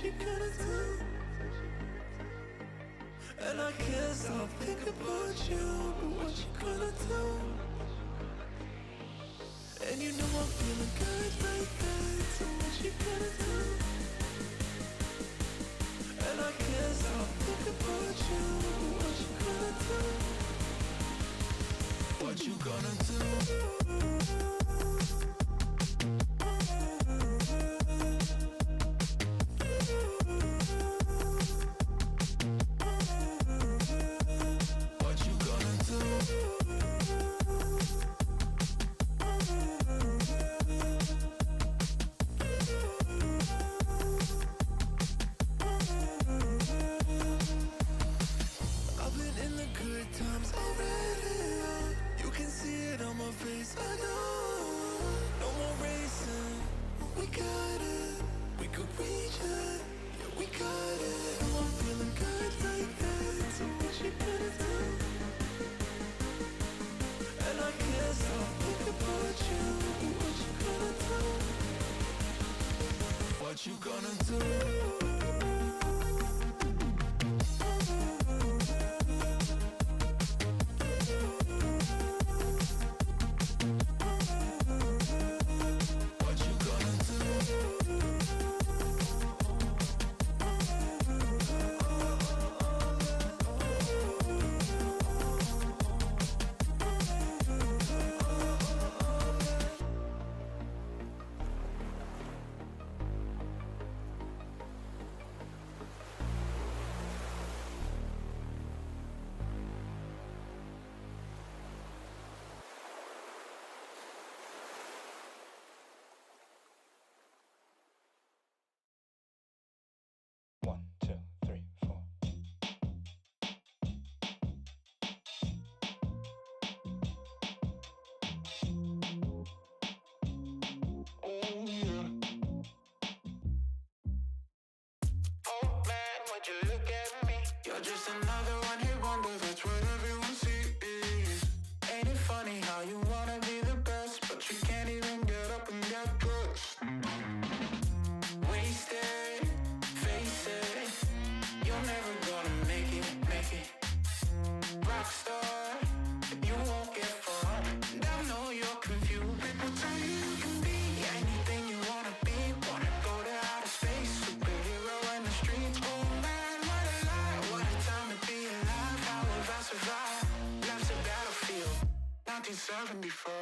you gonna do? And I can't stop thinking about you, but what you gonna do? And you know I'm feeling good like that, so what you gonna do? And I can't stop thinking about you, but what you gonna do? What you gonna do? What you gonna do? Just another one hit wonder, that's what everyone sees. Ain't it funny how you wanna be the best, but you can't even get up and get dressed? Wasted, face it, you're never gonna make it. Rockstar, you won't get far. And I know you're confused. People tell you you can be anything you wanna be. Wanna go to outer space, superhero in the streets. Oh man, what a lie, what a time to be alive. How have I survived? Life's a battlefield, 1974.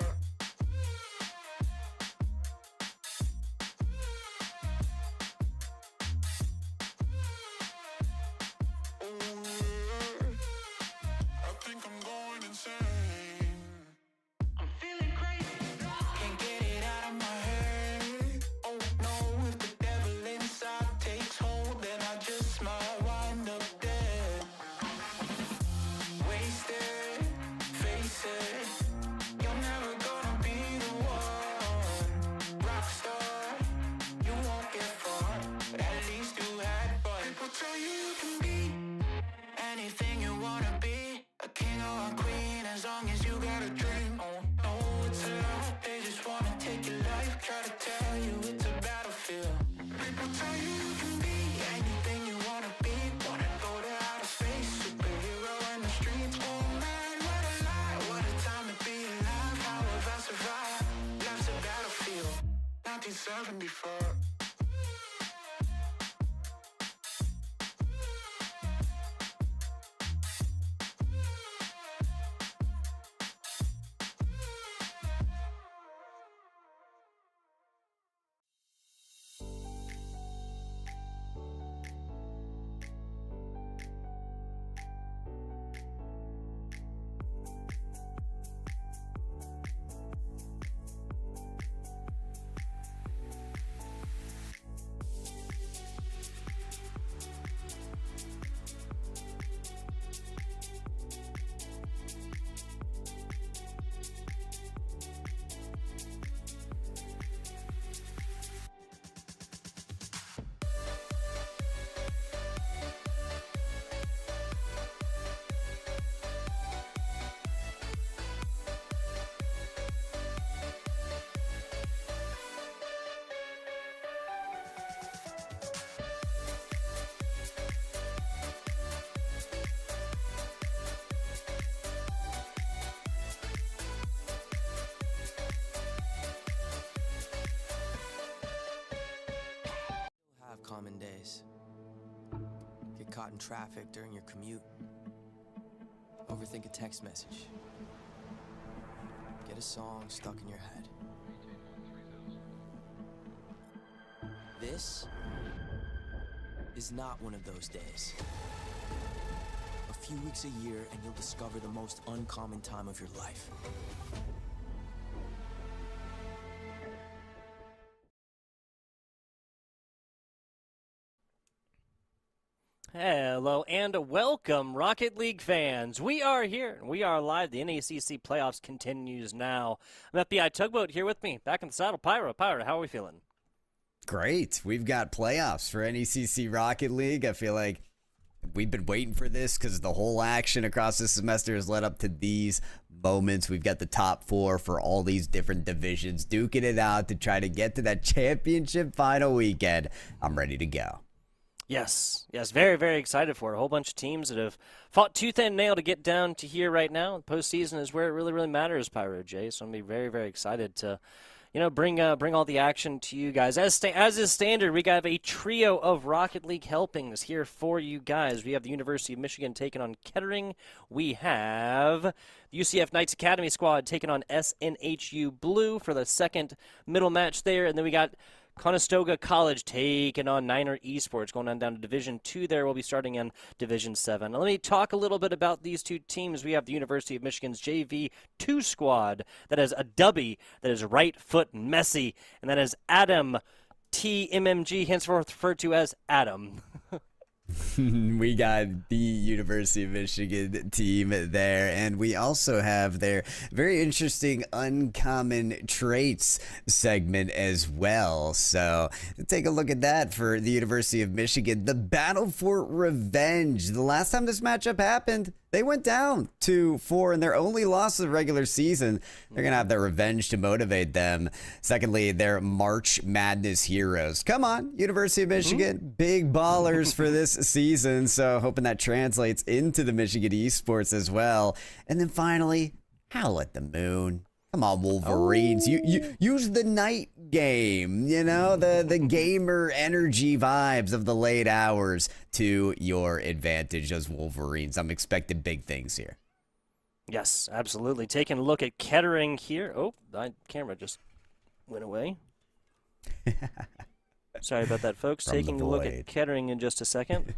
uncommon days. Get caught in traffic during your commute. Overthink a text message. Get a song stuck in your head. This is not one of those days. A few weeks a year and you'll discover the most uncommon time of your life. Hello and welcome, Rocket League fans. We are here. We are live. The NECC playoffs continues now. I'm FBI Tugboat here with me. Back in the saddle, Pyro. Pyro, how are we feeling? Great. We've got playoffs for NECC Rocket League. I feel like we've been waiting for this because the whole action across this semester has led up to these moments. We've got the top four for all these different divisions, duking it out to try to get to that championship final weekend. I'm ready to go. Yes, very, very excited for it. A whole bunch of teams that have fought tooth and nail to get down to here right now. The postseason is where it really, really matters, Pyro J. So I'm going to be very, very excited to, bring all the action to you guys. As is standard, we got a trio of Rocket League helpings here for you guys. We have the University of Michigan taking on Kettering. We have the UCF Knights Academy squad taking on SNHU Blue for the second middle match there. And then we got Conestoga College taking on Niner Esports, going on down to Division 2 there. We'll be starting in Division 7. Now, let me talk a little bit about these two teams. We have the University of Michigan's JV2 squad that has a dubby that is right foot Messi, and that is Adam TMMG, henceforth referred to as Adam. We got the University of Michigan team there, and we also have their very interesting uncommon traits segment as well. So take a look at that for the University of Michigan. The battle for revenge. The last time this matchup happened, they went down 2-4 in their only loss of the regular season. They're going to have their revenge to motivate them. Secondly, they're March Madness heroes. Come on, University of Michigan, big ballers for this season. So hoping that translates into the Michigan esports as well. And then finally, Howl at the Moon. Come on, Wolverines. You use the night game, the gamer energy vibes of the late hours to your advantage as Wolverines. I'm expecting big things here. Yes, absolutely. Taking a look at Kettering here. Oh, my camera just went away. Sorry about that, folks. Taking a look at Kettering in just a second.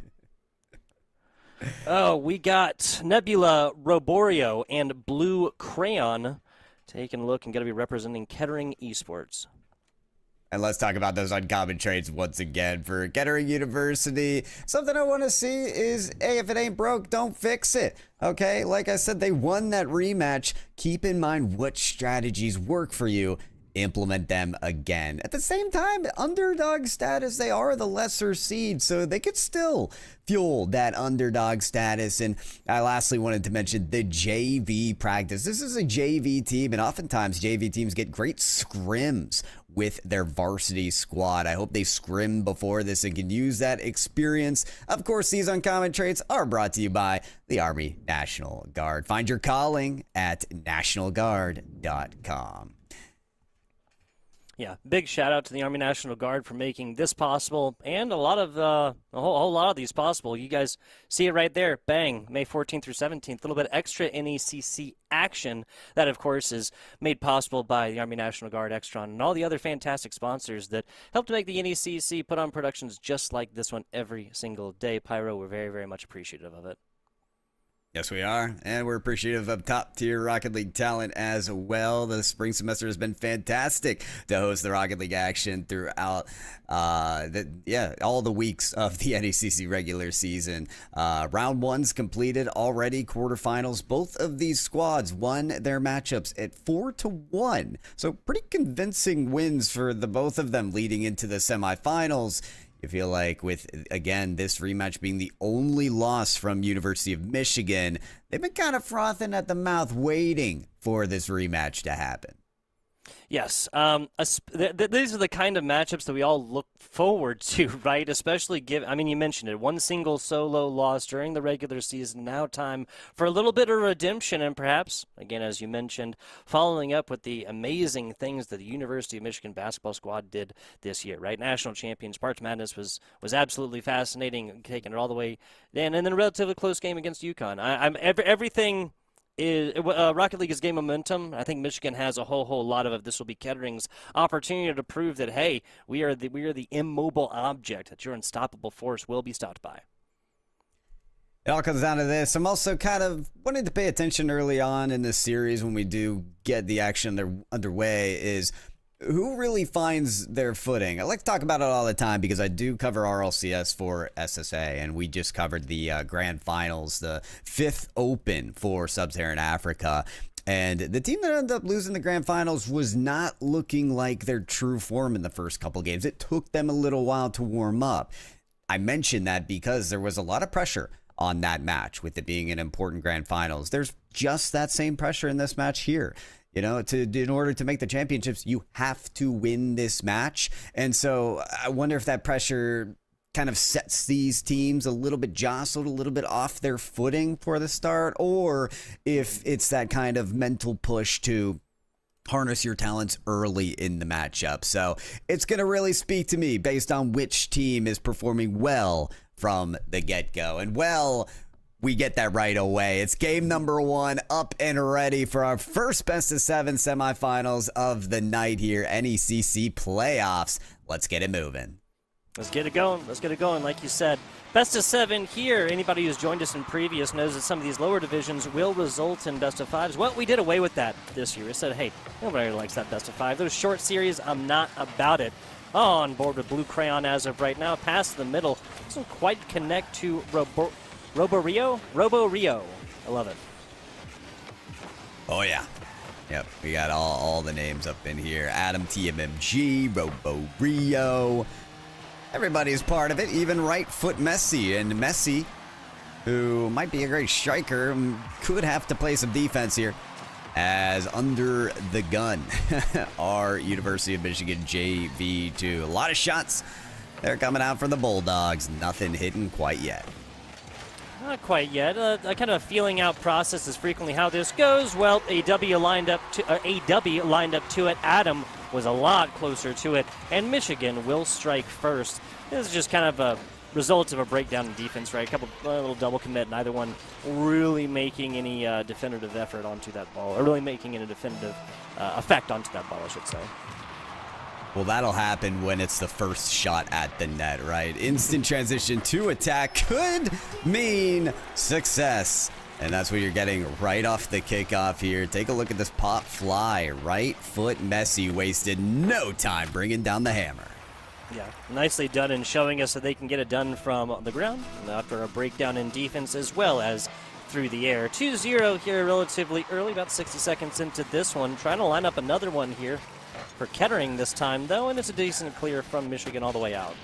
Oh, we got Nebula Roborio and Blue Crayon taking a look and going to be representing Kettering Esports. And let's talk about those uncommon traits once again for Kettering University. Something I want to see is, hey, if it ain't broke, don't fix it. Okay, like I said, they won that rematch. Keep in mind what strategies work for you. Implement them again. At the same time, underdog status, they are the lesser seed, so they could still fuel that underdog status. And I lastly wanted to mention the JV practice. This is a JV team, and oftentimes JV teams get great scrims with their varsity squad. I hope they scrim before this and can use that experience. Of course, these uncommon traits are brought to you by the Army National Guard. Find your calling at nationalguard.com. Yeah, big shout out to the Army National Guard for making this possible, and a whole lot of these possible. You guys see it right there. Bang, May 14th through 17th. A little bit extra NECC action that, of course, is made possible by the Army National Guard, Extron, and all the other fantastic sponsors that help to make the NECC put on productions just like this one every single day. Pyro, we're very, very much appreciative of it. Yes, we are, and we're appreciative of top-tier Rocket League talent as well. The spring semester has been fantastic to host the Rocket League action throughout all the weeks of the NECC regular season. Round one's completed already, quarterfinals. Both of these squads won their matchups at 4-1, so pretty convincing wins for the both of them leading into the semifinals. You feel like with, again, this rematch being the only loss from University of Michigan, they've been kind of frothing at the mouth waiting for this rematch to happen. Yes. These are the kind of matchups that we all look forward to, right? Especially I mean, you mentioned it, one single solo loss during the regular season. Now time for a little bit of redemption and perhaps, again, as you mentioned, following up with the amazing things that the University of Michigan basketball squad did this year, right? National champions. March Madness was absolutely fascinating, taking it all the way in. And then a relatively close game against UConn. Everything Rocket League is game momentum. I think Michigan has a whole lot of it. This will be Kettering's opportunity to prove that, hey, we are the immobile object that your unstoppable force will be stopped by. It all comes down to this. I'm also kind of wanting to pay attention early on in this series when we do get the action underway is who really finds their footing. I like to talk about it all the time because I do cover RLCS for SSA, and we just covered the grand finals, the 5th Open for Sub-Saharan Africa. And the team that ended up losing the grand finals was not looking like their true form in the first couple games. It took them a little while to warm up. I mentioned that because there was a lot of pressure on that match with it being an important grand finals. There's just that same pressure in this match here. You know, in order to make the championships, you have to win this match. And so I wonder if that pressure kind of sets these teams a little bit jostled, a little bit off their footing for the start, or if it's that kind of mental push to harness your talents early in the matchup. So it's going to really speak to me based on which team is performing well from the get-go. And we get that right away. It's game number 1 up and ready for our first best of 7 semifinals of the night here. NECC playoffs. Let's get it moving. Let's get it going. Let's get it going. Like you said, best of 7 here. Anybody who's joined us in previous knows that some of these lower divisions will result in best of 5s. Well, we did away with that this year. We said, hey, nobody likes that best of 5. Those short series, I'm not about it. On board with Blue Crayon as of right now. Past the middle. Doesn't quite connect to Robo Rio? I love it. Oh, yeah. Yep, we got all the names up in here. Adam TMMG, Robo Rio. Everybody's part of it, even Right Foot Messi. And Messi, who might be a great striker, could have to play some defense here. As under the gun, our University of Michigan JV2. A lot of shots. They're coming out from the Bulldogs. Nothing hidden quite yet. Not quite yet. A kind of feeling out process is frequently how this goes. Well, AW lined up to it. Adam was a lot closer to it, and Michigan will strike first. This is just kind of a result of a breakdown in defense, right? A little double commit, neither one really making any definitive effort onto that ball, or really making any definitive effect onto that ball, I should say. Well, that'll happen when it's the first shot at the net, right? Instant transition to attack could mean success. And that's what you're getting right off the kickoff here. Take a look at this pop fly. Right foot Messi wasted no time bringing down the hammer. Yeah, nicely done in showing us that they can get it done from the ground after a breakdown in defense as well as through the air. 2-0 here relatively early, about 60 seconds into this one. Trying to line up another one here for Kettering this time, though, and it's a decent clear from Michigan all the way out.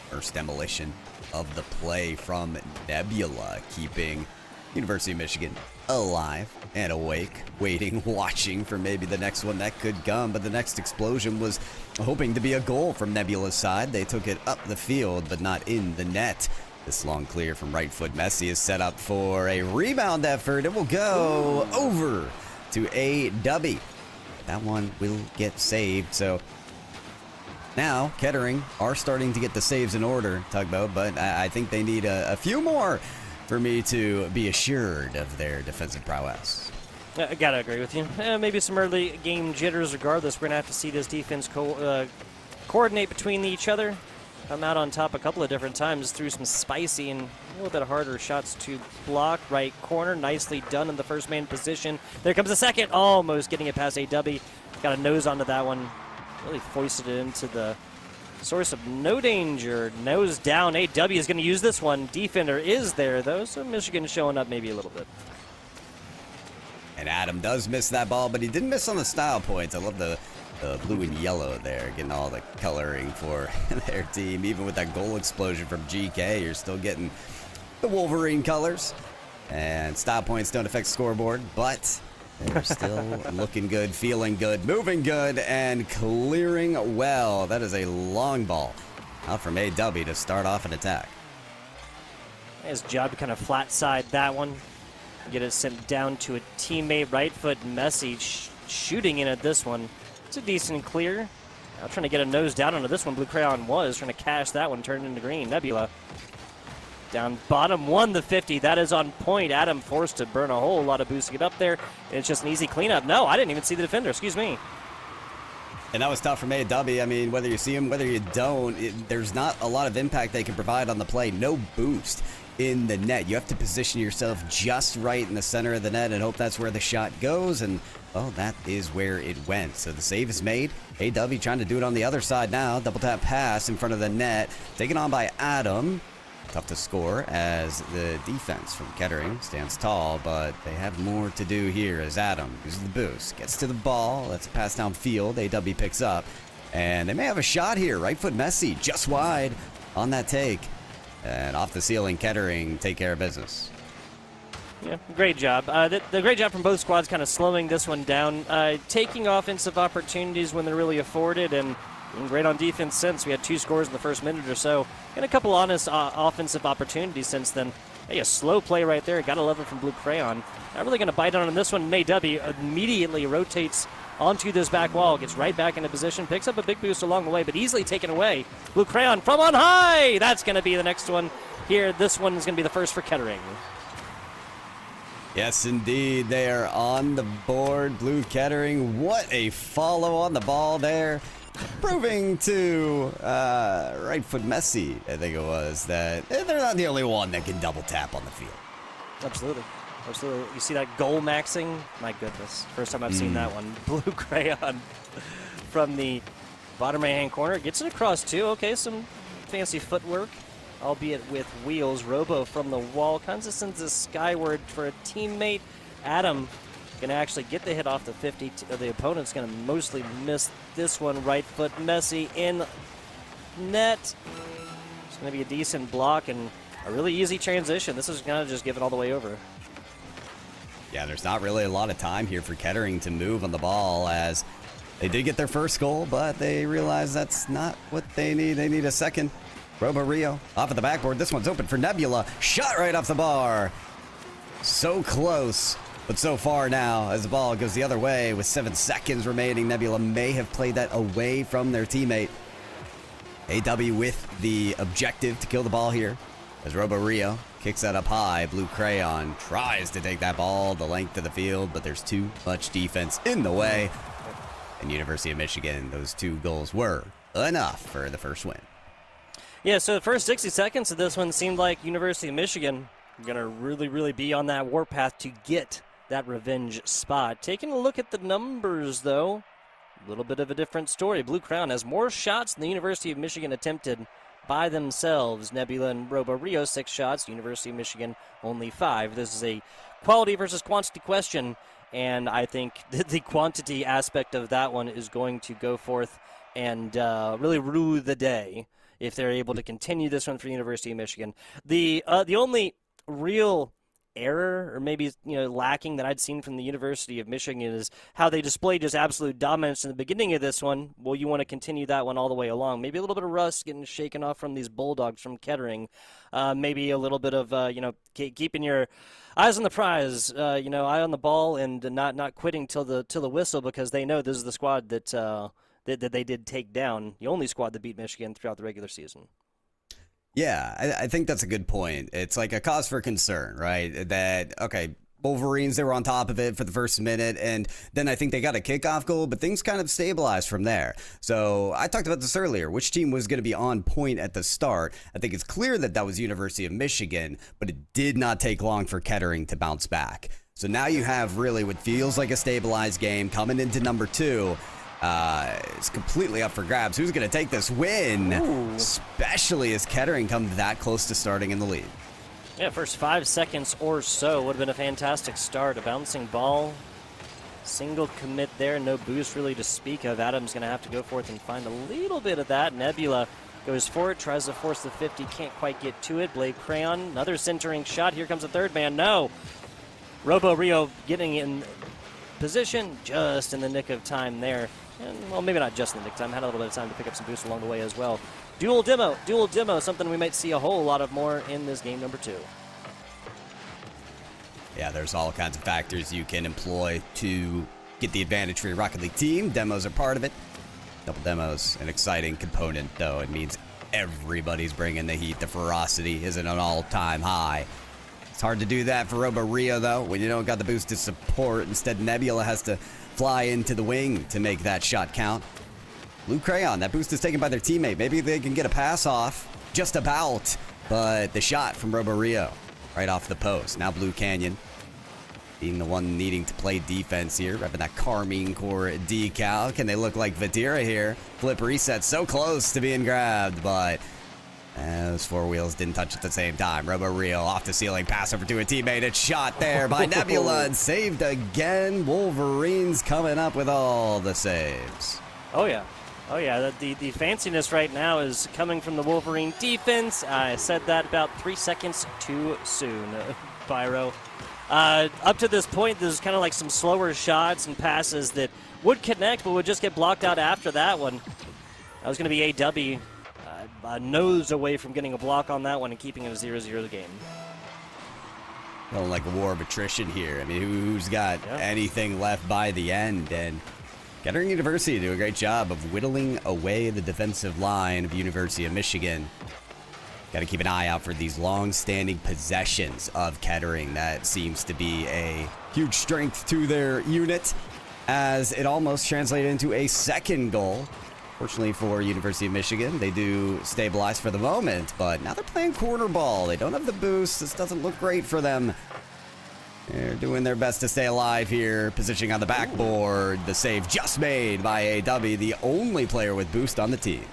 First demolition of the play from Nebula, keeping University of Michigan alive and awake, waiting, watching for maybe the next one that could come. But the next explosion was hoping to be a goal from Nebula's side. They took it up the field, but not in the net. This long clear from right foot Messi is set up for a rebound effort. It will go over to AW. That one will get saved. So now Kettering are starting to get the saves in order, Tugboat, but I think they need a few more for me to be assured of their defensive prowess. I gotta agree with you. Maybe some early game jitters. Regardless, we're gonna have to see this defense coordinate between each other. Come out on top a couple of different times through some spicy and a little bit harder shots to block. Right corner, nicely done in the first man position. There comes the second, almost getting it past AW. Got a nose onto that one. Really foisted it into the source of no danger. Nose down. AW is going to use this one. Defender is there, though, so Michigan showing up maybe a little bit. And Adam does miss that ball, but he didn't miss on the style points. I love the blue and yellow there, getting all the coloring for their team. Even with that goal explosion from GK, you're still getting the Wolverine colors. And style points don't affect scoreboard, but They're still looking good, feeling good, moving good, and clearing well. That is a long ball out from AW to start off an attack. His job to kind of flat side that one. Get it sent down to a teammate. Right foot Messi shooting in at this one. It's a decent clear. Now trying to get a nose down onto this one. Blue Crayon was trying to cash that one, turned into green. Nebula down bottom, won the 50. That is on point. Adam forced to burn a whole lot of boost to get up there. And it's just an easy cleanup. No, I didn't even see the defender. Excuse me. And that was tough from AW. I mean, whether you see him, whether you don't, there's not a lot of impact they can provide on the play. No boost in the net. You have to position yourself just right in the center of the net and hope that's where the shot goes. And, well, that is where it went. So the save is made. AW trying to do it on the other side now. Double tap pass in front of the net. Taken on by Adam. Tough to score as the defense from Kettering stands tall, but they have more to do here as Adam uses the boost, gets to the ball, lets it pass downfield. AW picks up, and they may have a shot here. Right foot Messi just wide on that take. And off the ceiling, Kettering take care of business. Yeah, great job. The great job from both squads kind of slowing this one down, taking offensive opportunities when they're really afforded, and great on defense since. We had 2 scores in the first minute or so, and a couple honest offensive opportunities since then. Hey, a slow play right there. Got to love it from Blue Crayon. Not really going to bite on this one. AW immediately rotates onto this back wall, gets right back into position, picks up a big boost along the way, but easily taken away. Blue Crayon from on high! That's going to be the next one here. This one is going to be the first for Kettering. Yes, indeed. They are on the board. Blue Kettering. What a follow on the ball there. Proving to right foot Messi, I think it was, that they're not the only one that can double tap on the field. Absolutely. Absolutely. You see that goal maxing? My goodness. First time I've seen that one. Blue Crayon from the bottom right-hand corner. Gets it across, too. Okay, some fancy footwork, albeit with wheels. Robo from the wall. Kind of sends this skyward for a teammate. Adam going to actually get the hit off the 50. The opponent's going to mostly miss this one. Right foot Messi in net. It's going to be a decent block and a really easy transition. This is going to just give it all the way over. Yeah, there's not really a lot of time here for Kettering to move on the ball, as they did get their first goal, but they realize that's not what they need. They need a second. Robo Rio off of the backboard. This one's open for Nebula. Shot right off the bar. So close, but so far now as the ball goes the other way with 7 seconds remaining. Nebula may have played that away from their teammate. AW with the objective to kill the ball here as Robo Rio kicks that up high. Blue Crayon tries to take that ball the length of the field, but there's too much defense in the way. And University of Michigan, those 2 goals were enough for the first win. Yeah, so the first 60 seconds of this one seemed like University of Michigan going to really be on that warpath to get that revenge spot. Taking a look at the numbers, though, a little bit of a different story. Blue Crown has more shots than the University of Michigan attempted by themselves. Nebula and Robo Rio 6 shots. University of Michigan only 5. This is a quality versus quantity question, and I think the quantity aspect of that one is going to go forth and really rue the day if they're able to continue this one for the University of Michigan. The only real error, or maybe lacking, that I'd seen from the University of Michigan is how they displayed just absolute dominance in the beginning of this one. Well, you want to continue that one all the way along. Maybe a little bit of rust getting shaken off from these Bulldogs from Kettering. Maybe a little bit of keeping your eyes on the prize, eye on the ball, and not quitting till the whistle, because they know this is the squad that they did take down, the only squad that beat Michigan throughout the regular season. Yeah, I think that's a good point. It's like a cause for concern, right? That, okay, Wolverines, they were on top of it for the first minute, and then I think they got a kickoff goal, but things kind of stabilized from there. So I talked about this earlier. Which team was going to be on point at the start? I think it's clear that was University of Michigan, but it did not take long for Kettering to bounce back. So now you have really what feels like a stabilized game coming into number 2. It's completely up for grabs. Who's going to take this win? Ooh. Especially as Kettering comes that close to starting in the lead. Yeah, first 5 seconds or so would have been a fantastic start. A bouncing ball, single commit there, no boost really to speak of. Adam's going to have to go forth and find a little bit of that. Nebula goes for it, tries to force the 50, can't quite get to it. Blade Crayon, another centering shot. Here comes the third man. No. Robo Rio getting in position just in the nick of time there. And, well, maybe not just in the nick of time. Had a little bit of time to pick up some boosts along the way as well. Dual demo, something we might see a whole lot of more in this game number 2. Yeah, there's all kinds of factors you can employ to get the advantage for your Rocket League team. Demos are part of it. Double demos, an exciting component, though. It means everybody's bringing the heat. The ferocity is at an all-time high. It's hard to do that for Robo Rio, though, when you don't got the boosted support. Instead, Nebula has to fly into the wing to make that shot count. Blue Crayon, that boost is taken by their teammate. Maybe they can get a pass off, just about. But the shot from Robo Rio, right off the post. Now Blue Canyon being the one needing to play defense here, repping that Carmine Core decal. Can they look like Vadira here? Flip reset, so close to being grabbed, but those 4 wheels didn't touch at the same time. Robo Rio off the ceiling, pass over to a teammate. It's shot there by Nebula and saved again. Wolverines coming up with all the saves. Oh, yeah. Oh, yeah. The fanciness right now is coming from the Wolverine defense. I said that about 3 seconds too soon, Pyro. Up to this point, there's kind of like some slower shots and passes that would connect, but would just get blocked out after that one. That was going to be AW a nose away from getting a block on that one and keeping it a 0-0 game. Feeling like a war of attrition here. I mean, who's got anything left by the end? And Kettering University do a great job of whittling away the defensive line of University of Michigan. Got to keep an eye out for these long-standing possessions of Kettering. That seems to be a huge strength to their unit, as it almost translated into a second goal. Fortunately for University of Michigan, they do stabilize for the moment, but now they're playing corner ball. They don't have the boost. This doesn't look great for them. They're doing their best to stay alive here, positioning on the backboard. The save just made by AW, the only player with boost on the team.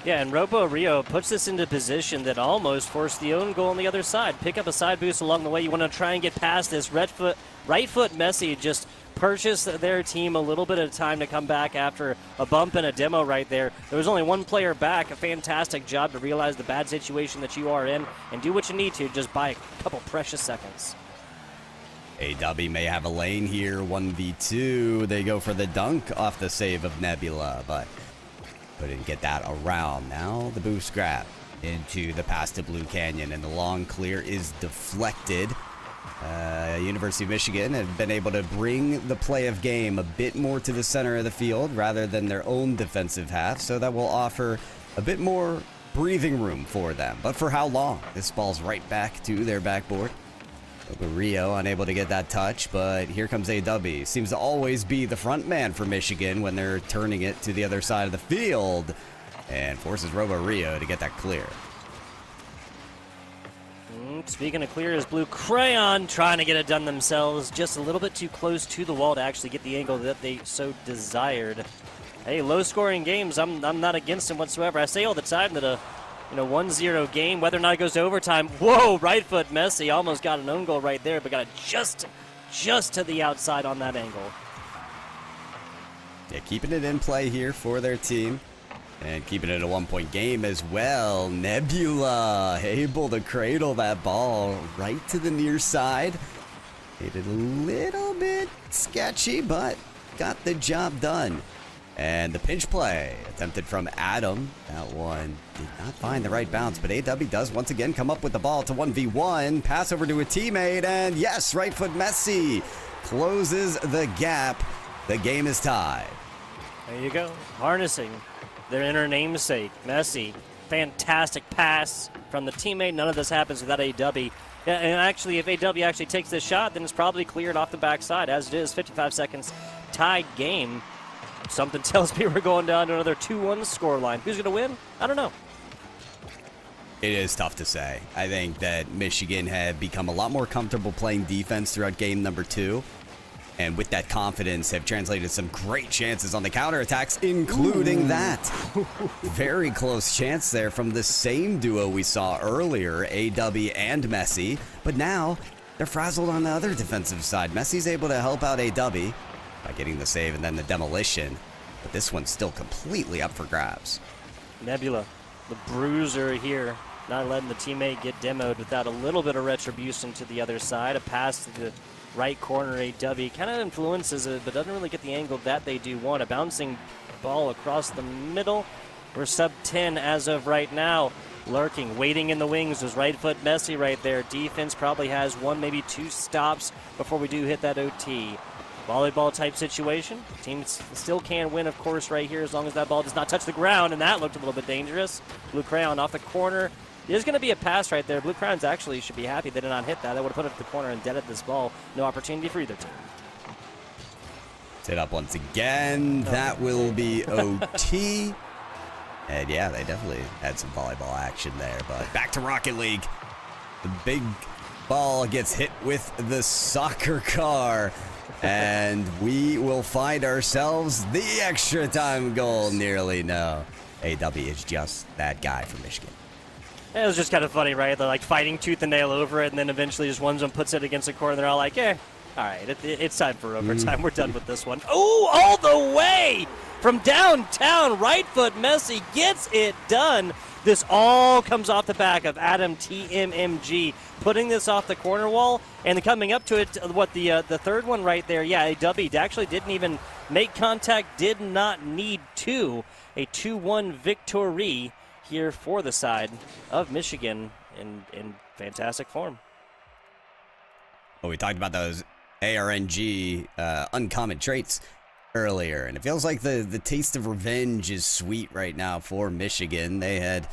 Yeah, and Robo Rio puts this into position that almost forced the own goal on the other side. Pick up a side boost along the way. You want to try and get past this. Right foot Messi just purchased their team a little bit of time to come back after a bump and a demo right there. There was only one player back. A fantastic job to realize the bad situation that you are in and do what you need to just by a couple precious seconds. AW may have a lane here, 1v2. They go for the dunk off the save of Nebula, but couldn't get that around. Now the boost grab into the pass to Blue Canyon, and the long clear is deflected. University of Michigan have been able to bring the play of game a bit more to the center of the field rather than their own defensive half, so that will offer a bit more breathing room for them. But for how long? This ball's right back to their backboard. Rio unable to get that touch, but here comes AW. Seems to always be the front man for Michigan when they're turning it to the other side of the field, and forces Robo Rio to get that clear. Speaking of clear, is Blue Crayon trying to get it done themselves, just a little bit too close to the wall to actually get the angle that they so desired. Hey, low-scoring games, I'm not against them whatsoever. I say all the time that a 1-0 game, whether or not it goes to overtime. Whoa, right foot Messi almost got an own goal right there, but got it just to the outside on that angle. Yeah, keeping it in play here for their team. And keeping it a 1-point game as well. Nebula able to cradle that ball right to the near side. Made it a little bit sketchy, but got the job done. And the pinch play attempted from Adam. That one did not find the right bounce, but AW does once again come up with the ball to 1v1. Pass over to a teammate, and yes, right foot Messi closes the gap. The game is tied. There you go. Harnessing their inner namesake, Messi. Fantastic pass from the teammate. None of this happens without AW. Yeah, and actually, if AW actually takes this shot, then it's probably cleared off the backside. As it is, 55 seconds, tied game. Something tells me we're going down to another 2-1 scoreline. Who's going to win? I don't know. It is tough to say. I think that Michigan have become a lot more comfortable playing defense throughout game number 2. And with that confidence, have translated some great chances on the counterattacks, including that. Very close chance there from the same duo we saw earlier, AW and Messi. But now, they're frazzled on the other defensive side. Messi's able to help out AW by getting the save and then the demolition. But this one's still completely up for grabs. Nebula, the bruiser here, not letting the teammate get demoed without a little bit of retribution to the other side. A pass to the right corner. AW kind of influences it, but doesn't really get the angle that they do want. A bouncing ball across the middle. We're sub 10 as of right now. Lurking, waiting in the wings was right foot Messi right there. Defense probably has 1, maybe 2 stops before we do hit that OT. Volleyball type situation. Teams still can win, of course, right here as long as that ball does not touch the ground, and that looked a little bit dangerous. Blue Crayon off the corner. There's going to be a pass right there. Blue Crayons actually should be happy they did not hit that. They would have put it to the corner and deaded this ball. No opportunity for either team. Set up once again. That will be OT. And yeah, they definitely had some volleyball action there. But back to Rocket League. The big ball gets hit with the soccer car. And we will find ourselves the extra time goal nearly. No, AW is just that guy from Michigan. It was just kind of funny, right? They're like fighting tooth and nail over it, and then eventually just one of them puts it against the corner, and they're all like, all right, it's time for overtime. We're done with this one. Oh, all the way from downtown. Right foot Messi gets it done. This all comes off the back of Adam TMMG putting this off the corner wall and coming up to it. What the third one right there? Yeah, AW actually didn't even make contact. Did not need to. A 2-1 victory here for the side of Michigan in fantastic form. Well, we talked about those ARNG uncommon traits earlier, and it feels like the taste of revenge is sweet right now for Michigan. They had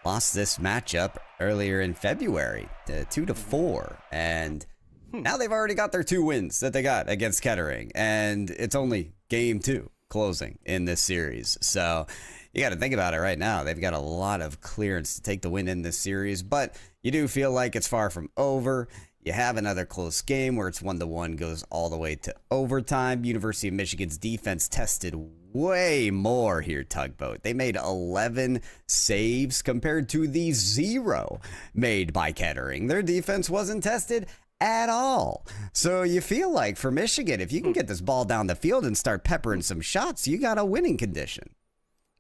lost this matchup earlier in February, 2-4, and now they've already got their 2 wins that they got against Kettering, and it's only game 2 closing in this series. So you got to think about it right now. They've got a lot of clearance to take the win in this series, but you do feel like it's far from over. You have another close game where it's 1-1, goes all the way to overtime. University of Michigan's defense tested way more here, Tugboat. They made 11 saves compared to the 0 made by Kettering. Their defense wasn't tested at all. So you feel like for Michigan, if you can get this ball down the field and start peppering some shots, you got a winning condition.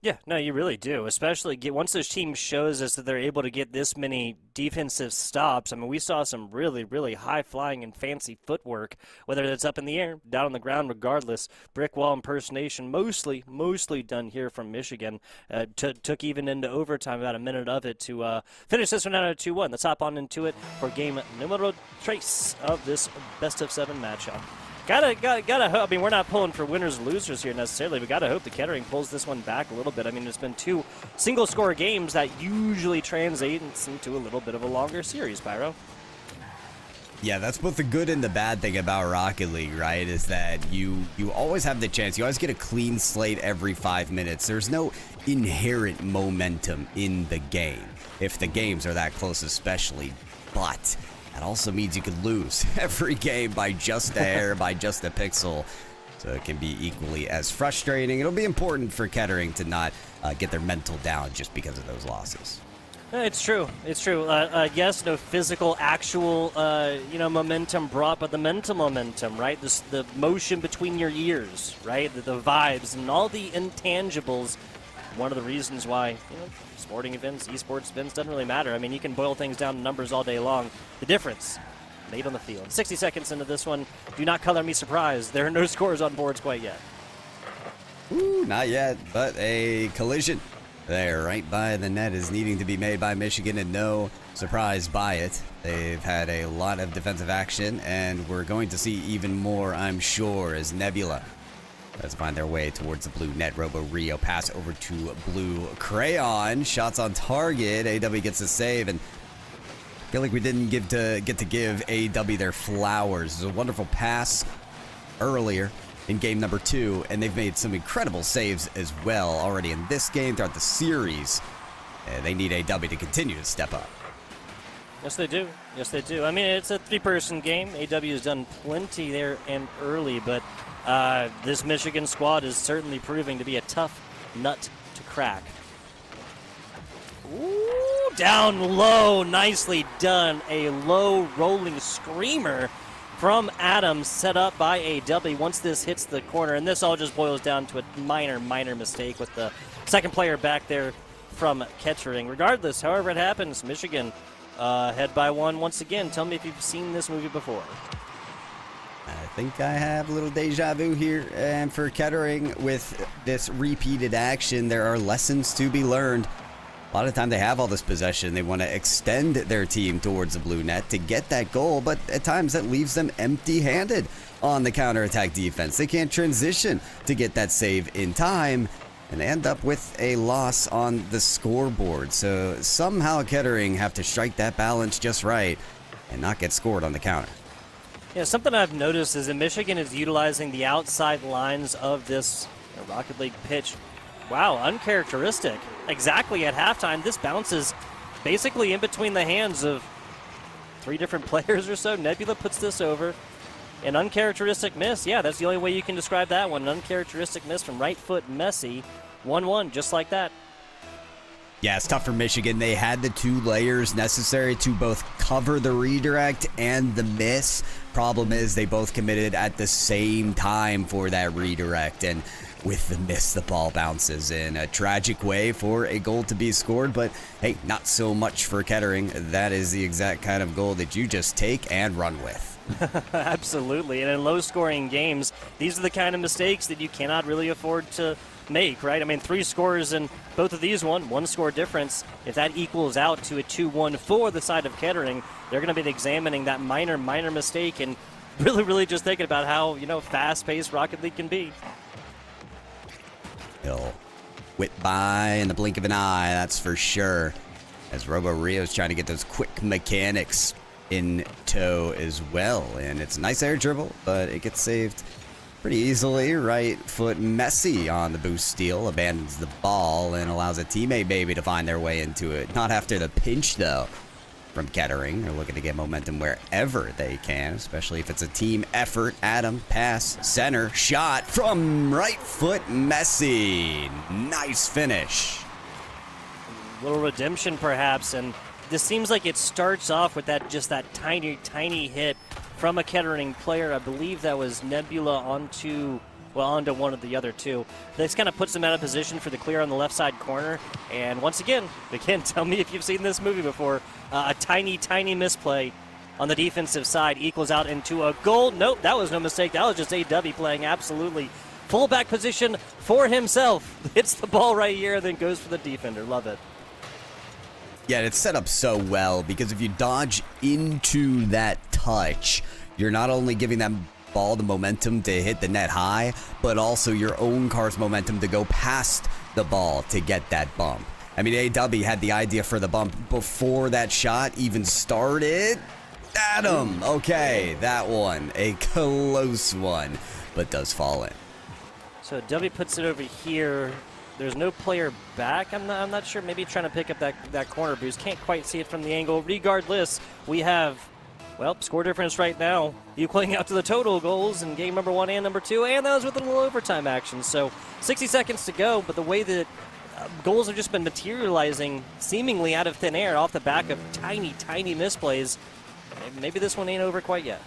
Yeah, no, you really do. Especially once this team shows us that they're able to get this many defensive stops. I mean, we saw some really, really high-flying and fancy footwork, whether it's up in the air, down on the ground, regardless. Brick wall impersonation, mostly done here from Michigan. Took even into overtime, about a minute of it, to finish this one out at 2-1. Let's hop on into it for game numero 3 of this best-of-7 matchup. Gotta hope. I mean, we're not pulling for winners and losers here necessarily. We gotta hope the Kettering pulls this one back a little bit. I mean, it's been 2 single-score games that usually translates into a little bit of a longer series, Pyro. Yeah, that's both the good and the bad thing about Rocket League, right? Is that you always have the chance. You always get a clean slate every 5 minutes. There's no inherent momentum in the game, if the games are that close especially. But that also means you could lose every game by just a hair, by just a pixel. So it can be equally as frustrating. It'll be important for Kettering to not get their mental down just because of those losses. It's true. It's true. Yes, no physical, actual, momentum brought, but the mental momentum, right? The motion between your ears, right? The vibes and all the intangibles. One of the reasons why, sporting events, esports events, doesn't really matter. I mean, you can boil things down to numbers all day long. The difference made on the field. 60 seconds into this one. Do not color me surprised. There are no scores on boards quite yet. Ooh, not yet, but a collision there right by the net is needing to be made by Michigan, and no surprise by it. They've had a lot of defensive action, and we're going to see even more, I'm sure, as Nebula tries to find their way towards the blue net. Robo Rio pass over to Blue Crayon. Shots on target. AW gets a save, and I feel like we didn't get to give AW their flowers. It was a wonderful pass earlier in game number 2, and they've made some incredible saves as well already in this game, throughout the series. They need AW to continue to step up. Yes, they do. Yes, they do. I mean, it's a 3-person game. AW has done plenty there and early, but this Michigan squad is certainly proving to be a tough nut to crack. Ooh, down low. Nicely done. A low rolling screamer from Adams, set up by AW once this hits the corner. And this all just boils down to a minor mistake with the second player back there from Kettering. Regardless, however it happens, Michigan head by 1 once again. Tell me if you've seen this movie before. think I have a little deja vu here. And for Kettering, with this repeated action, there are lessons to be learned. A lot of time they have all this possession. They want to extend their team towards the blue net to get that goal, but at times that leaves them empty-handed on the counterattack defense. They can't transition to get that save in time, and they end up with a loss on the scoreboard. So somehow Kettering have to strike that balance just right and not get scored on the counter. Yeah, something I've noticed is that Michigan is utilizing the outside lines of this Rocket League pitch. Wow, uncharacteristic. Exactly at halftime, this bounces basically in between the hands of 3 different players or so. Nebula puts this over. An uncharacteristic miss. Yeah, that's the only way you can describe that one. An uncharacteristic miss from right foot Messi. 1-1, just like that. Yeah, it's tough for Michigan. They had the 2 layers necessary to both cover the redirect and the miss. Problem is they both committed at the same time for that redirect, and with the miss, the ball bounces in a tragic way for a goal to be scored. But hey, not so much for Kettering. That is the exact kind of goal that you just take and run with. Absolutely. And in low-scoring games, these are the kind of mistakes that you cannot really afford to make, right? I mean, 3 scores in both of these, 1-score difference. If that equals out to a 2-1 for the side of Kettering, they're going to be examining that minor mistake and really just thinking about how, fast-paced Rocket League can be. He'll whip by in the blink of an eye, that's for sure. As Robo Rio's trying to get those quick mechanics in tow as well. And it's a nice air dribble, but it gets saved pretty easily. Right foot Messi on the boost steal, abandons the ball and allows a teammate maybe to find their way into it. Not after the pinch, though, from Kettering. They're looking to get momentum wherever they can, especially if it's a team effort. Adam, pass, center, shot from right foot Messi. Nice finish. A little redemption, perhaps, and this seems like it starts off with that tiny hit from a Kettering player. I believe that was Nebula onto one of the other 2. This kind of puts them out of position for the clear on the left side corner. And once again, tell me if you've seen this movie before. A tiny misplay on the defensive side equals out into a goal. Nope, that was no mistake. That was just AW playing absolutely fullback position for himself. Hits the ball right here and then goes for the defender. Love it. Yeah, it's set up so well because if you dodge into that touch, you're not only giving that ball the momentum to hit the net high, but also your own car's momentum to go past the ball to get that bump. I mean, AW had the idea for the bump before that shot even started. Adam, okay, that one, a close one, but does fall in. So W puts it over here. There's no player back. I'm not sure. Maybe trying to pick up that corner boost. Can't quite see it from the angle. Regardless, we have, score difference right now equaling out to the total goals in game number 1 and number 2, and that was with a little overtime action. So 60 seconds to go, but the way that goals have just been materializing seemingly out of thin air off the back of tiny misplays, maybe this one ain't over quite yet.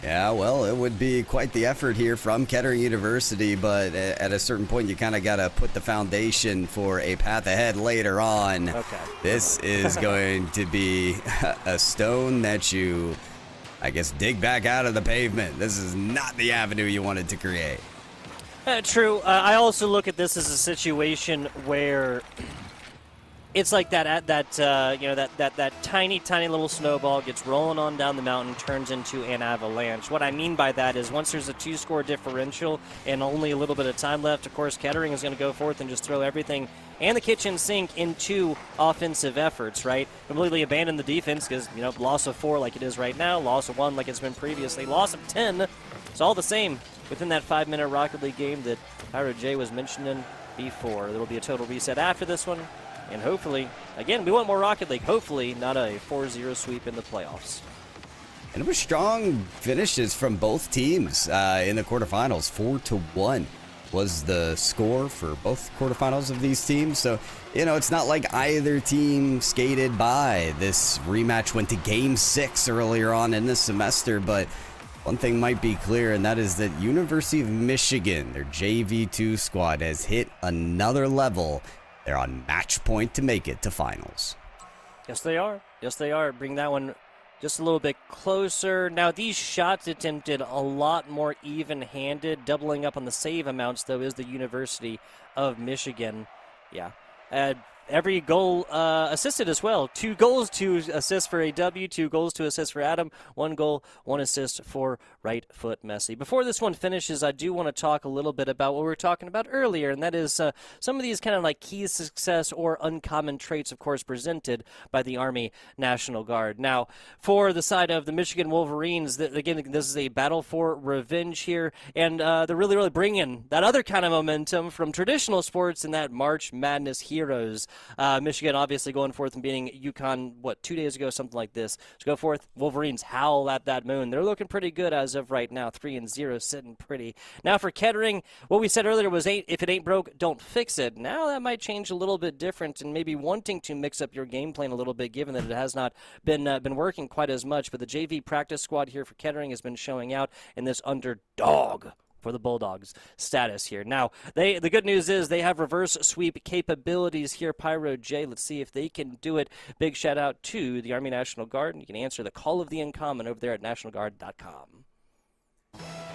Yeah, well, it would be quite the effort here from Kettering University, but at a certain point, you kind of got to put the foundation for a path ahead later on. Okay. This is going to be a stone that you, I guess, dig back out of the pavement. This is not the avenue you wanted to create. True. I also look at this as a situation where it's like that tiny little snowball gets rolling on down the mountain, turns into an avalanche. What I mean by that is once there's a 2-score differential and only a little bit of time left, of course, Kettering is going to go forth and just throw everything and the kitchen sink into offensive efforts, right? Completely abandon the defense because, loss of 4 like it is right now, loss of 1 like it's been previously, loss of 10. It's all the same within that 5-minute Rocket League game that Pyro J was mentioning before. There will be a total reset after this one. And hopefully, again, we want more Rocket League. Hopefully, not a 4-0 sweep in the playoffs. And it was strong finishes from both teams in the quarterfinals. 4-1 was the score for both quarterfinals of these teams. So, it's not like either team skated by. This rematch went to Game 6 earlier on in this semester, but one thing might be clear, and that is that University of Michigan, their JV2 squad, has hit another level. They're on match point to make it to finals. Yes, they are. Bring that one just a little bit closer. Now, these shots attempted a lot more even-handed. Doubling up on the save amounts, though, is the University of Michigan. Yeah. Every goal assisted as well. 2 goals, 2 assists for AW, 2 goals, 2 assists for Adam, 1 goal, 1 assist for right foot Messi. Before this one finishes, I do want to talk a little bit about what we were talking about earlier, and that is some of these kind of like key success or uncommon traits, of course, presented by the Army National Guard. Now, for the side of the Michigan Wolverines, again, this is a battle for revenge here, and they're really, really bringing that other kind of momentum from traditional sports in that March Madness heroes. Michigan obviously going forth and beating UConn, 2 days ago, something like this. So go forth, Wolverines howl at that moon. They're looking pretty good as of right now, 3-0, sitting pretty. Now for Kettering, what we said earlier was if it ain't broke, don't fix it. Now that might change a little bit different and maybe wanting to mix up your game plan a little bit, given that it has not been working quite as much. But the JV practice squad here for Kettering has been showing out in this underdog for the Bulldogs status here. Now, the good news is they have reverse sweep capabilities here, Pyro J. Let's see if they can do it. Big shout out to the Army National Guard. You can answer the call of the uncommon over there at nationalguard.com.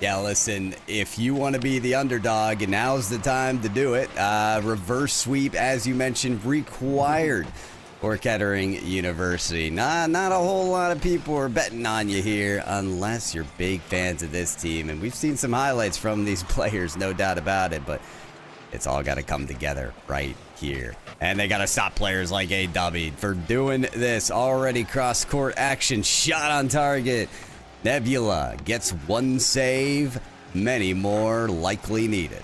Yeah, listen, if you want to be the underdog, now's the time to do it. Reverse sweep, as you mentioned, required for Kettering University. Not a whole lot of people are betting on you here unless you're big fans of this team. And we've seen some highlights from these players, no doubt about it, but it's all got to come together right here. And they got to stop players like AW for doing this. Already cross-court action, shot on target. Nebula gets 1 save, many more likely needed.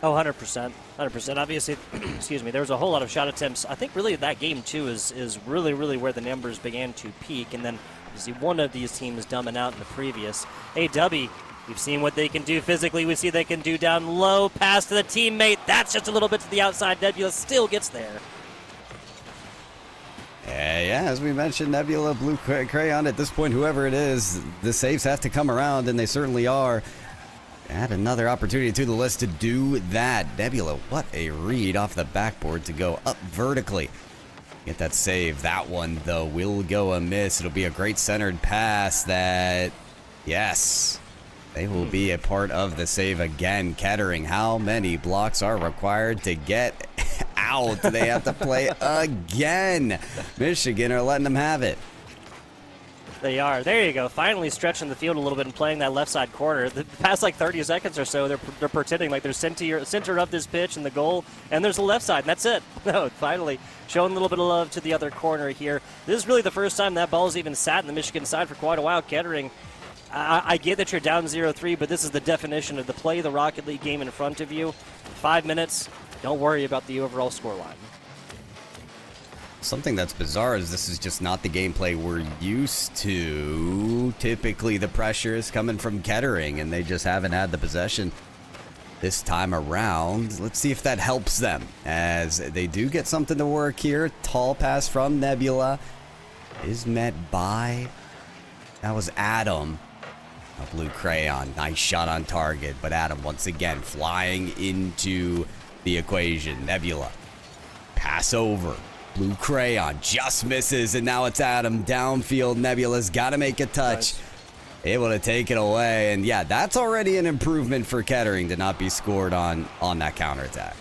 Oh, 100%. 100%. Obviously, excuse me, there was a whole lot of shot attempts. I think really that game, too, is really, really where the numbers began to peak. And then you see one of these teams dumbing out in the previous. AW, we've seen what they can do physically. We see they can do down low, pass to the teammate. That's just a little bit to the outside. Nebula still gets there. Yeah, as we mentioned, Nebula, Blue Crayon, at this point, whoever it is, the saves have to come around, and they certainly are. Add another opportunity to the list to do that. Nebula, what a read off the backboard to go up vertically. Get that save. That one, though, will go amiss. It'll be a great centered pass that, yes, they will be a part of the save again. Kettering, how many blocks are required to get out? They have to play again. Michigan are letting them have it. They are. There you go. Finally stretching the field a little bit and playing that left side corner. The past 30 seconds or so, they're pretending like they're center of this pitch and the goal, and there's the left side, and that's it. No, finally showing a little bit of love to the other corner here. This is really the first time that ball's even sat in the Michigan side for quite a while. Kettering, I get that you're down 0-3, but this is the definition of the play the Rocket League game in front of you. 5 minutes. Don't worry about the overall scoreline. Something that's bizarre is this is just not the gameplay we're used to. Typically, the pressure is coming from Kettering, and they just haven't had the possession this time around. Let's see if that helps them, as they do get something to work here. Tall pass from Nebula is met by, that was Adam. A Blue Crayon, nice shot on target, but Adam once again flying into the equation. Nebula, pass over. Blue Crayon just misses, and now it's Adam downfield. Nebula's got to make a touch. Nice. Able to take it away, and yeah, that's already an improvement for Kettering to not be scored on that counterattack.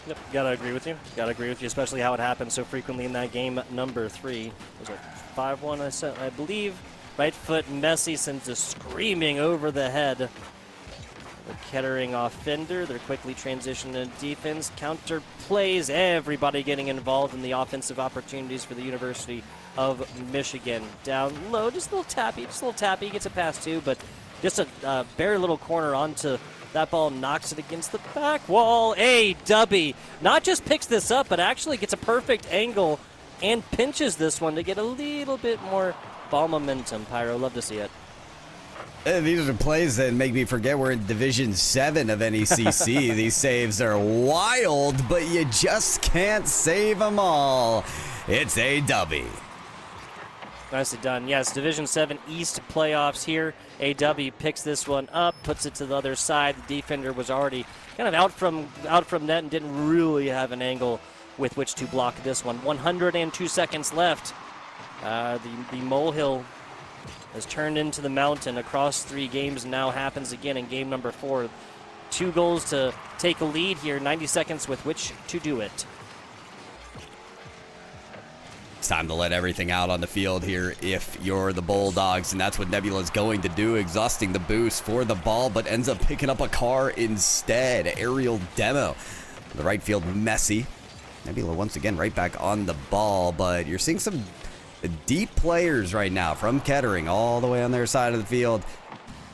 Yep, gotta agree with you. Gotta agree with you, especially how it happened so frequently in that game number 3. Was it 5-1, I believe? Right foot Messi sends a screaming over the head. The Kettering offender, they're quickly transitioning to defense, counter plays, everybody getting involved in the offensive opportunities for the University of Michigan. Down low, just a little tappy, gets a pass too, but just a bare little corner onto that ball, knocks it against the back wall. AW not just picks this up, but actually gets a perfect angle and pinches this one to get a little bit more ball momentum. Pyro, love to see it. These are plays that make me forget we're in Division 7 of NECC. These saves are wild, but you just can't save them all. It's AW. Nicely done. Yes, Division 7 East playoffs here. AW picks this one up, puts it to the other side. The defender was already kind of out from net and didn't really have an angle with which to block this one. 102 seconds left. The molehill has turned into the mountain across 3 games and now happens again in game number 4. 2 goals to take a lead here, 90 seconds with which to do it. It's time to let everything out on the field here if you're the Bulldogs, and that's what Nebula's going to do, exhausting the boost for the ball, but ends up picking up a car instead. Aerial demo. The right field messy. Nebula once again right back on the ball, but you're seeing some deep players right now from Kettering all the way on their side of the field.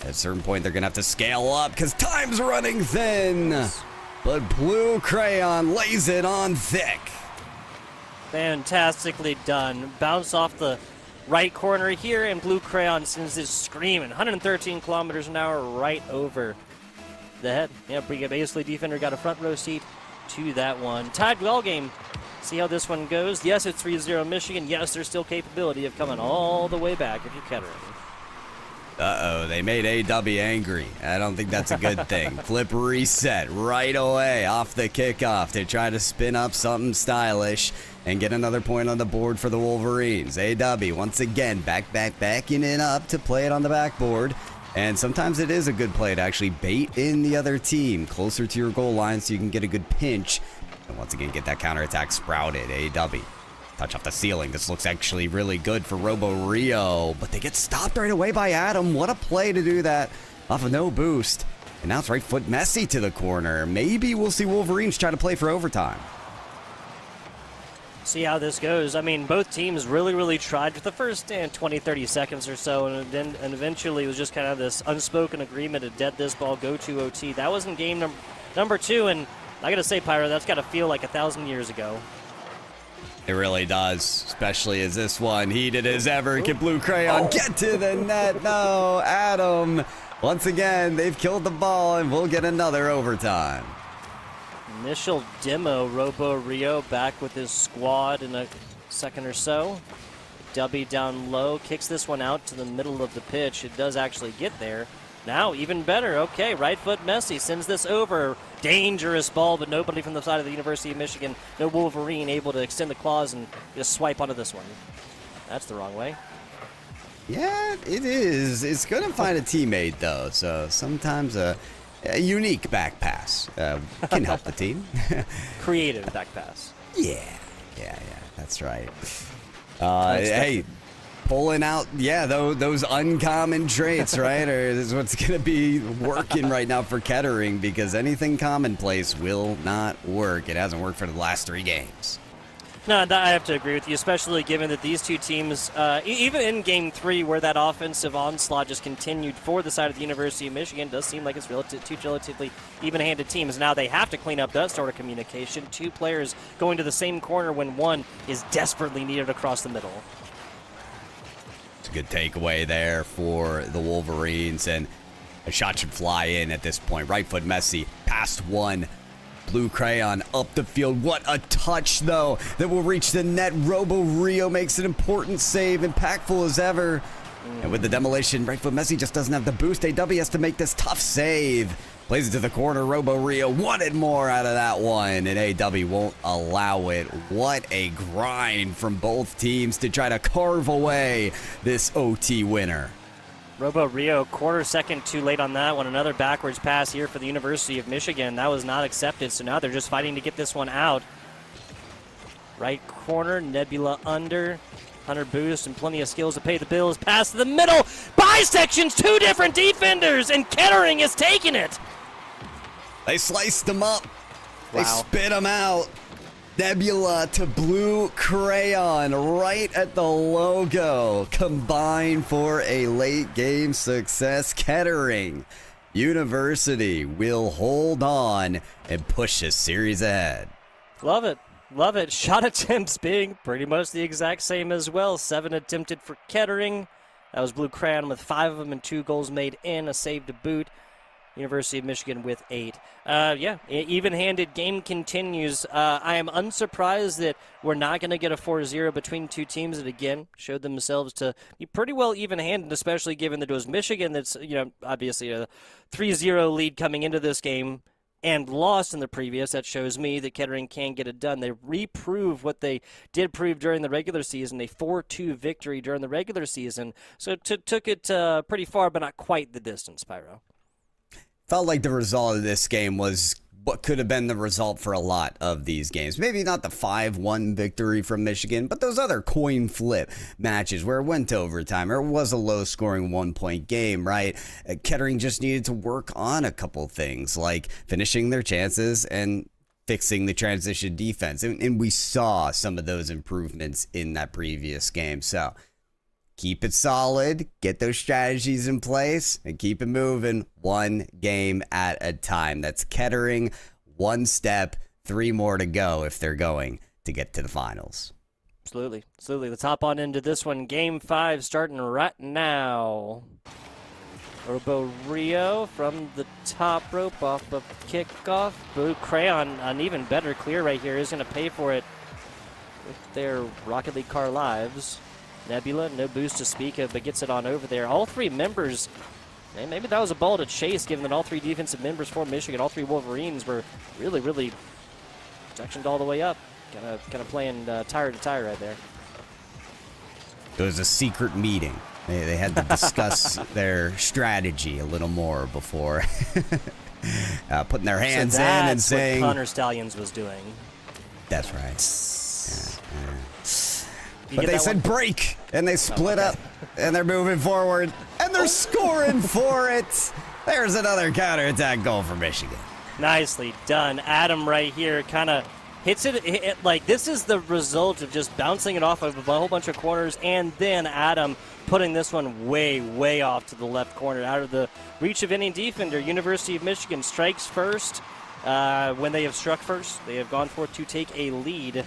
At a certain point, they're going to have to scale up because time's running thin. But Blue Crayon lays it on thick. Fantastically done. Bounce off the right corner here, and Blue Crayon sends this screaming 113 kilometers an hour right over the head. Yeah, basically defender got a front row seat to that one. Tied ball game. See how this one goes. Yes, it's 3-0 Michigan. Yes, there's still capability of coming all the way back if you're Kettering. Uh-oh, they made AW angry. I don't think that's a good thing. Flip reset right away off the kickoff to try to spin up something stylish and get another point on the board for the Wolverines. AW once again backing it up to play it on the backboard. And sometimes it is a good play to actually bait in the other team closer to your goal line so you can get a good pinch. And once again, get that counterattack sprouted. AW. Touch off the ceiling. This looks actually really good for Robo Rio. But they get stopped right away by Adam. What a play to do that off of no boost. And now it's right foot Messi to the corner. Maybe we'll see Wolverines try to play for overtime. See how this goes. I mean, both teams really tried for the first 20, 30 seconds or so, and eventually it was just kind of this unspoken agreement to dead this ball, go to OT. That was in game number 2, and I got to say, Pyro, that's got to feel like 1,000 years ago. It really does, especially as this one heated as ever. Can Blue Crayon get to the net? No, Adam. Once again, they've killed the ball, and we'll get another overtime. Initial demo, Robo Rio back with his squad in a second or so. W down low, kicks this one out to the middle of the pitch. It does actually get there. Now, even better. Okay, right foot Messi sends this over. Dangerous ball, but nobody from the side of the University of Michigan, no Wolverine able to extend the claws and just swipe onto this one. That's the wrong way. Yeah, it is. It's going to find a teammate, though, so sometimes a unique back pass can help the team. Creative back pass. Yeah, that's right. Hey, pulling out, those uncommon traits, right? Or is what's going to be working right now for Kettering, because anything commonplace will not work. It hasn't worked for the last 3 games. No, I have to agree with you, especially given that these two teams, even in Game 3, where that offensive onslaught just continued for the side of the University of Michigan, does seem like it's two relatively even-handed teams. Now they have to clean up that sort of communication. 2 players going to the same corner when one is desperately needed across the middle. It's a good takeaway there for the Wolverines, and a shot should fly in at this point. Right foot Messi, past one. Blue Crayon up the field. What a touch, though, that will reach the net. Robo Rio makes an important save, impactful as ever. And with the demolition, right foot Messi just doesn't have the boost. AW has to make this tough save. Plays it to the corner. Robo Rio wanted more out of that one, and AW won't allow it. What a grind from both teams to try to carve away this OT winner. Robo Rio, quarter second too late on that one. Another backwards pass here for the University of Michigan. That was not accepted, so now they're just fighting to get this one out. Right corner, Nebula under. Hunter boost and plenty of skills to pay the bills. Pass to the middle. Bisections, 2 different defenders, and Kettering is taking it. They sliced them up. Wow. They spit them out. Nebula to Blue Crayon right at the logo. Combined for a late game success. Kettering University will hold on and push this series ahead. Love it. Love it. Shot attempts being pretty much the exact same as well. 7 attempted for Kettering. That was Blue Crayon with 5 of them and 2 goals made in, a save to boot. University of Michigan with 8. Even-handed game continues. I am unsurprised that we're not going to get a 4-0 between 2 teams that, again, showed themselves to be pretty well even-handed, especially given that it was Michigan that's, obviously a 3-0 lead coming into this game. and lost in the previous, that shows me that Kettering can get it done. They reprove what they did prove during the regular season, a 4-2 victory during the regular season. So it took it pretty far, but not quite the distance, Pyro. Felt like the result of this game was what could have been the result for a lot of these games. Maybe not the 5-1 victory from Michigan, but those other coin flip matches where it went to overtime or it was a low-scoring one-point game, right? Kettering just needed to work on a couple things, like finishing their chances and fixing the transition defense. And we saw some of those improvements in that previous game. So keep it solid, get those strategies in place, and keep it moving one game at a time. That's Kettering, one step, 3 more to go if they're going to get to the finals. Absolutely. Let's hop on into this one. Game 5 starting right now. Robo Rio from the top rope off of kickoff. Blue Crayon, an even better clear right here, is going to pay for it with their Rocket League car lives. Nebula, no boost to speak of, but gets it on over there. All 3 members, maybe that was a ball to chase, given that all 3 defensive members for Michigan, all 3 Wolverines were really sectioned all the way up. Kind of playing tire to tire right there. It was a secret meeting. They had to discuss their strategy a little more before putting their hands in and saying, what Connor Stallions was doing. That's right. But they said break, and they split up, and they're moving forward, and they're scoring for it. There's another counterattack goal for Michigan. Nicely done. Adam right here kind of hits it, like this is the result of just bouncing it off of a whole bunch of corners, and then Adam putting this one way off to the left corner, out of the reach of any defender. University of Michigan strikes first. When they have struck first, they have gone forth to take a lead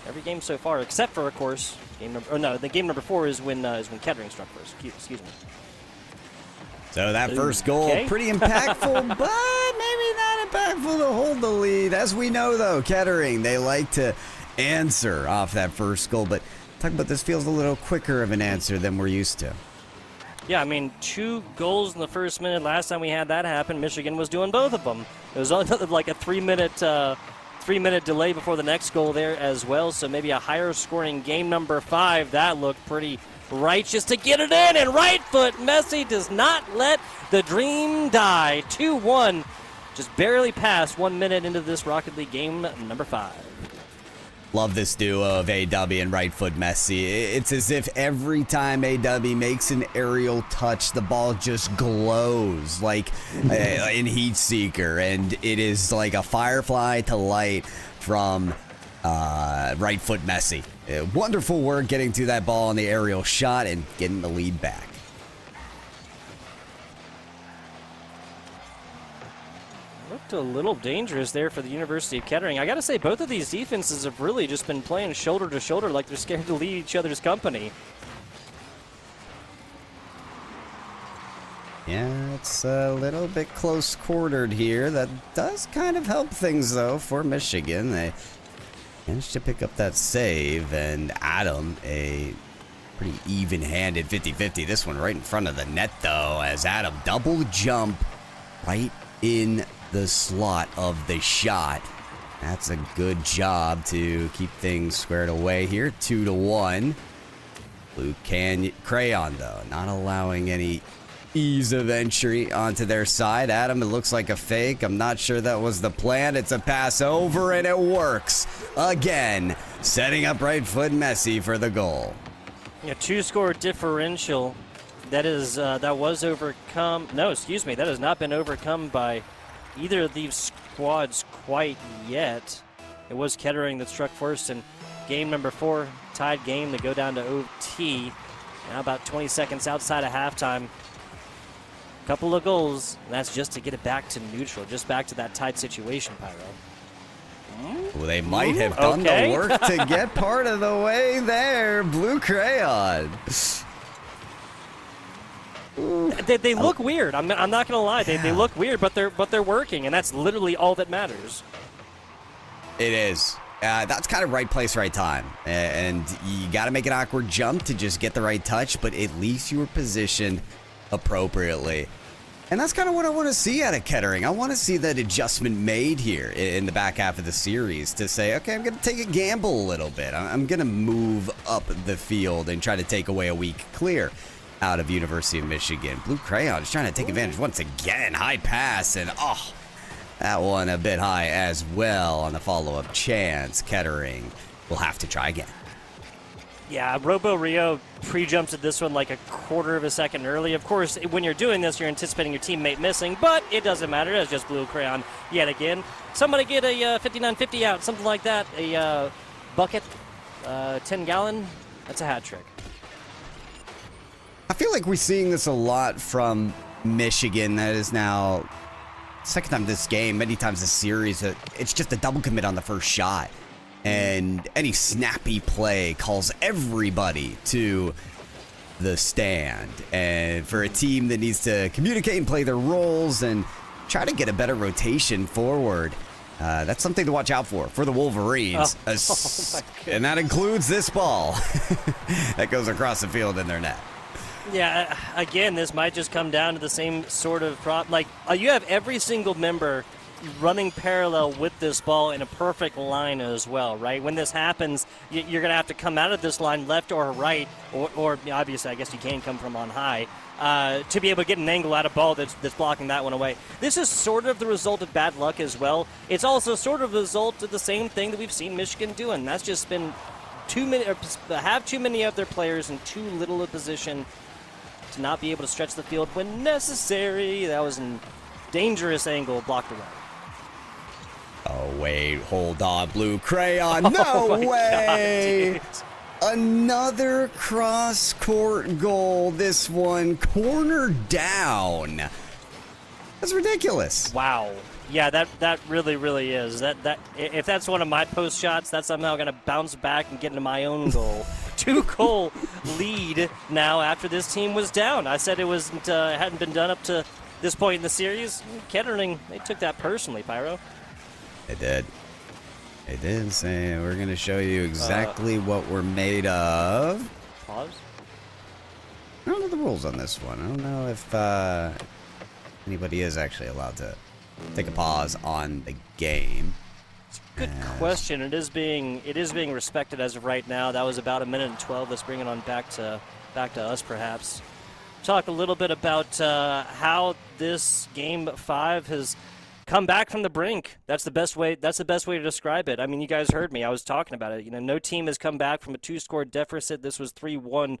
every game so far, except for, of course, the game number 4 is when Kettering struck first. Excuse me. So that first goal, pretty impactful, but maybe not impactful to hold the lead. As we know, though, Kettering, they like to answer off that first goal, but talk about this feels a little quicker of an answer than we're used to. Yeah, I mean, 2 goals in the first minute. Last time we had that happen, Michigan was doing both of them. It was like a 3-minute delay before the next goal there as well, so maybe a higher scoring game number 5. That looked pretty righteous to get it in, and right foot Messi does not let the dream die. 2-1, just barely past 1 minute into this Rocket League game number 5. Love this duo of AW and right foot Messi. It's as if every time AW makes an aerial touch, the ball just glows like in Heat Seeker, and it is like a firefly to light from right foot Messi. Wonderful work getting to that ball on the aerial shot and getting the lead back. Looked a little dangerous there for the University of Kettering. I got to say, both of these defenses have really just been playing shoulder to shoulder like they're scared to leave each other's company. Yeah, it's a little bit close-quartered here. That does kind of help things, though, for Michigan. They managed to pick up that save, and Adam, a pretty even-handed 50-50. This one right in front of the net, though, as Adam double jump right in the slot of the shot. That's a good job to keep things squared away here. 2-1. Blue Crayon, though, not allowing any ease of entry onto their side. Adam, it looks like a fake. I'm not sure that was the plan. It's a pass over, and it works. Again, setting up right foot Messi for the goal. Yeah, 2-score differential. That was overcome. No, excuse me. That has not been overcome by either of these squads quite yet. It was Kettering that struck first in game number 4. Tied game to go down to OT. Now about 20 seconds outside of halftime. Couple of goals, and that's just to get it back to neutral, just back to that tied situation, Pyro. Well, they might have done the work to get part of the way there. Blue Crayon. They look weird. I'm not gonna lie. They look weird, but they're working, and that's literally all that matters. It is. That's kind of right place, right time, and you got to make an awkward jump to just get the right touch. But at least you were positioned appropriately. And that's kind of what I want to see out of Kettering. I want to see that adjustment made here in the back half of the series to say, okay, I'm going to take a gamble a little bit. I'm going to move up the field and try to take away a weak clear out of University of Michigan. Blue Crayon is trying to take advantage once again. High pass, and that one a bit high as well on the follow-up chance. Kettering will have to try again. Yeah, Robo Rio pre-jumps at this one like a quarter of a second early. Of course, when you're doing this, you're anticipating your teammate missing, but it doesn't matter. It's just Blue Crayon yet again. Somebody get a 59-50 out, something like that. A bucket, 10-gallon. That's a hat trick. I feel like we're seeing this a lot from Michigan. That is now second time this game, many times this series. It's just a double commit on the first shot. And any snappy play calls everybody to the stand. And for a team that needs to communicate and play their roles and try to get a better rotation forward, that's something to watch out for the Wolverines. And that includes this ball that goes across the field in their net. Yeah, again, this might just come down to the same sort of problem. Like, you have every single member running parallel with this ball in a perfect line as well, right? When this happens, you're going to have to come out of this line left or right, or obviously I guess you can come from on high, to be able to get an angle at a ball that's blocking that one away. This is sort of the result of bad luck as well. It's also sort of the result of the same thing that we've seen Michigan doing. That's just been too many of their players in too little a position to not be able to stretch the field when necessary. That was a dangerous angle blocked away. Oh, wait, hold on, Blue Crayon. No way! God, another cross-court goal. This one corner down. That's ridiculous. Wow. Yeah, that really, really is. That if that's one of my post shots, that's somehow going to bounce back and get into my own goal. 2-goal lead now after this team was down. I said it hadn't been done up to this point in the series. Kettering, they took that personally, Pyro. They did. They did say, we're going to show you exactly what we're made of. Pause? I don't know the rules on this one. I don't know if anybody is actually allowed to take a pause on the game. Good question. It is being respected as of right now. That was about 1:12. Let's bring it on back to us, perhaps. Talk a little bit about how this Game 5 has come back from the brink. That's the best way to describe it. I mean, you guys heard me. I was talking about it. You know, no team has come back from a 2-score deficit. This was 3-1 a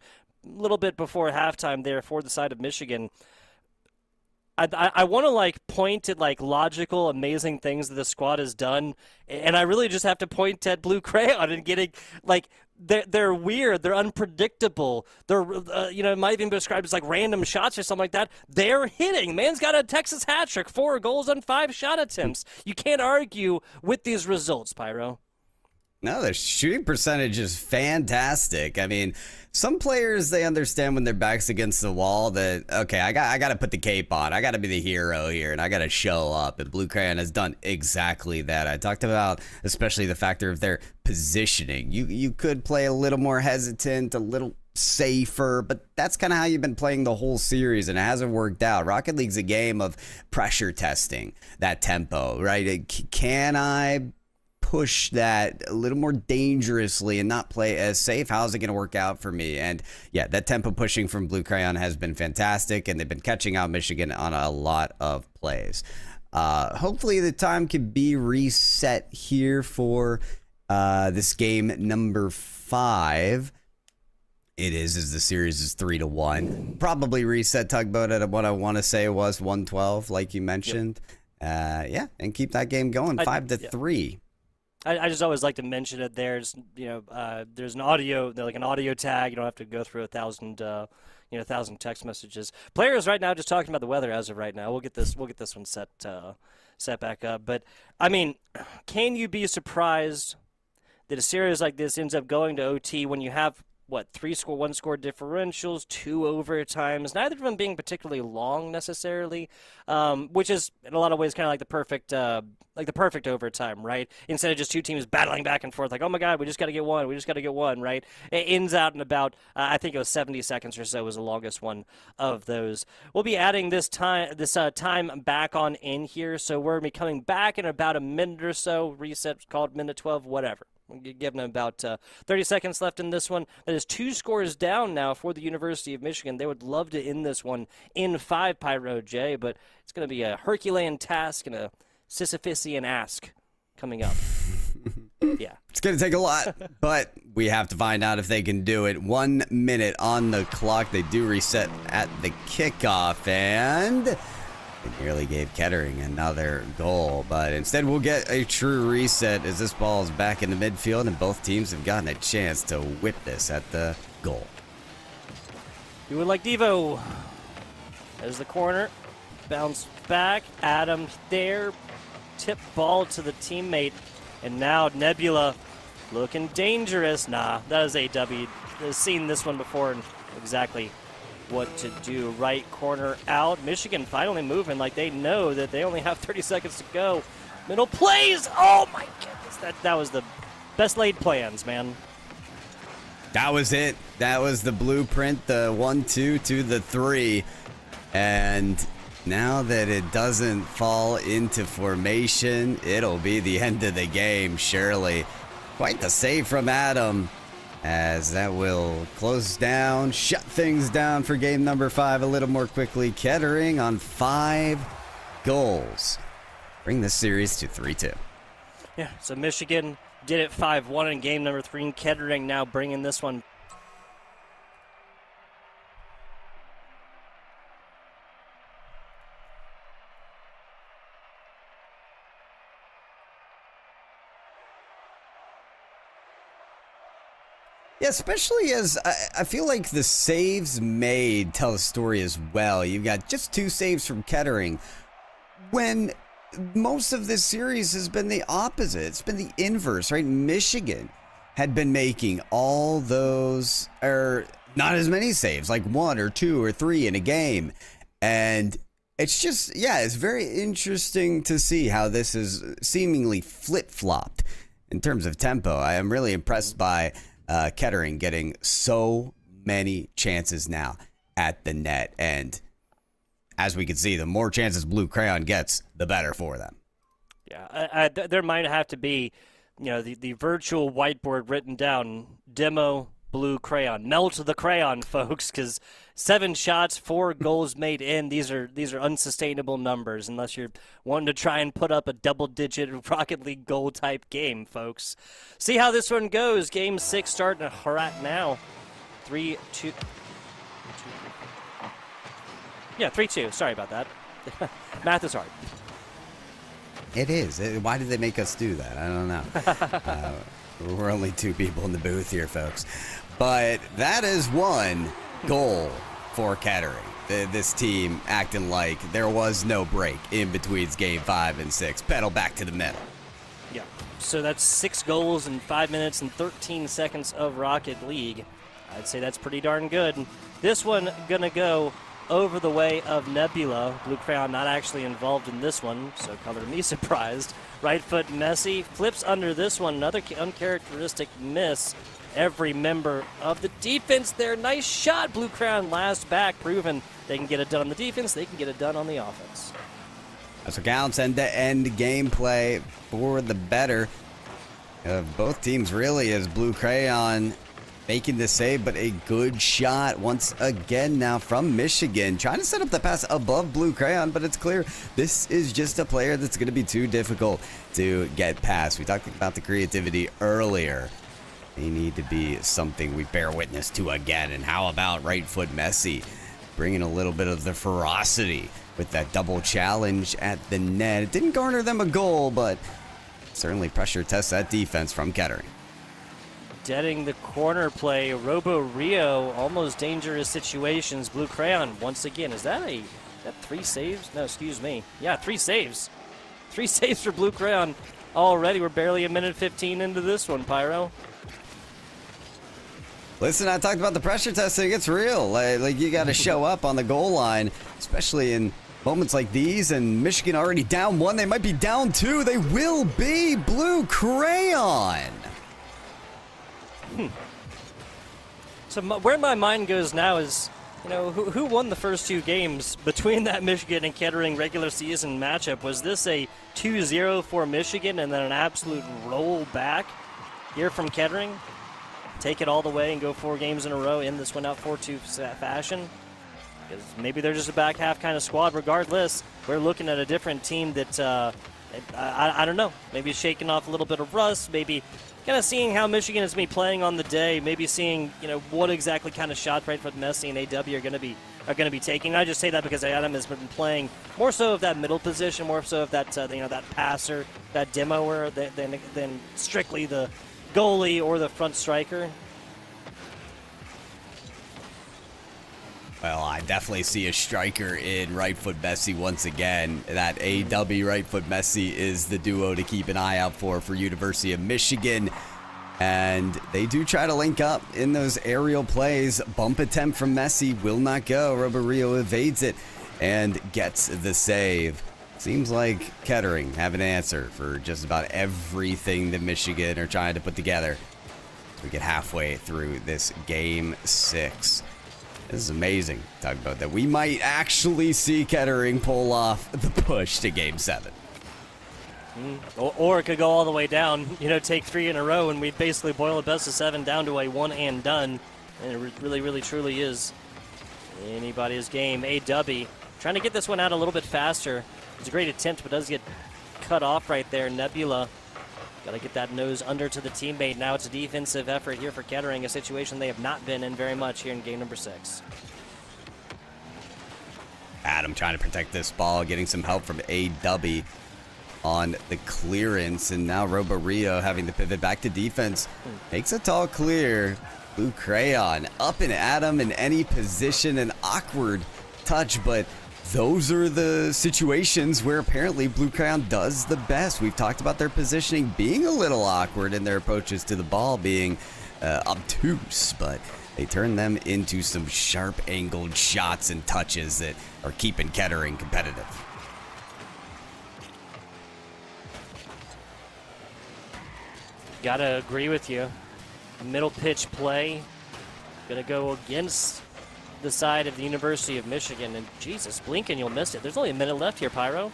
little bit before halftime there for the side of Michigan. I want to point at logical, amazing things that the squad has done, and I really just have to point at Blue Crayon and getting they're weird, they're unpredictable, they're it might even be described as random shots or something like that. They're hitting. Man's got a Texas hat trick, 4 goals on 5 shot attempts. You can't argue with these results, Pyro. No, their shooting percentage is fantastic. I mean, some players, they understand when their back's against the wall that, okay, I got to put the cape on. I got to be the hero here, and I got to show up. And Blue Crayon has done exactly that. I talked about especially the factor of their positioning. You could play a little more hesitant, a little safer, but that's kind of how you've been playing the whole series, and it hasn't worked out. Rocket League's a game of pressure testing that tempo, right? Can I push that a little more dangerously and not play as safe? How's it going to work out for me? And yeah, that tempo pushing from Blue Crayon has been fantastic, and they've been catching out Michigan on a lot of plays. Hopefully the time can be reset here for this game number 5. It is, as the series is 3-1. Probably reset Tugboat at what I want to say was 112, like you mentioned. Yep. Yeah, and keep that game going 5-3. I just always like to mention it. There's there's an audio tag. You don't have to go through 1,000 text messages. Players right now just talking about the weather as of right now. We'll get this one set back up. But I mean, can you be surprised that a series like this ends up going to OT when you have one score differentials, 2 overtimes, neither of them being particularly long necessarily, which is in a lot of ways kind of like the perfect overtime, right? Instead of just two teams battling back and forth, like, oh my God, we just got to get one, right? It ends out in about, I think it was 70 seconds or so was the longest one of those. We'll be adding this time back on in here, so we're going to be coming back in about a minute or so. Reset called minute 12, whatever. We're giving them about 30 seconds left in this one. That is 2 scores down now for the University of Michigan. They would love to end this one in 5, Pyro J, but it's going to be a Herculean task and a Sisyphusian ask coming up. Yeah. It's going to take a lot, but we have to find out if they can do it. 1 minute on the clock. They do reset at the kickoff, and it nearly gave Kettering another goal, but instead we'll get a true reset as this ball is back in the midfield and both teams have gotten a chance to whip this at the goal. Do it like Devo. There's the corner. Bounce back. Adam there. Tip ball to the teammate. And now Nebula looking dangerous. Nah, that is AW. I've seen this one before and exactly what to do. Right corner out. Michigan finally moving like they know that they only have 30 seconds to go. Middle plays. Oh my goodness. That was the best laid plans, man. That was it. That was the blueprint, the 1-2 to the 3. And now that it doesn't fall into formation, it'll be the end of the game, surely. Quite the save from Adam, as that will close down, shut things down for game number 5 a little more quickly. Kettering on 5 goals. Bring this series to 3-2. Yeah, so Michigan did it 5-1 in game number 3, and Kettering now bringing this one. Yeah, especially as I feel like the saves made tell the story as well. You've got just 2 saves from Kettering, when most of this series has been the opposite. It's been the inverse, right? Michigan had been making all those, or not as many saves, like 1 or 2 or 3 in a game. And it's just, yeah, it's very interesting to see how this is seemingly flip-flopped in terms of tempo. I am really impressed by Kettering getting so many chances now at the net. And as we can see, the more chances Blue Crayon gets, the better for them. Yeah, there might have to be, the virtual whiteboard written down, demo Blue Crayon. Melt the crayon, folks, because 7 shots, 4 goals made in. These are unsustainable numbers unless you're wanting to try and put up a double-digit Rocket League goal type game, folks. See how this one goes. Game 6 starting right now. 3-2. Yeah, 3-2. Sorry about that. Math is hard. It is. Why did they make us do that? I don't know. We're only 2 people in the booth here, folks. But that is 1 goal for Kettering. This team acting like there was no break in between game 5 and 6. Pedal back to the middle. Yeah. So that's 6 goals in 5 minutes and 13 seconds of Rocket League. I'd say that's pretty darn good. This one gonna go over the way of Nebula. Blue Crayon not actually involved in this one, so color me surprised. Right foot Messi flips under this one. Another uncharacteristic miss. Every member of the defense there. Nice shot. Blue Crayon last back, proving they can get it done on the defense. They can get it done on the offense. That's what counts. End-to-end gameplay for the better of both teams, really, as Blue Crayon making the save, but a good shot once again now from Michigan. Trying to set up the pass above Blue Crayon, but it's clear this is just a player that's going to be too difficult to get past. We talked about the creativity earlier. They need to be something we bear witness to again. And how about right foot Messi bringing a little bit of the ferocity with that double challenge at the net. It didn't garner them a goal, but certainly pressure tests that defense from Kettering. Deading the corner play. Robo Rio, almost dangerous situations. Blue Crayon once again. Is that 3 saves? No, excuse me. Yeah, 3 saves. 3 saves for Blue Crayon already. We're barely a minute 15 into this one, Pyro. Listen, I talked about the pressure testing. It's real. Like you got to show up on the goal line, especially in moments like these. And Michigan already down 1. They might be down 2. They will be. Blue Crayon. So where my mind goes now is, you know, who won the first 2 games between that Michigan and Kettering regular season matchup? Was this a 2-0 for Michigan and then an absolute roll back here from Kettering? Take it all the way and go 4 games in a row, end this one out 4-2 fashion? Because maybe they're just a back half kind of squad. Regardless, we're looking at a different team that, I don't know, maybe shaking off a little bit of rust, maybe kind of seeing how Michigan is going to be playing on the day, maybe seeing, you know, what exactly kind of shot Brightfoot Messi and AW are going to be taking. I just say that because Adam has been playing more so of that middle position, more so of that that passer, that demoer, than strictly the goalie or the front striker. Well, I definitely see a striker in Right-Foot Messi once again. That AW Right-Foot Messi is the duo to keep an eye out for University of Michigan. And they do try to link up in those aerial plays. Bump attempt from Messi will not go. Robario evades it and gets the save. Seems like Kettering have an answer for just about everything that Michigan are trying to put together as we get halfway through this Game 6. This is amazing. Talk about that. We might actually see Kettering pull off the push to Game 7. Or it could go all the way down, you know, take 3 in a row, and we basically boil a best of 7 down to a one and done. And it really, really, truly is anybody's game. AW trying to get this one out a little bit faster. It's a great attempt, but does get cut off right there. Nebula got to get that nose under to the teammate. Now it's a defensive effort here for Kettering, a situation they have not been in very much here in game number 6. Adam trying to protect this ball, getting some help from AW on the clearance, and now Robario having to pivot back to defense. Makes a tall clear. Blue Crayon up and Adam in any position, an awkward touch, but those are the situations where apparently Blue Crayon does the best. We've talked about their positioning being a little awkward and their approaches to the ball being obtuse, but they turn them into some sharp angled shots and touches that are keeping Kettering competitive. Gotta agree with you. Middle pitch play. Gonna go against the side of the University of Michigan. And Jesus, Blinken, you'll miss it. There's only a minute left here, Pyro.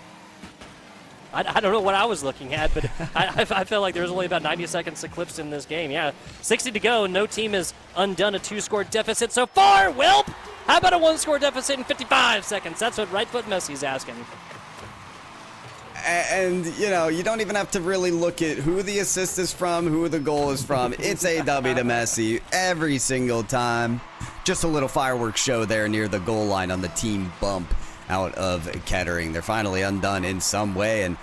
I don't know what I was looking at, but I felt like there was only about 90 seconds eclipsed in this game. Yeah, 60 to go. No team has undone a 2-score deficit so far. Welp! How about a 1-score deficit in 55 seconds? That's what Right-Foot Messi's asking. And, you know, you don't even have to really look at who the assist is from, who the goal is from. It's AW to Messi every single time. Just a little fireworks show there near the goal line on the team bump out of Kettering. They're finally undone in some way, and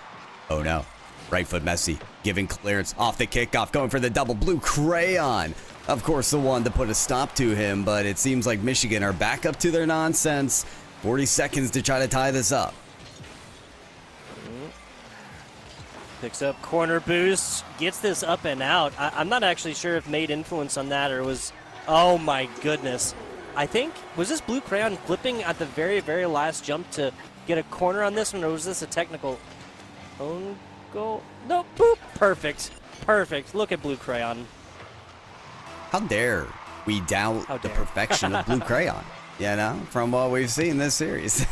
oh no, Right-Foot Messi giving clearance off the kickoff, going for the double. Blue Crayon, of course, the one to put a stop to him, but it seems like Michigan are back up to their nonsense. 40 seconds to try to tie this up. Picks up corner boost, gets this up and out. I'm not actually sure if made influence on that or was, oh my goodness. I think, was this Blue Crayon flipping at the very, very last jump to get a corner on this one, or was this a technical own goal? No, boop, perfect, perfect. Look at Blue Crayon. How dare we doubt the perfection of Blue Crayon? You know, from what we've seen this series.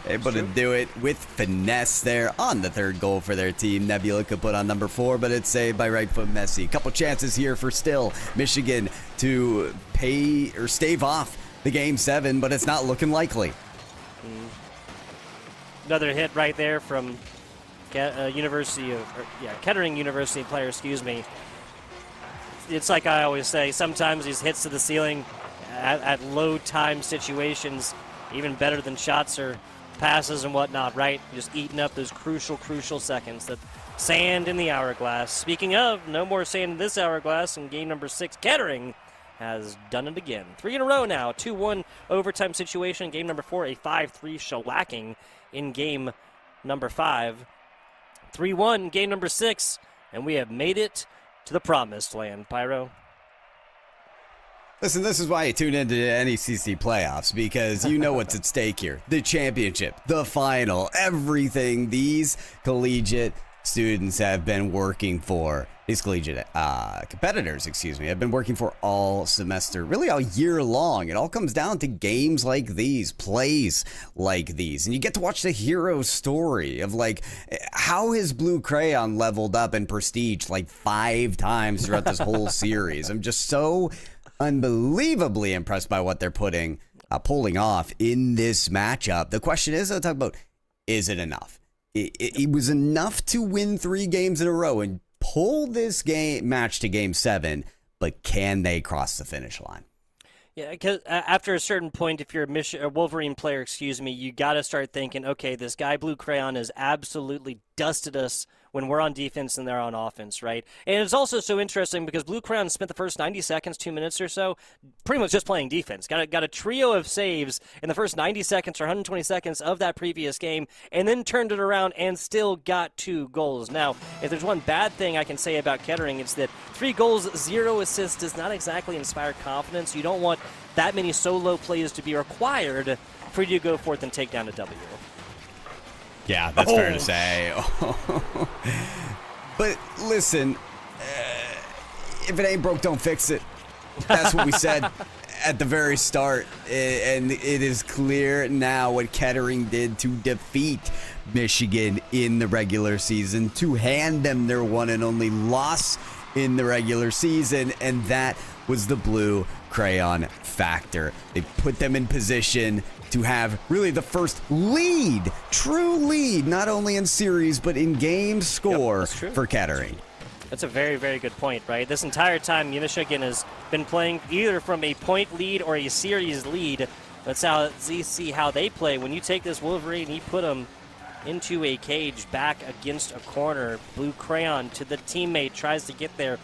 Able to do it with finesse there on the 3rd goal for their team. Nebula could put on number 4, but it's saved by Right-Foot Messi. Couple chances here for still Michigan to pay or stave off the Game 7, but it's not looking likely. Another hit right there from Kettering University player, excuse me. It's like I always say, sometimes these hits to the ceiling at low time situations, even better than shots or passes and whatnot, right? Just eating up those crucial seconds. The sand in the hourglass. Speaking of, no more sand in this hourglass in game number 6. Kettering has done it again. 3 in a row now. 2-1 overtime situation. Game number 4, a 5-3 shellacking in game number 5. 3-1 game number 6, and we have made it to the promised land, Pyro. Listen, this is why you tune into the NECC playoffs, because you know what's at stake here. The championship, the final, everything these collegiate students have been working for. These collegiate competitors, have been working for all semester, really all year long. It all comes down to games like these, plays like these. And you get to watch the hero story of like how his Blue Crayon leveled up in prestige like 5 times throughout this whole series. I'm just so unbelievably impressed by what they're pulling off in this matchup. The question is, I'll talk about, is it enough? It was enough to win 3 games in a row and pull this match to game 7, but can they cross the finish line? Yeah, because after a certain point, if you're a Wolverine player, you got to start thinking, okay, this guy Blue Crayon has absolutely dusted us when we're on defense and they're on offense, right? And it's also so interesting because Blue Crayon spent the first 90 seconds, 2 minutes or so, pretty much just playing defense. Got a trio of saves in the first 90 seconds or 120 seconds of that previous game, and then turned it around and still got 2 goals. Now, if there's one bad thing I can say about Kettering, it's that 3 goals, 0 assists does not exactly inspire confidence. You don't want that many solo plays to be required for you to go forth and take down a W. Yeah, that's fair to say. But listen, if it ain't broke, don't fix it. That's what we said at the very start. And it is clear now what Kettering did to defeat Michigan in the regular season, to hand them their one and only loss in the regular season, and that was the Blue Crayon factor. They put them in position to have really the first lead, true lead, not only in series, but in game score for Kettering. That's a very, very good point, right? This entire time, Michigan has been playing either from a point lead or a series lead. Let's see how they play. When you take this Wolverine, you put them into a cage, back against a corner. Blue Crayon to the teammate, tries to get there,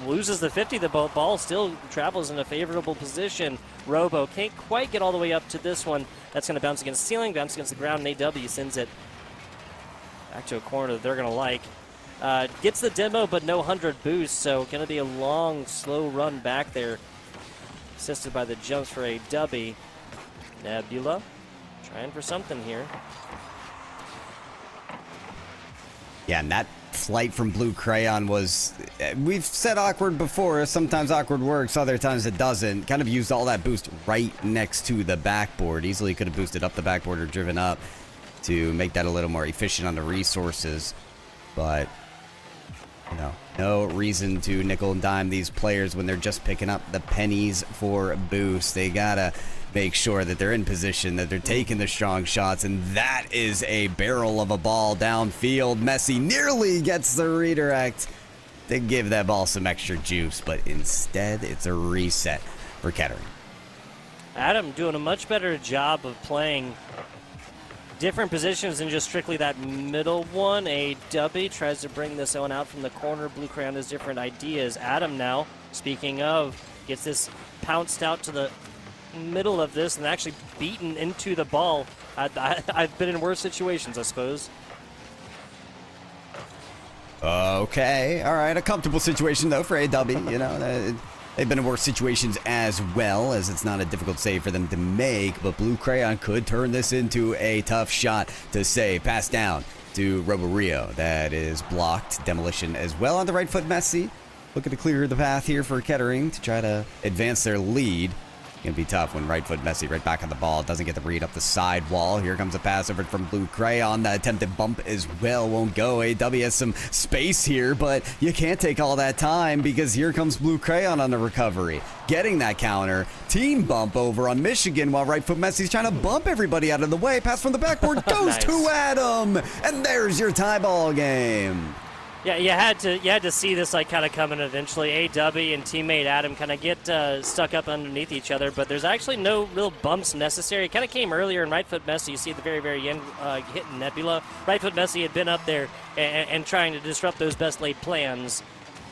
loses the 50. The ball still travels in a favorable position. Robo can't quite get all the way up to this one. That's going to bounce against the ceiling, bounce against the ground, and AW sends it back to a corner that they're going to like. Gets the demo, but no 100 boost, so going to be a long, slow run back there. Assisted by the jumps for AW. Nebula trying for something here. Yeah, and that flight from Blue Crayon was, we've said awkward before. Sometimes awkward works, other times it doesn't. Kind of used all that boost right next to the backboard. Easily could have boosted up the backboard or driven up to make that a little more efficient on the resources. But, you know, no reason to nickel and dime these players when they're just picking up the pennies for boost. They gotta make sure that they're in position, that they're taking the strong shots, and that is a barrel of a ball downfield. Messi nearly gets the redirect to give that ball some extra juice, but instead it's a reset for Kettering. Adam doing a much better job of playing different positions than just strictly that middle one. AW tries to bring this one out from the corner. Blue Crayon has different ideas. Adam now, speaking of, gets this pounced out to the middle of this and actually beaten into the ball. I've been in worse situations, I suppose. Okay, all right, a comfortable situation though for AW. You know, they've been in worse situations as well, as it's not a difficult save for them to make, but Blue Crayon could turn this into a tough shot to save. Pass down to Robo Rio. That is blocked. Demolition as well on the right foot. Messi looking to clear the path here for Kettering to try to advance their lead. Gonna be tough when right foot Messi right back on the ball. Doesn't get the read up the side wall. Here comes a pass over from Blue Crayon. The attempted bump as well won't go. AW has some space here, but you can't take all that time because here comes Blue Crayon on the recovery. Getting that counter. Team bump over on Michigan while right foot Messi's trying to bump everybody out of the way. Pass from the backboard goes Nice. to Adam. And there's your tie ball game. Yeah, you had to see this like kind of coming eventually. AW and teammate Adam kind of get stuck up underneath each other, but there's actually no real bumps necessary. It kind of came earlier in right foot Messi. You see at the very, very end hitting Nebula. Right foot Messi had been up there and trying to disrupt those best laid plans.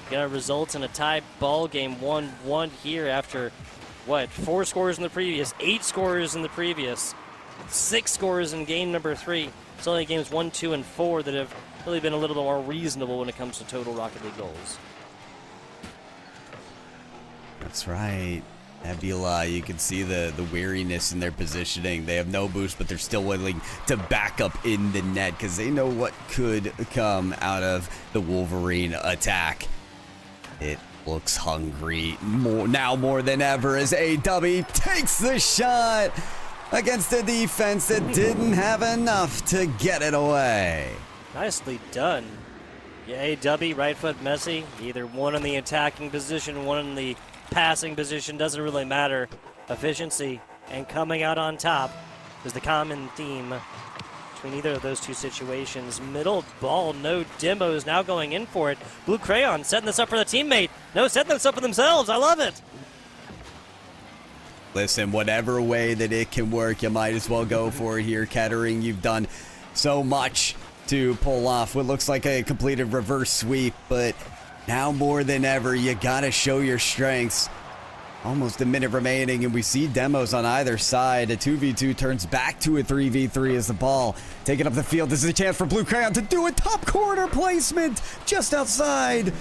Gonna result in a tie ball game 1-1 here after, what, 4 scores in the previous, 8 scores in the previous, 6 scores in game number 3. It's only games 1, 2, and 4 that have really been a little more reasonable when it comes to total Rocket League goals. That's right. Nebula, you can see the weariness in their positioning. They have no boost, but they're still willing to back up in the net because they know what could come out of the Wolverine attack. It looks hungry now more than ever as AW takes the shot against a defense that didn't have enough to get it away. Nicely done. Yeah, AW, right foot Messi, either one in the attacking position, one in the passing position, doesn't really matter. Efficiency and coming out on top is the common theme between either of those two situations. Middle ball, no demos, now going in for it. Blue Crayon setting this up for the teammate. No, setting this up for themselves. I love it. Listen, whatever way that it can work, you might as well go for it here. Kettering, you've done so much to pull off what looks like a completed reverse sweep, but now more than ever, you gotta show your strengths. Almost a minute remaining, and we see demos on either side. A 2v2 turns back to a 3v3 as the ball taken up the field. This is a chance for Blue Crayon to do a top corner placement just outside.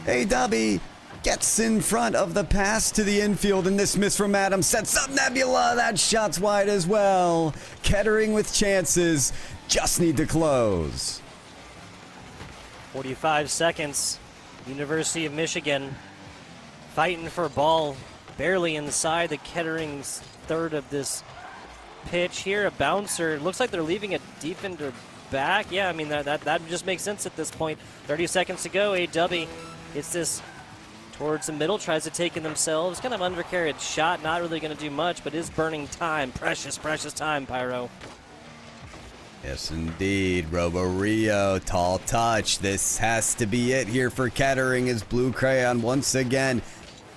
AW gets in front of the pass to the infield, and this miss from Adam sets up Nebula. That shot's wide as well. Kettering with chances, just need to close. 45 seconds. University of Michigan fighting for ball, barely inside the Kettering's third of this pitch here. A bouncer. It looks like they're leaving a defender back. Yeah, I mean, that just makes sense at this point. 30 seconds to go. AW hits this towards the middle, tries to take in themselves. Kind of undercarried shot, not really going to do much, but is burning time. Precious, precious time, Pyro. Yes, indeed. Robo Rio, tall touch. This has to be it here for Kettering as Blue Crayon once again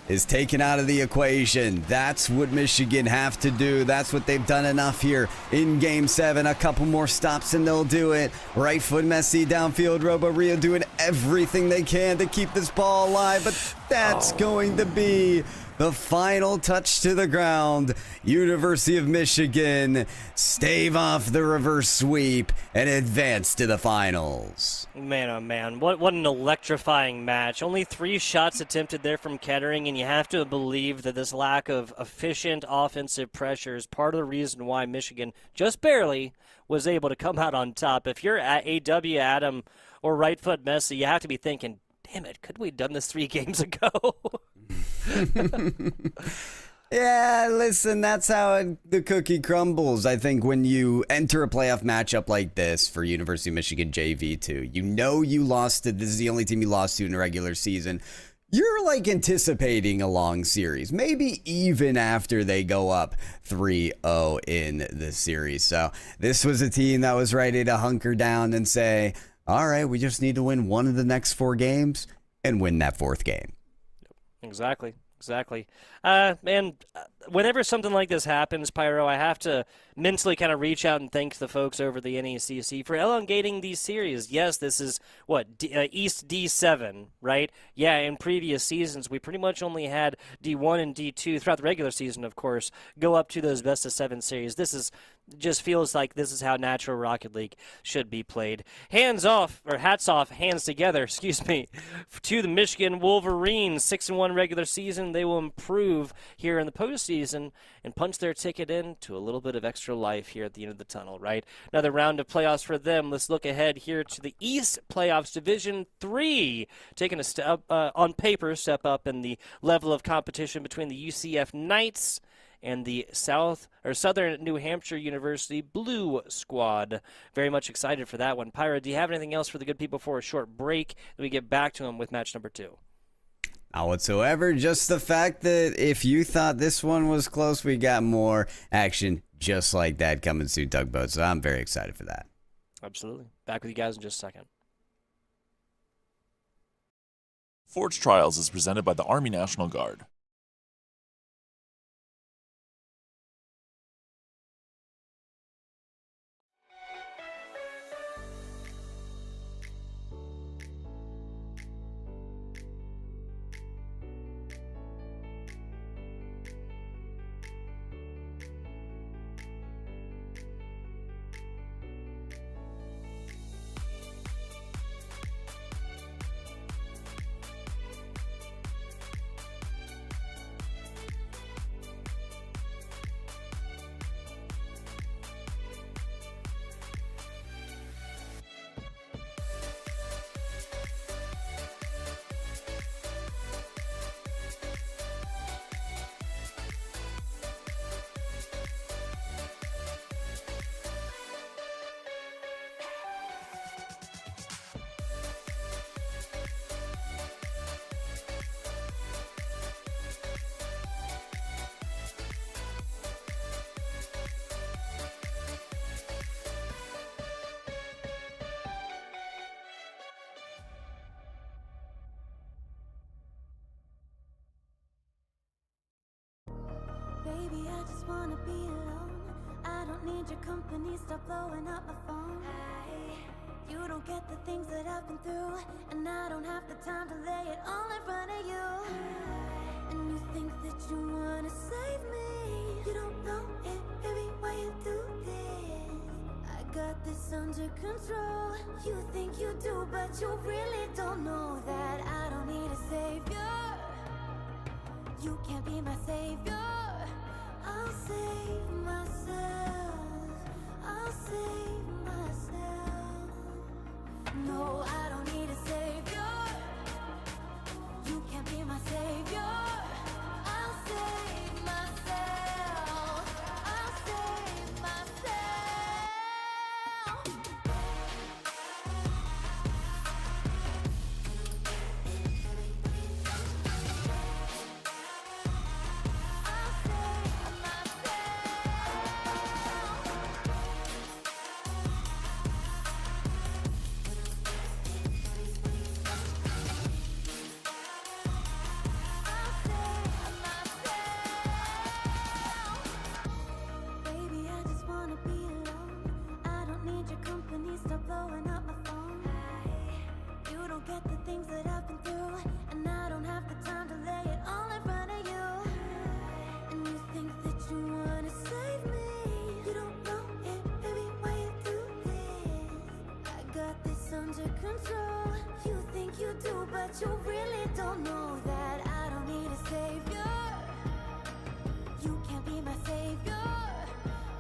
is taken out of the equation. That's what Michigan have to do. That's what they've done enough here in Game 7. A couple more stops and they'll do it. Right foot Messi downfield. Robo Rio doing everything they can to keep this ball alive, but that's going to be the final touch to the ground. University of Michigan stave off the reverse sweep and advance to the finals. Man, oh man, what an electrifying match. Only 3 shots attempted there from Kettering, and you have to believe that this lack of efficient offensive pressure is part of the reason why Michigan just barely was able to come out on top. If you're at AW Adam or right foot Messi, you have to be thinking, damn it, could we have done this 3 games ago? Yeah, listen, that's how the cookie crumbles. I think when you enter a playoff matchup like this for University of Michigan JV2, you know you lost to, this is the only team you lost to in the regular season. You're like anticipating a long series, maybe even after they go up 3-0 in the series. So this was a team that was ready to hunker down and say, all right, we just need to win one of the next 4 games and win that 4th game. Exactly. And whenever something like this happens, Pyro, I have to mentally kind of reach out and thank the folks over the NECC for elongating these series. Yes, this is, East D7, right? Yeah, in previous seasons, we pretty much only had D1 and D2, throughout the regular season, of course, go up to those best-of-7 series. This is just feels like this is how Natural Rocket League should be played. Hats off, hands together, to the Michigan Wolverines. 6-1 regular season. They will improve here in the postseason and punch their ticket into a little bit of extra life here at the end of the tunnel, right? Another round of playoffs for them. Let's look ahead here to the East Playoffs Division 3. Taking a step, on paper, step up in the level of competition between the UCF Knights and the Southern New Hampshire University Blue Squad. Very much excited for that one. Pyro, do you have anything else for the good people before a short break? Then we get back to them with match number 2. Not whatsoever. Just the fact that if you thought this one was close, we got more action just like that coming soon, Tugboat. So I'm very excited for that. Absolutely. Back with you guys in just a second. Forge Trials is presented by the Army National Guard. Baby, I just wanna be alone. I don't need your company, stop blowing up my phone. You don't get the things that I've been through, and I don't have the time to lay it all in front of you. And you think that you wanna save me. You don't know it, baby, why you do this? I got this under control. You think you do, but you really don't know that I don't need a savior. You can't be my savior. I'll save myself. I'll save myself. No, I don't need a savior. You can't be my savior. I'll save myself. I'll save myself. I'll save Baby, I just wanna be alone. I don't need your company, stop blowing up my phone. You don't get the things that I've been through, and I don't have the time to lay it all in front of you. And you think that you wanna save me. You don't know it, baby, why you do this? I got this under control. You think you do, but you really don't know that I don't need a savior. You can't be my savior.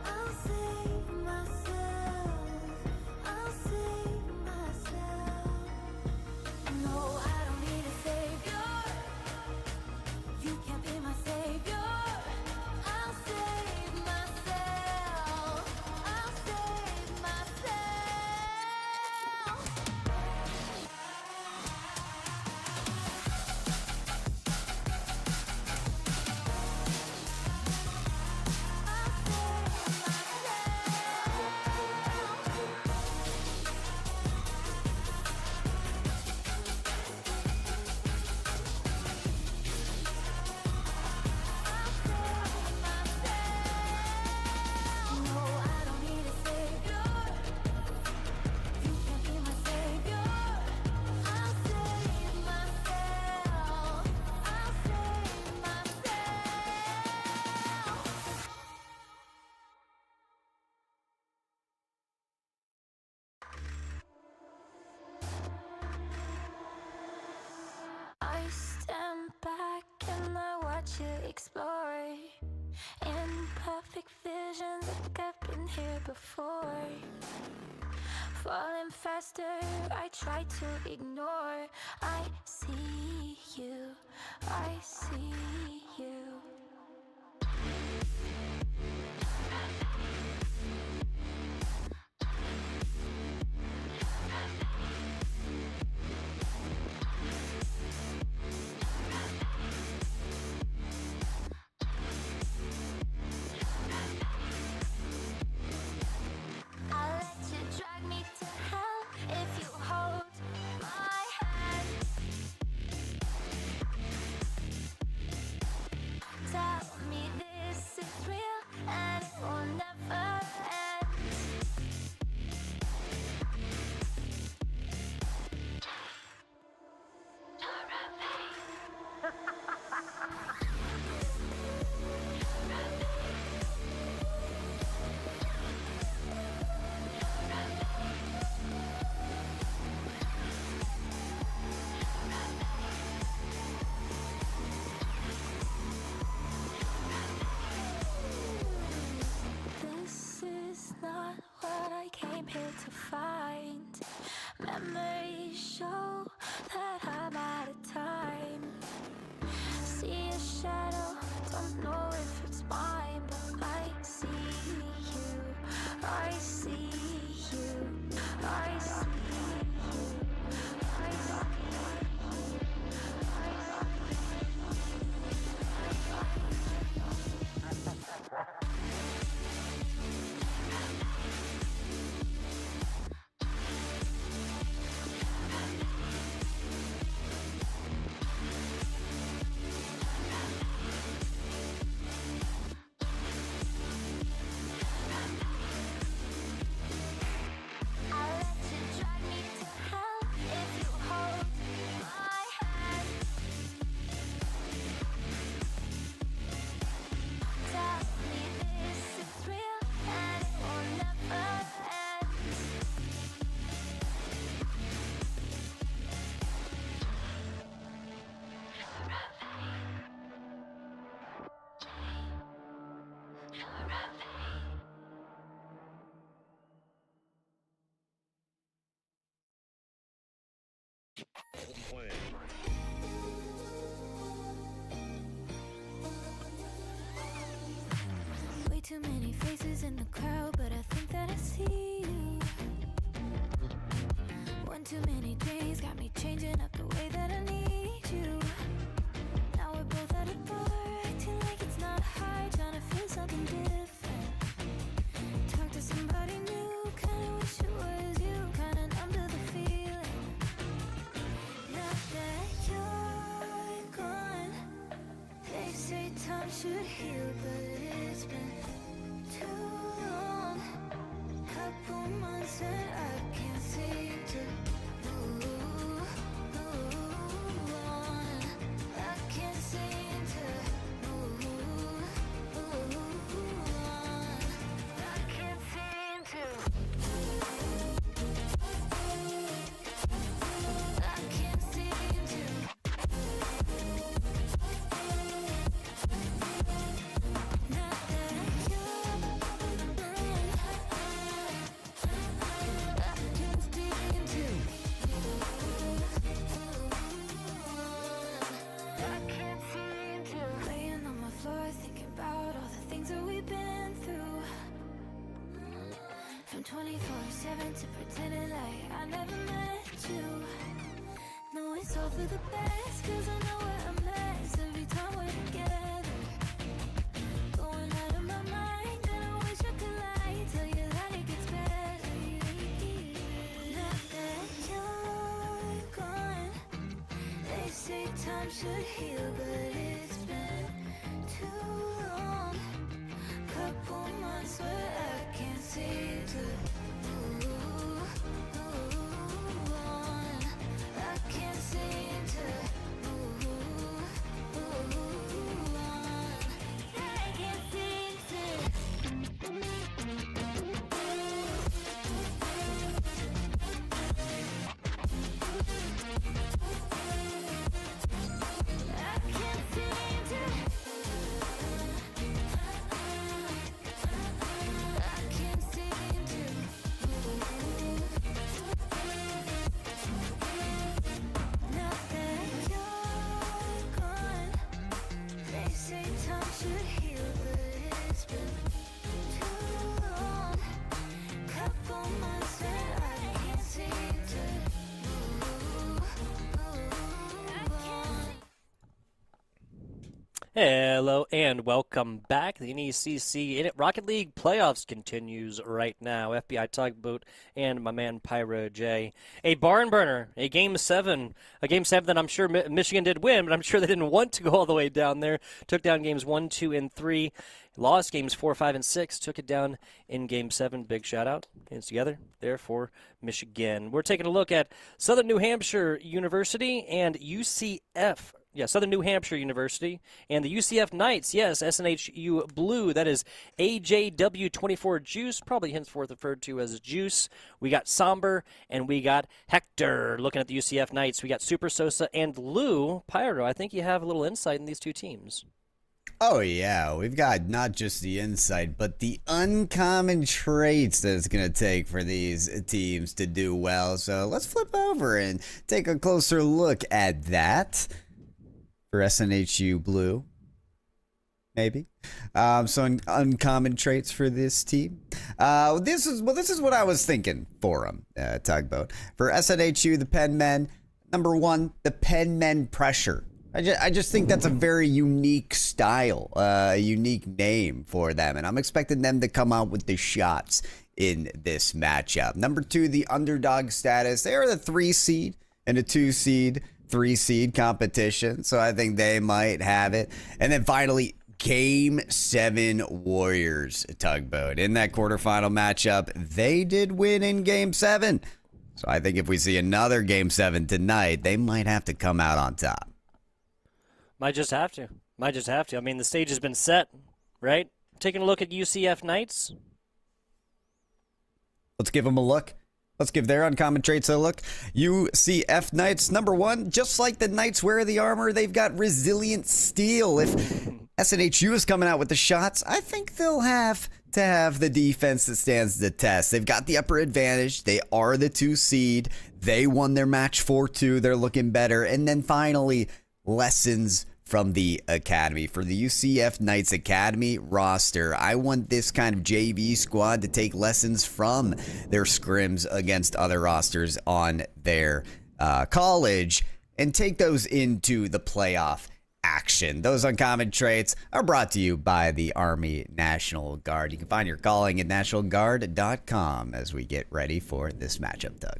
I'll save myself. I'll save myself. No, I don't need a savior. You can't be my savior. I'll save myself. I'll save myself. No, I don't need a savior. You can't be my savior. I'll save myself. I'll save myself. I stand back and I watch you explore. In perfect vision, like I've been here before. Falling faster, I try to ignore. I see you, I see you. I'll let you drag me to hell if you hold my hand. faces in the crowd, but I think that I see you. One too many days got me changing up the way that I need you. Now we're both at a bar, acting like it's not hard, trying to feel something different. Talk to somebody new, kinda wish it was you, kinda numb to the feeling. Now that you're gone, they say time should heal, but it's been too long. Couple months and I can't seem to move on. I can't seem to move on. I can't seem to. I can't seem to. Not that you're gone. I can't seem to. I can't seem to. Laying on my floor, thinking about all the things that we've been through. From 24/7 to pretending like I never met you. No, it's all for the best, cause I know we're a mess every time we're together. Going out of my mind, and I wish I could lie, tell you that it gets better. Now that you're gone, they say time should heal, but it's been too long. Couple months where I can't seem to move on. I can't seem to move on. I can't seem to. I can't seem to. I can't seem to. Now that you're gone, they say time should heal, but it's been too long. Couple months and I can't seem to move on. Hello and welcome back. The NECC Rocket League playoffs continues right now. FBI Tugboat and my man Pyro J. A barn burner, a game seven that I'm sure Michigan did win, but I'm sure they didn't want to go all the way down there. Took down games 1, 2, and 3. Lost games 4, 5, and 6. Took it down in game 7. Big shout out. Hands together there for Michigan. We're taking a look at Southern New Hampshire University and UCF. Yeah, Southern New Hampshire University and the UCF Knights. Yes, SNHU Blue. That is AJW24 Juice, probably henceforth referred to as Juice. We got Somber and we got Hector. Looking at the UCF Knights, we got Super Sosa and Lou. Pyro, I think you have a little insight in these two teams. Oh, yeah. We've got not just the insight, but the uncommon traits that it's going to take for these teams to do well. So let's flip over and take a closer look at that for SNHU Blue. Maybe. So uncommon traits for this team. This is what I was thinking for them, Tugboat. For SNHU, the Penmen, number one, the Penmen pressure. I just think that's a very unique style, a unique name for them, and I'm expecting them to come out with the shots in this matchup. Number two, the underdog status. They are the 3 seed and a 2 seed, 3 seed competition, so I think they might have it. And then finally, Game 7 Warriors, Tugboat. In that quarterfinal matchup, they did win in Game 7. So I think if we see another Game 7 tonight, they might have to come out on top. Might just have to. I mean, the stage has been set, right? Taking a look at UCF Knights. Let's give them a look. Let's give their uncommon traits a look. UCF Knights, number one, just like the Knights wear the armor, they've got resilient steel. If SNHU is coming out with the shots, I think they'll have to have the defense that stands the test. They've got the upper advantage. They are the 2 seed. They won their match 4-2. They're looking better. And then finally, lessons from the academy. For the UCF Knights Academy roster, I want this kind of JV squad to take lessons from their scrims against other rosters on their college and take those into the playoff action. Those uncommon traits are brought to you by the Army National Guard. You can find your calling at nationalguard.com as we get ready for this matchup, Doug.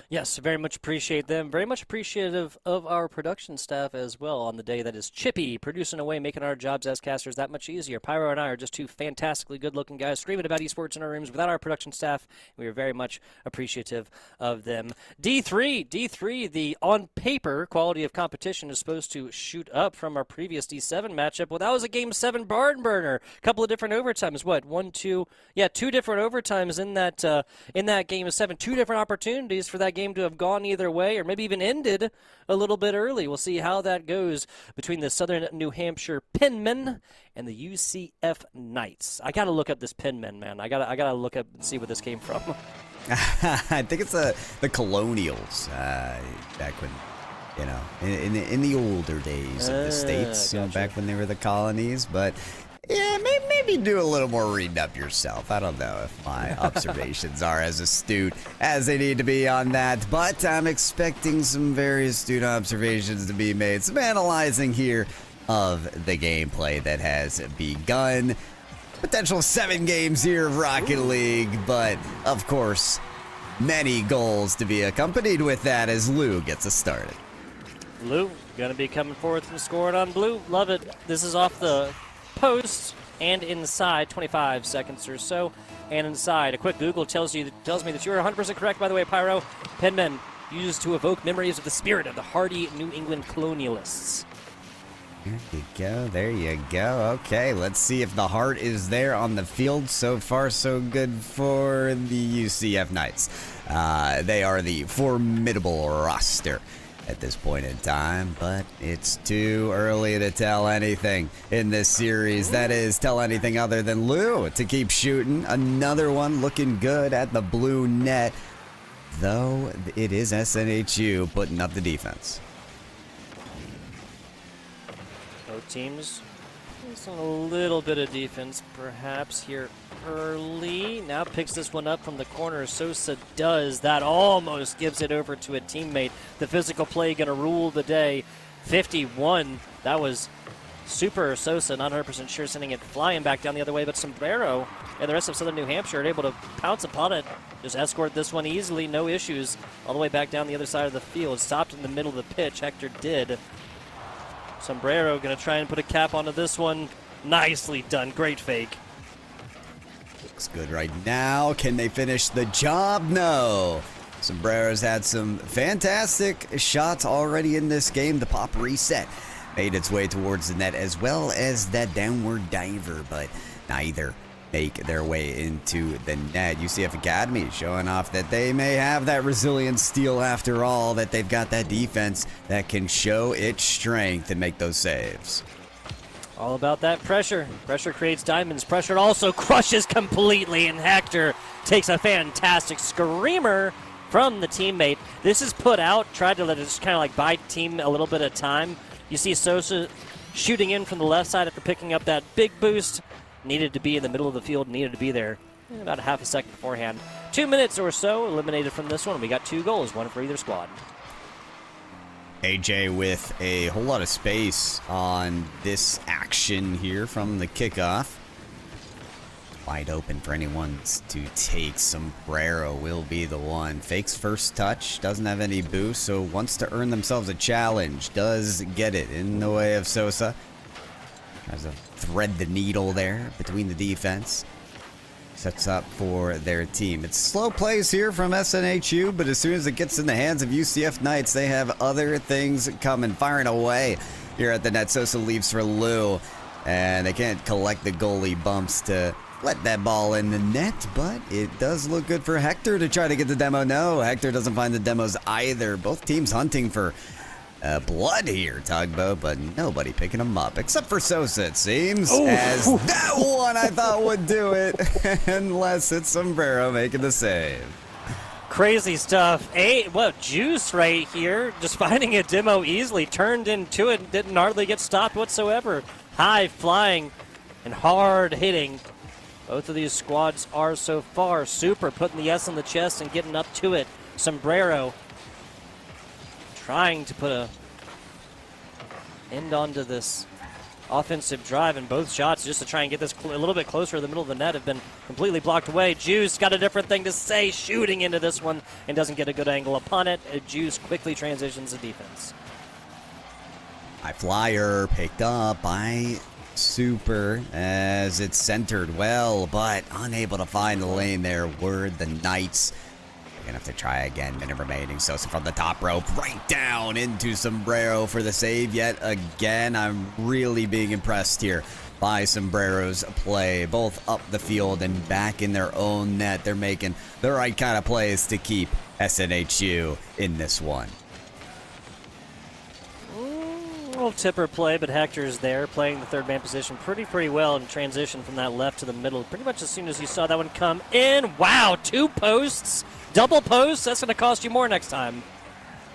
Yes, very much appreciate them. Very much appreciative of our production staff as well on the day that is chippy, producing away, making our jobs as casters that much easier. Pyro and I are just two fantastically good-looking guys screaming about esports in our rooms without our production staff. We are very much appreciative of them. D3, the on-paper quality of competition is supposed to shoot up from our previous D7 matchup. Well, that was a Game 7 barn burner. A couple of different overtimes. What? 1, 2, yeah, 2 different overtimes in that Game 7. 2 different opportunities for that game to have gone either way or maybe even ended a little bit early. We'll see how that goes between the Southern New Hampshire Penmen and the UCF Knights. I got to look up this Penmen, man. I got to look up and see where this came from. I think it's the Colonials back when, you know, in the older days of the states, you know, back when they were the colonies. But yeah, maybe do a little more reading up yourself. I don't know if my observations are as astute as they need to be on that, but I'm expecting some very astute observations to be made, some analyzing here of the gameplay that has begun. Potential 7 games here of Rocket League, but of course, many goals to be accompanied with that as Lou gets us started. Lou, gonna be coming forward and scoring on blue. Love it. This is off the post and inside, 25 seconds or so, and inside. A quick Google tells me that you're 100% correct, by the way, Pyro. Penmen used to evoke memories of the spirit of the hardy New England colonialists. There you go. Okay, let's see if the heart is there on the field. So far, so good for the UCF Knights. They are the formidable roster at this point in time, but it's too early to tell anything in this series. That is, tell anything other than Lou to keep shooting. Another one looking good at the blue net, though it is SNHU putting up the defense. Both teams using a little bit of defense perhaps here early. Now picks this one up from the corner. Sosa does. That almost gives it over to a teammate. The physical play going to rule the day. 51. That was super Sosa, not 100% sure, sending it flying back down the other way. But Sombrero and the rest of Southern New Hampshire are able to pounce upon it. Just escort this one easily, no issues. All the way back down the other side of the field. Stopped in the middle of the pitch. Hector did. Sombrero going to try and put a cap onto this one. Nicely done. Great fake. Looks good right now. Can they finish the job? No. Sombrero's had some fantastic shots already in this game. The pop reset made its way towards the net, as well as that downward diver, but neither make their way into the net. UCF Academy showing off that they may have that resilient steel after all, that they've got that defense that can show its strength and make those saves. All about that pressure. Pressure creates diamonds. Pressure also crushes completely, and Hector takes a fantastic screamer from the teammate. This is put out, tried to let it just kind of like buy team a little bit of time. You see Sosa shooting in from the left side after picking up that big boost. Needed to be in the middle of the field, needed to be there about a half a second beforehand. 2 minutes or so eliminated from this one. We got 2 goals, one for either squad. AJ with a whole lot of space on this action here from the kickoff. Wide open for anyone to take. Sombrero will be the one. Fakes first touch, doesn't have any boost, so wants to earn themselves a challenge. Does get it in the way of Sosa. Tries to thread the needle there between the defense. Sets up for their team. It's slow plays here from SNHU, but as soon as it gets in the hands of UCF Knights, they have other things coming, firing away here at the net. Sosa leaves for Lou, and they can't collect the goalie bumps to let that ball in the net, but it does look good for Hector to try to get the demo. No, Hector doesn't find the demos either. Both teams hunting for blood here, Tugboat, but nobody picking them up, except for Sosa, it seems, as that one I thought would do it, unless it's Sombrero making the save. Crazy stuff. Juice right here, just finding a demo easily, turned into it, didn't hardly get stopped whatsoever. High flying and hard hitting. Both of these squads are so far. Super putting the S on the chest and getting up to it. Sombrero trying to put a end onto this offensive drive, and both shots just to try and get this a little bit closer to the middle of the net have been completely blocked away. Juice got a different thing to say, shooting into this one and doesn't get a good angle upon it. Juice quickly transitions to defense. High flyer picked up by Super as it's centered well, but unable to find the lane there were the Knights. Gonna have to try again, minute remaining. Sosa from the top rope, right down into Sombrero for the save yet again. I'm really being impressed here by Sombrero's play, both up the field and back in their own net. They're making the right kind of plays to keep SNHU in this one. Little tipper play, but Hector's there playing the third man position pretty well in transition from that left to the middle. Pretty much as soon as you saw that one come in. Wow, 2 posts, double posts. That's going to cost you more next time.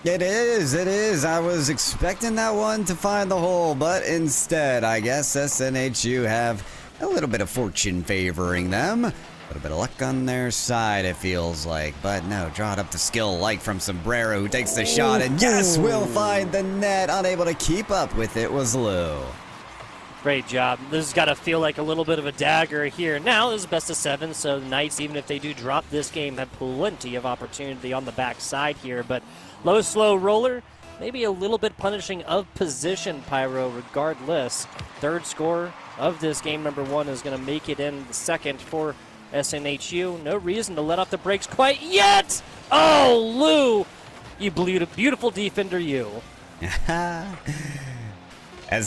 It is. I was expecting that one to find the hole, but instead, I guess SNHU have a little bit of fortune favoring them. A little bit of luck on their side, it feels like. But no, draw it up to skill like from Sombrero, who takes the shot, and yes, will find the net. Unable to keep up with it was Lou. Great job. This has got to feel like a little bit of a dagger here. Now, this is best of 7, so the Knights, even if they do drop this game, have plenty of opportunity on the backside here. But low, slow roller, maybe a little bit punishing of position, Pyro, regardless. Third score of this game, number 1, is going to make it in the second for SNHU. No reason to let off the brakes quite yet. Oh, Lou, you beautiful defender, you. Has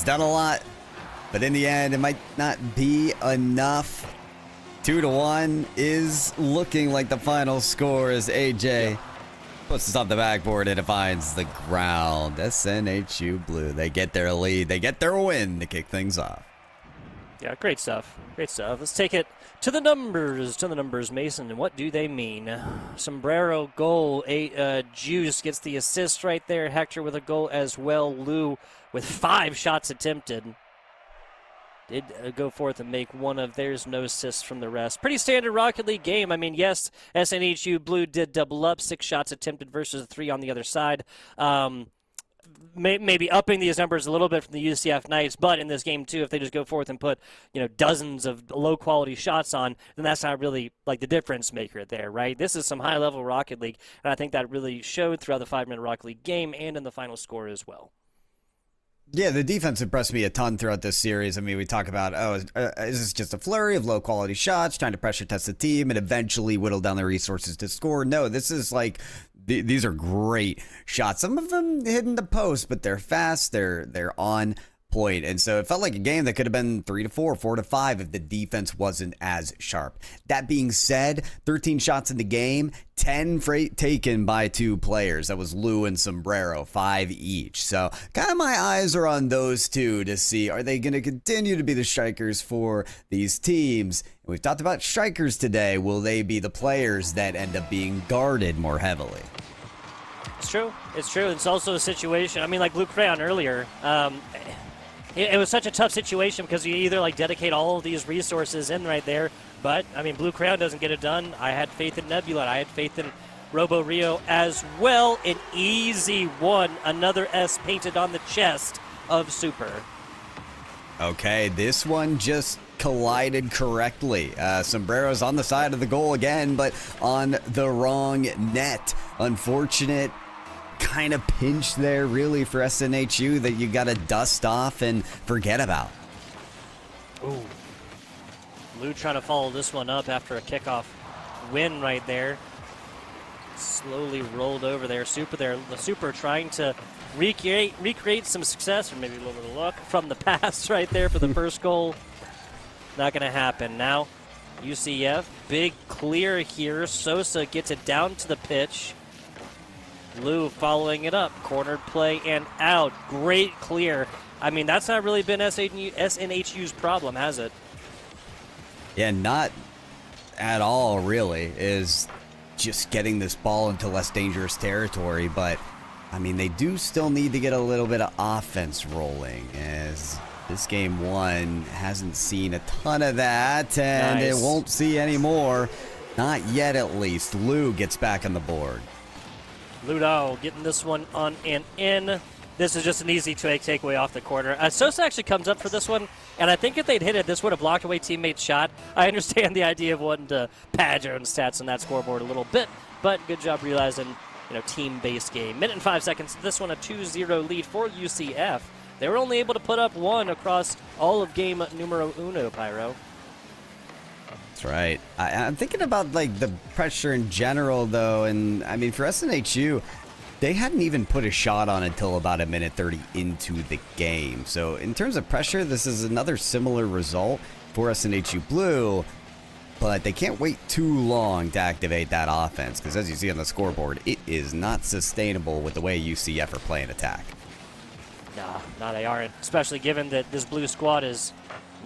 done a lot, but in the end, it might not be enough. 2-1 is looking like the final score as AJ puts this on the backboard and it finds the ground. SNHU Blue, they get their lead, they get their win to kick things off. Yeah, great stuff. Great stuff. Let's take it to the numbers, Mason. And what do they mean? Sombrero goal. Juice gets the assist right there. Hector with a goal as well. Lou with 5 shots attempted. Did go forth and make one of theirs. No assists from the rest. Pretty standard Rocket League game. I mean, yes, SNHU Blue did double up. 6 shots attempted versus 3 on the other side. Maybe upping these numbers a little bit from the UCF Knights, but in this game too, if they just go forth and put dozens of low-quality shots on, then that's not really like the difference maker there, right? This is some high-level Rocket League, and I think that really showed throughout the 5-minute Rocket League game and in the final score as well. Yeah, the defense impressed me a ton throughout this series. I mean, we talk about, is this just a flurry of low-quality shots, trying to pressure test the team and eventually whittle down the resources to score? No, this is like, these are great shots. Some of them hitting the post, but they're fast, they're on point. And so it felt like a game that could have been 3-4, 4-5 if the defense wasn't as sharp. That being said, 13 shots in the game, 10 taken by 2 players. That was Lou and Sombrero, 5 each. So kind of my eyes are on those two to see, are they going to continue to be the strikers for these teams? And we've talked about strikers today. Will they be the players that end up being guarded more heavily? It's true. It's true. It's also a situation, I mean, like Blue Crayon earlier, it was such a tough situation because you either dedicate all of these resources in right there, but I mean Blue Crayon doesn't get it done. I had faith in Nebula. I had faith in Robo Rio as well. An easy one. Another S painted on the chest of Super. Okay, this one just collided correctly. Sombrero's on the side of the goal again, but on the wrong net. Unfortunate kind of pinch there really for SNHU that you got to dust off and forget about. Ooh. Lou trying to follow this one up after a kickoff win right there. Slowly rolled over there. The Super trying to recreate some success, or maybe a little bit of luck from the past right there for the first goal. Not going to happen. Now UCF, big clear here. Sosa gets it down to the pitch. Lou following it up. Cornered play and out. Great clear. I mean, that's not really been SNHU's problem, has it? Yeah, not at all, really. Is just getting this ball into less dangerous territory, but I mean, they do still need to get a little bit of offense rolling, as this game one hasn't seen a ton of that, and Nice. it won't see any more. Not yet, at least. Lou gets back on the board. Ludo getting this one on and in. This is just an easy takeaway off the corner. Sosa actually comes up for this one, and I think if they'd hit it, this would have blocked away teammate's shot. I understand the idea of wanting to pad your own stats on that scoreboard a little bit, but good job realizing, team-based game. Minute and 5 seconds. This one a 2-0 lead for UCF. They were only able to put up one across all of game numero uno, Pyro. That's right. I'm thinking about like the pressure in general, though, and I mean for SNHU, they hadn't even put a shot on until about a minute 30 into the game. So in terms of pressure, this is another similar result for SNHU Blue, but they can't wait too long to activate that offense because, as you see on the scoreboard, it is not sustainable with the way UCF are playing attack. No, they aren't, especially given that this blue squad is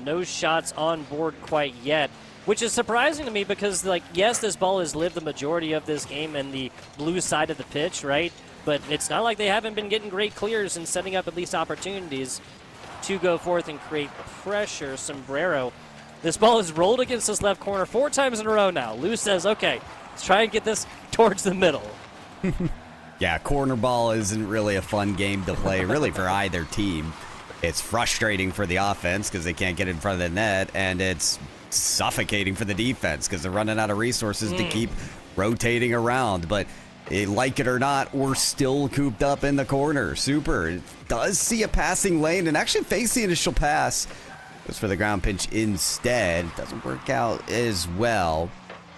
no shots on board quite yet, which is surprising to me because, yes, this ball has lived the majority of this game in the blue side of the pitch, right? But it's not like they haven't been getting great clears and setting up at least opportunities to go forth and create pressure. Sombrero. This ball is rolled against this left corner 4 times in a row now. Lou says, okay, let's try and get this towards the middle. Yeah, corner ball isn't really a fun game to play, really, for either team. It's frustrating for the offense because they can't get in front of the net, and it's suffocating for the defense because they're running out of resources to keep rotating around. But like it or not, we're still cooped up in the corner. Super. It does see a passing lane and actually face the initial pass. Goes for the ground pinch instead. Doesn't work out as well.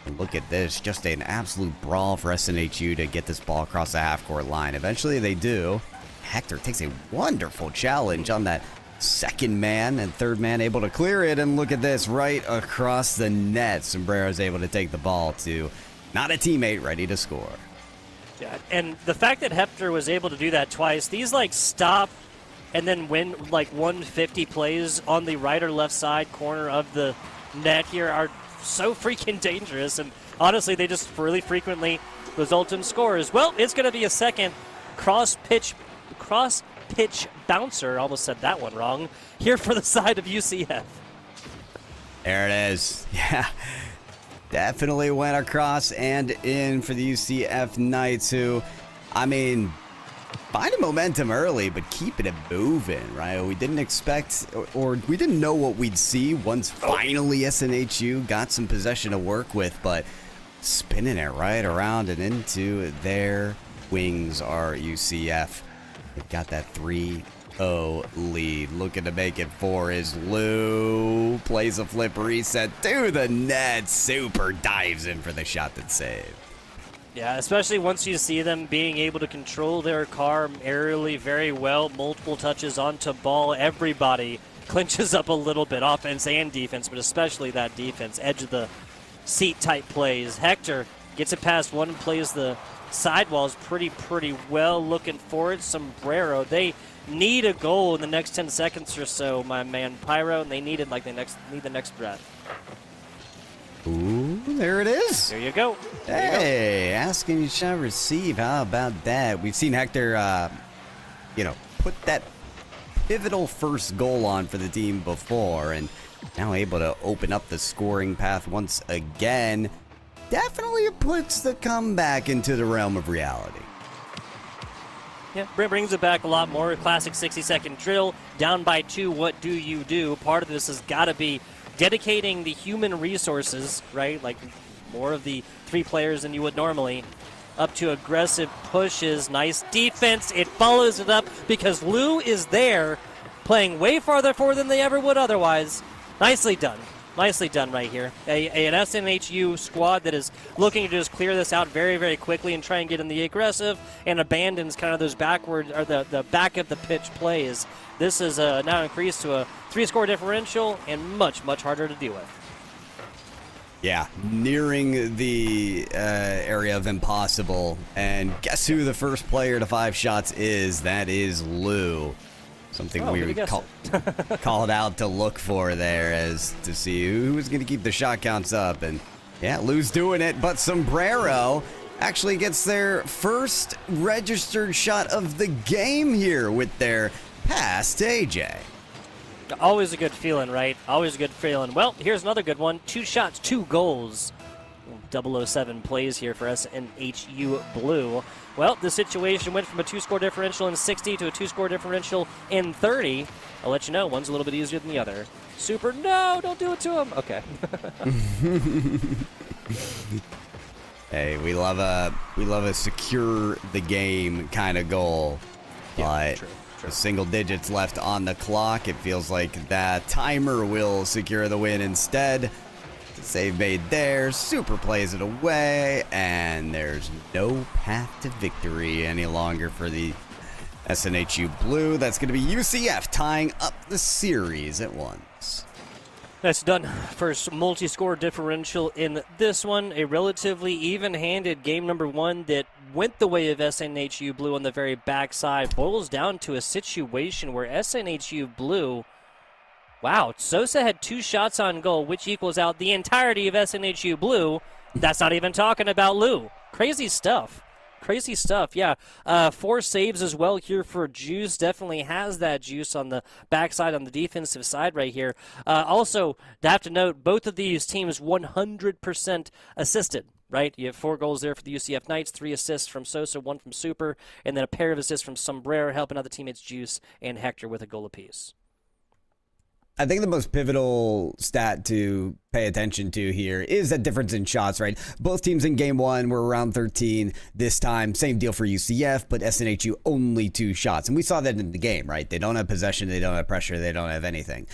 And look at this, just an absolute brawl for SNHU to get this ball across the half-court line. Eventually they do. Hector takes a wonderful challenge on that second man, and third man able to clear it. And look at this, right across the net. Sombrero's able to take the ball to not a teammate, ready to score. Yeah, and the fact that Hector was able to do that twice, these stop and then win 150 plays on the right or left side corner of the net here are so freaking dangerous, and honestly they just really frequently result in scores. Well, it's going to be a second cross pitch bouncer, almost said that one wrong, here for the side of UCF. There it is. Yeah, definitely went across and in for the UCF Knights, who, I mean, finding momentum early, but keeping it moving, right? We didn't expect, or we didn't know what we'd see once finally SNHU got some possession to work with, but spinning it right around and into their wings are UCF. They've got that 3-0 lead. Looking to make it 4 is Lou. Plays a flip reset to the net. Super dives in for the shot that's saved. Yeah, especially once you see them being able to control their car aerially very well, multiple touches onto ball, everybody clinches up a little bit, offense and defense, but especially that defense, edge of the seat type plays. Hector gets it past one and plays the sidewalls pretty well, looking for it. Sombrero, they need a goal in the next 10 seconds or so, my man Pyro, and they need it like the next breath. Ooh, there it is. There you go. Hey, asking you shall receive. How about that? We've seen Hector, put that pivotal first goal on for the team before, and now able to open up the scoring path once again. Definitely puts the comeback into the realm of reality. Yeah, brings it back a lot more. Classic 60-second drill. Down by 2, what do you do? Part of this has got to be dedicating the human resources, right? Like more of the 3 players than you would normally, up to aggressive pushes. Nice defense. It follows it up because Lou is there playing way farther forward than they ever would otherwise. Nicely done. Nicely done right here. An SNHU squad that is looking to just clear this out very, very quickly and try and get in the aggressive and abandons kind of those backward or the back of the pitch plays. This is now increased to a 3-score differential and much harder to deal with. Yeah, nearing the area of impossible. And guess who the first player to 5 shots is? That is Lou. Something we called out to look for there, as to see who was going to keep the shot counts up. And Yeah, Lou's doing it, but Sombrero actually gets their first registered shot of the game here with their pass to AJ. Always a good feeling, right? Always a good feeling. Well, here's another good one. 2 shots, 2 goals. 007 plays here for SNHU Blue. Well, the situation went from a 2-score differential in 60 to a 2-score differential in 30. I'll let you know, one's a little bit easier than the other. Super, no, don't do it to him. Okay. Hey, we love a secure the game kind of goal. Yeah, But true. with single digits left on the clock, it feels like that timer will secure the win instead. Save made there, Super plays it away, and there's no path to victory any longer for the SNHU Blue. That's going to be UCF tying up the series at once. That's done. First multi-score differential in this one. A relatively even-handed game number 1 that went the way of SNHU Blue on the very backside. Boils down to a situation where SNHU Blue... Wow, Sosa had 2 shots on goal, which equals out the entirety of SNHU Blue. That's not even talking about Lou. Crazy stuff. Crazy stuff, yeah. 4 saves as well here for Juice. Definitely has that juice on the backside, on the defensive side right here. Also, I have to note, both of these teams 100% assisted. Right, you have 4 goals there for the UCF Knights, 3 assists from Sosa, 1 from Super, and then a pair of assists from Sombrero, helping out the teammates Juice and Hector with a goal apiece. I think the most pivotal stat to pay attention to here is that difference in shots, right? Both teams in game 1 were around 13 this time. Same deal for UCF, but SNHU only 2 shots. And we saw that in the game, right? They don't have possession, they don't have pressure, they don't have anything.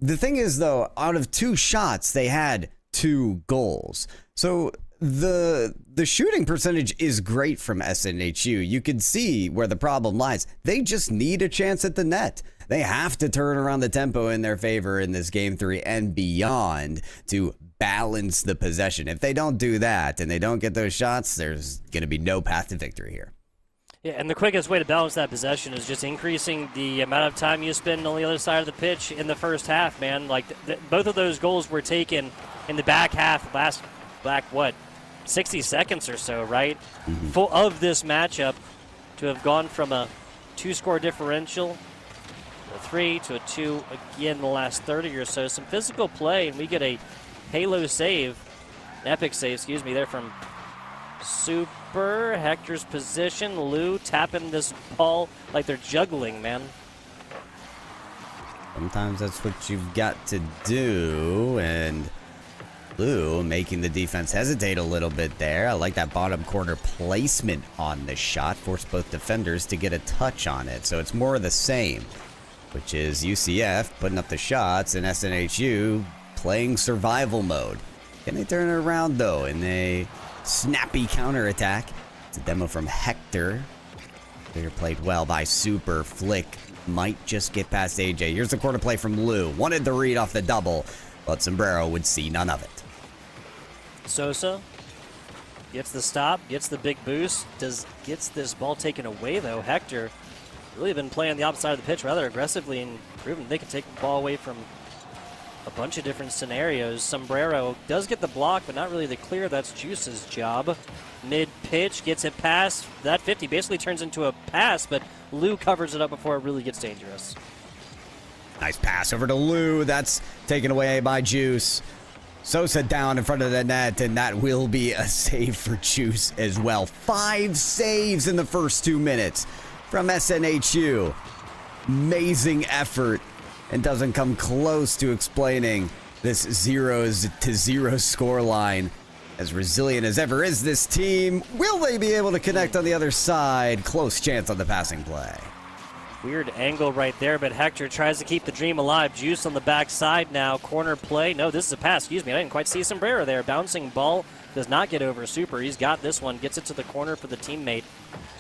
The thing is, though, out of 2 shots, they had 2 goals. So the shooting percentage is great from SNHU. You can see where the problem lies. They just need a chance at the net. They have to turn around the tempo in their favor in this game 3 and beyond to balance the possession. If they don't do that and they don't get those shots, there's going to be no path to victory here. Yeah, and the quickest way to balance that possession is just increasing the amount of time you spend on the other side of the pitch in the first half, man. Like, both of those goals were taken in the back half, last 60 seconds or so, right? Full of this matchup to have gone from a 2-score differential, a 3 to a 2 again in the last 30 or so. Some physical play, and we get a halo save, an epic save, excuse me, there from Super. Hector's position. Lou tapping this ball like they're juggling, man. Sometimes that's what you've got to do, and Lou making the defense hesitate a little bit there. I like that bottom corner placement on the shot. Forced both defenders to get a touch on it, so it's more of the same, which is UCF putting up the shots and SNHU playing survival mode. Can they turn it around, though, in a snappy counterattack? It's a demo from Hector. They're played well by Super. Flick might just get past AJ. Here's the corner play from Lou. Wanted the read off the double, but Sombrero would see none of it. Sosa gets the stop, gets the big boost, gets this ball taken away, though. Hector really been playing the opposite side of the pitch rather aggressively and proving they can take the ball away from a bunch of different scenarios. Sombrero does get the block, but not really the clear. That's Juice's job. Mid-pitch, gets it past. That 50 basically turns into a pass, but Lou covers it up before it really gets dangerous. Nice pass over to Lou. That's taken away by Juice. Sosa down in front of the net, and that will be a save for Juice as well. 5 saves in the first 2 minutes from SNHU. Amazing effort, and doesn't come close to explaining this 0-0 scoreline. As resilient as ever is this team, will they be able to connect on the other side? Close chance on the passing play. Weird angle right there, but Hector tries to keep the dream alive. Juice on the backside now. Corner play. No, this is a pass. Excuse me. I didn't quite see Sombrero there. Bouncing ball does not get over Super. He's got this one. Gets it to the corner for the teammate.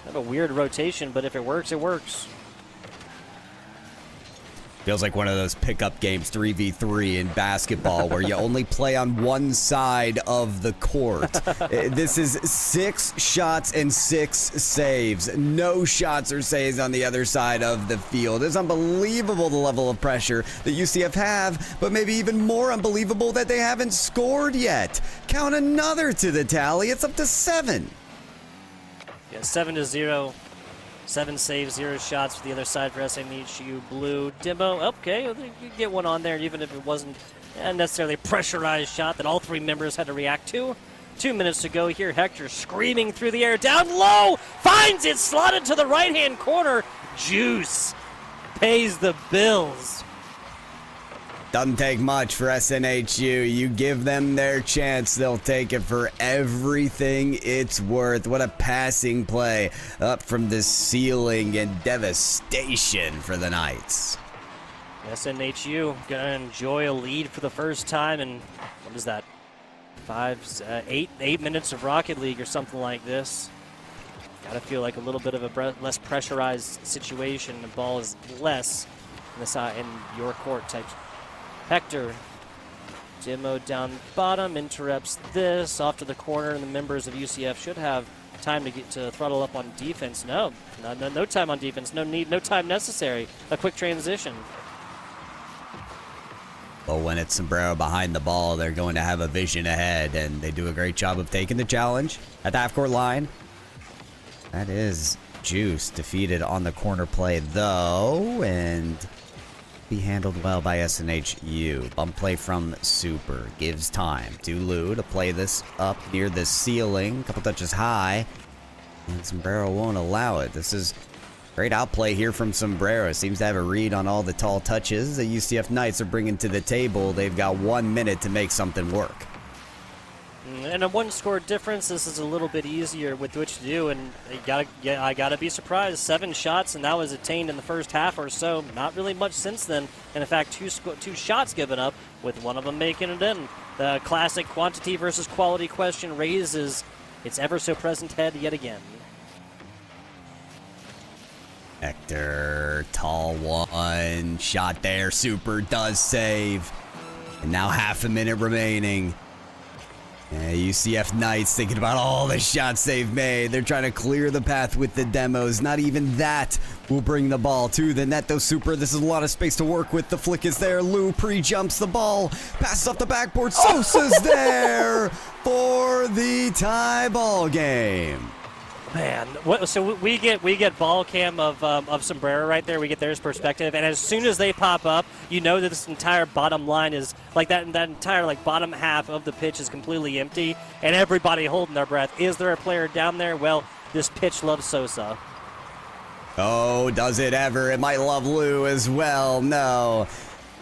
Kind of a weird rotation, but if it works, it works. Feels like one of those pickup games, 3v3 in basketball, where you only play on one side of the court. This is 6 shots and 6 saves. No shots or saves on the other side of the field. It's unbelievable the level of pressure that UCF have, but maybe even more unbelievable that they haven't scored yet. Count another to the tally. It's up to 7. Yeah, 7-0. 7 saves, 0 shots for the other side for SNHU Blue. Demo, okay, you get one on there, even if it wasn't necessarily a pressurized shot that all 3 members had to react to. 2 minutes to go here. Hector screaming through the air, down low, finds it, slotted to the right-hand corner. Juice pays the bills. Doesn't take much for SNHU. You give them their chance, they'll take it for everything it's worth. What a passing play up from the ceiling and devastation for the Knights. SNHU gonna enjoy a lead for the first time in, what is that, 8 minutes of Rocket League or something like this. Gotta feel like a little bit of a less pressurized situation. The ball is less in the side in your court type. Hector, Demo down bottom, interrupts this, off to the corner, and the members of UCF should have time to get to throttle up on defense. No time on defense, no time necessary. A quick transition. Well, when it's Sombrero behind the ball, they're going to have a vision ahead, and they do a great job of taking the challenge at the half-court line. That is Juice defeated on the corner play, though, and be handled well by SNHU. Bump play from Super gives time to Lou to play this up near the ceiling, a couple touches high, and Sombrero won't allow it. This is great outplay here from Sombrero. Seems to have a read on all the tall touches the UCF Knights are bringing to the table. They've got 1 minute to make something work. And a 1-score difference, this is a little bit easier with which to do, and I gotta be surprised. 7 shots, and that was attained in the first half or so. Not really much since then, and in fact, 2 shots given up, with one of them making it in. The classic quantity versus quality question raises its ever-so-present head yet again. Hector, tall one, shot there, Super does save. And now half a minute remaining. UCF Knights thinking about all the shots they've made. They're trying to clear the path with the demos. Not even that will bring the ball to the net, though. Super, this is a lot of space to work with. The flick is there. Lou pre-jumps the ball. Passes off the backboard. Sosa's there for the tie ball game. Man, so we get ball cam of Sombrero right there. We get their perspective, and as soon as they pop up, you know that this entire bottom line is like that entire like bottom half of the pitch is completely empty, and everybody holding their breath. Is there a player down there? Well, this pitch loves Sosa. Oh, does it ever? It might love Lou as well. No.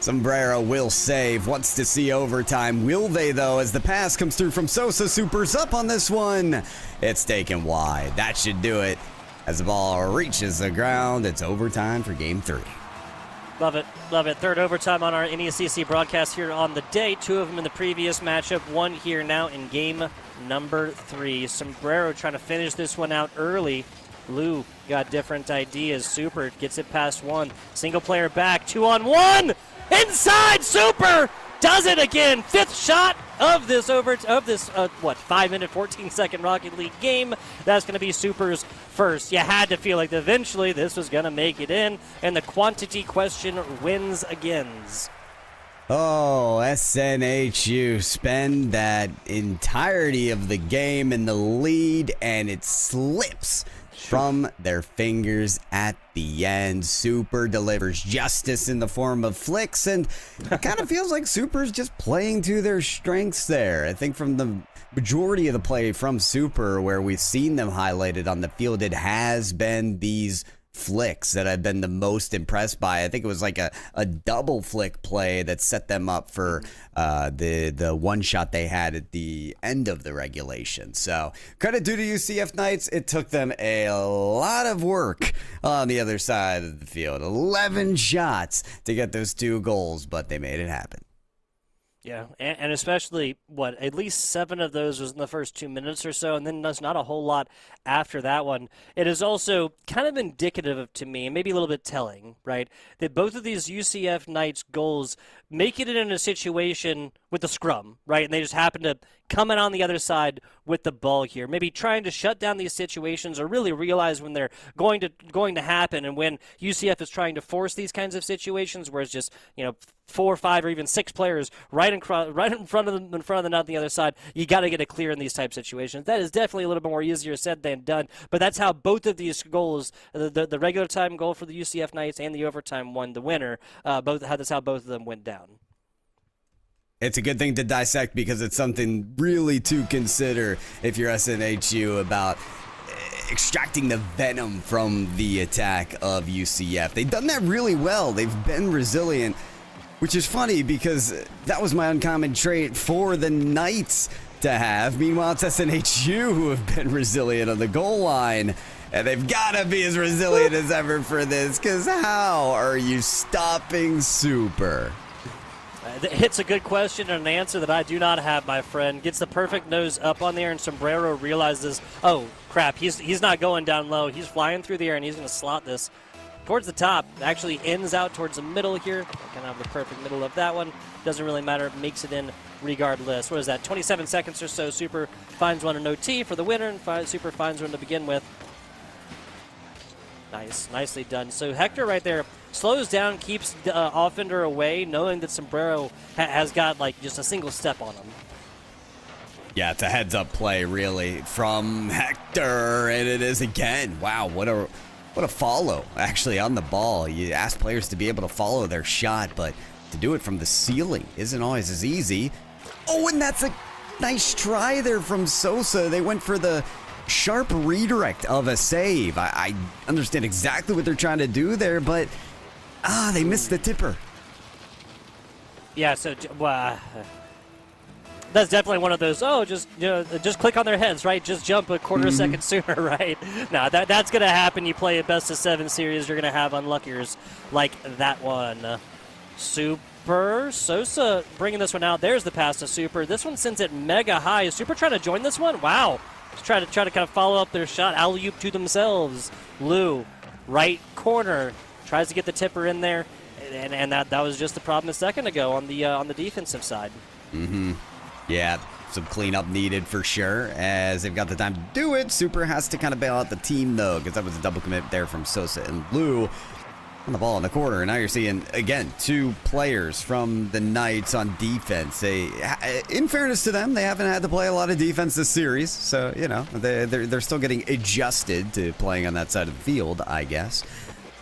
Sombrero will save, wants to see overtime. Will they, though, as the pass comes through from Sosa? Super's up on this one. It's taken wide. That should do it. As the ball reaches the ground, it's overtime for Game 3. Love it, love it. Third overtime on our NECC broadcast here on the day. 2 of them in the previous matchup, 1 here now in game number 3. Sombrero trying to finish this one out early. Lou got different ideas. Super gets it past 1. Single player back, 2-on-1. Inside, Super does it again. 5th shot of this 5-minute, 14-second Rocket League game. That's going to be Super's first. You had to feel like eventually this was going to make it in, and the quantity question wins again. Oh, SNHU spend that entirety of the game in the lead, and it slips from their fingers at the end. Super delivers justice in the form of flicks, and it kind of feels like Super's just playing to their strengths there. I think from the majority of the play from Super, where we've seen them highlighted on the field, it has been these flicks that I've been the most impressed by. I think it was like a double flick play that set them up for the one shot they had at the end of the regulation. So credit due to UCF Knights. It took them a lot of work on the other side of the field. 11 shots to get those 2 goals, but they made it happen. Yeah, and especially, at least 7 of those was in the first 2 minutes or so, and then there's not a whole lot after that one. It is also kind of indicative of, to me, and maybe a little bit telling, right, that both of these UCF Knights goals make it in a situation with the scrum, right, and they just happen to come in on the other side with the ball here, maybe trying to shut down these situations or really realize when they're going to happen, and when UCF is trying to force these kinds of situations where it's just, 4 or 5 or even 6 players right in front of them, in front of the net on the other side. You got to get it clear in these type situations. That is definitely a little bit more easier said than done. But that's how both of these goals, the regular time goal for the UCF Knights and the overtime one, the winner, that's how both of them went down. It's a good thing to dissect because it's something really to consider if you're SNHU about extracting the venom from the attack of UCF. They've done that really well. They've been resilient, which is funny because that was my uncommon trait for the Knights to have. Meanwhile, it's SNHU who have been resilient on the goal line. And they've got to be as resilient as ever for this, because how are you stopping Super? It's a good question and an answer that I do not have, my friend. Gets the perfect nose up on the air, and Sombrero realizes, oh, crap, he's not going down low. He's flying through the air, and he's going to slot this towards the top. Actually ends out towards the middle here. Kind of the perfect middle of that one. Doesn't really matter. Makes it in regardless. What is that? 27 seconds or so. Super finds one in OT for the winner, and Super finds one to begin with. Nice. Nicely done. So Hector right there slows down, keeps offender away, knowing that Sombrero has got just a single step on him. Yeah, it's a heads-up play, really, from Hector, and it is again. Wow, what a follow, actually, on the ball. You ask players to be able to follow their shot, but to do it from the ceiling isn't always as easy. Oh, and that's a nice try there from Sosa. They went for the sharp redirect of a save. I understand exactly what they're trying to do there, but they missed the tipper. Yeah, so that's definitely one of those, just click on their heads, right? Just jump a quarter second sooner, right? No, that's going to happen. You play a best-of-7 series, you're going to have unluckiers like that one. Super. Sosa bringing this one out. There's the pass to Super. This one sends it mega high. Is Super trying to join this one? Wow. Just try to kind of follow up their shot. Alley-oop to themselves. Lou, right corner, tries to get the tipper in there, and that was just the problem a second ago on the defensive side. Yeah, some cleanup needed for sure, as they've got the time to do it. Super has to kind of bail out the team, though, because that was a double commit there from Sosa and Lou on the ball in the corner. And now you're seeing, again, 2 players from the Knights on defense. In fairness to them, they haven't had to play a lot of defense this series, so, they're still getting adjusted to playing on that side of the field, I guess.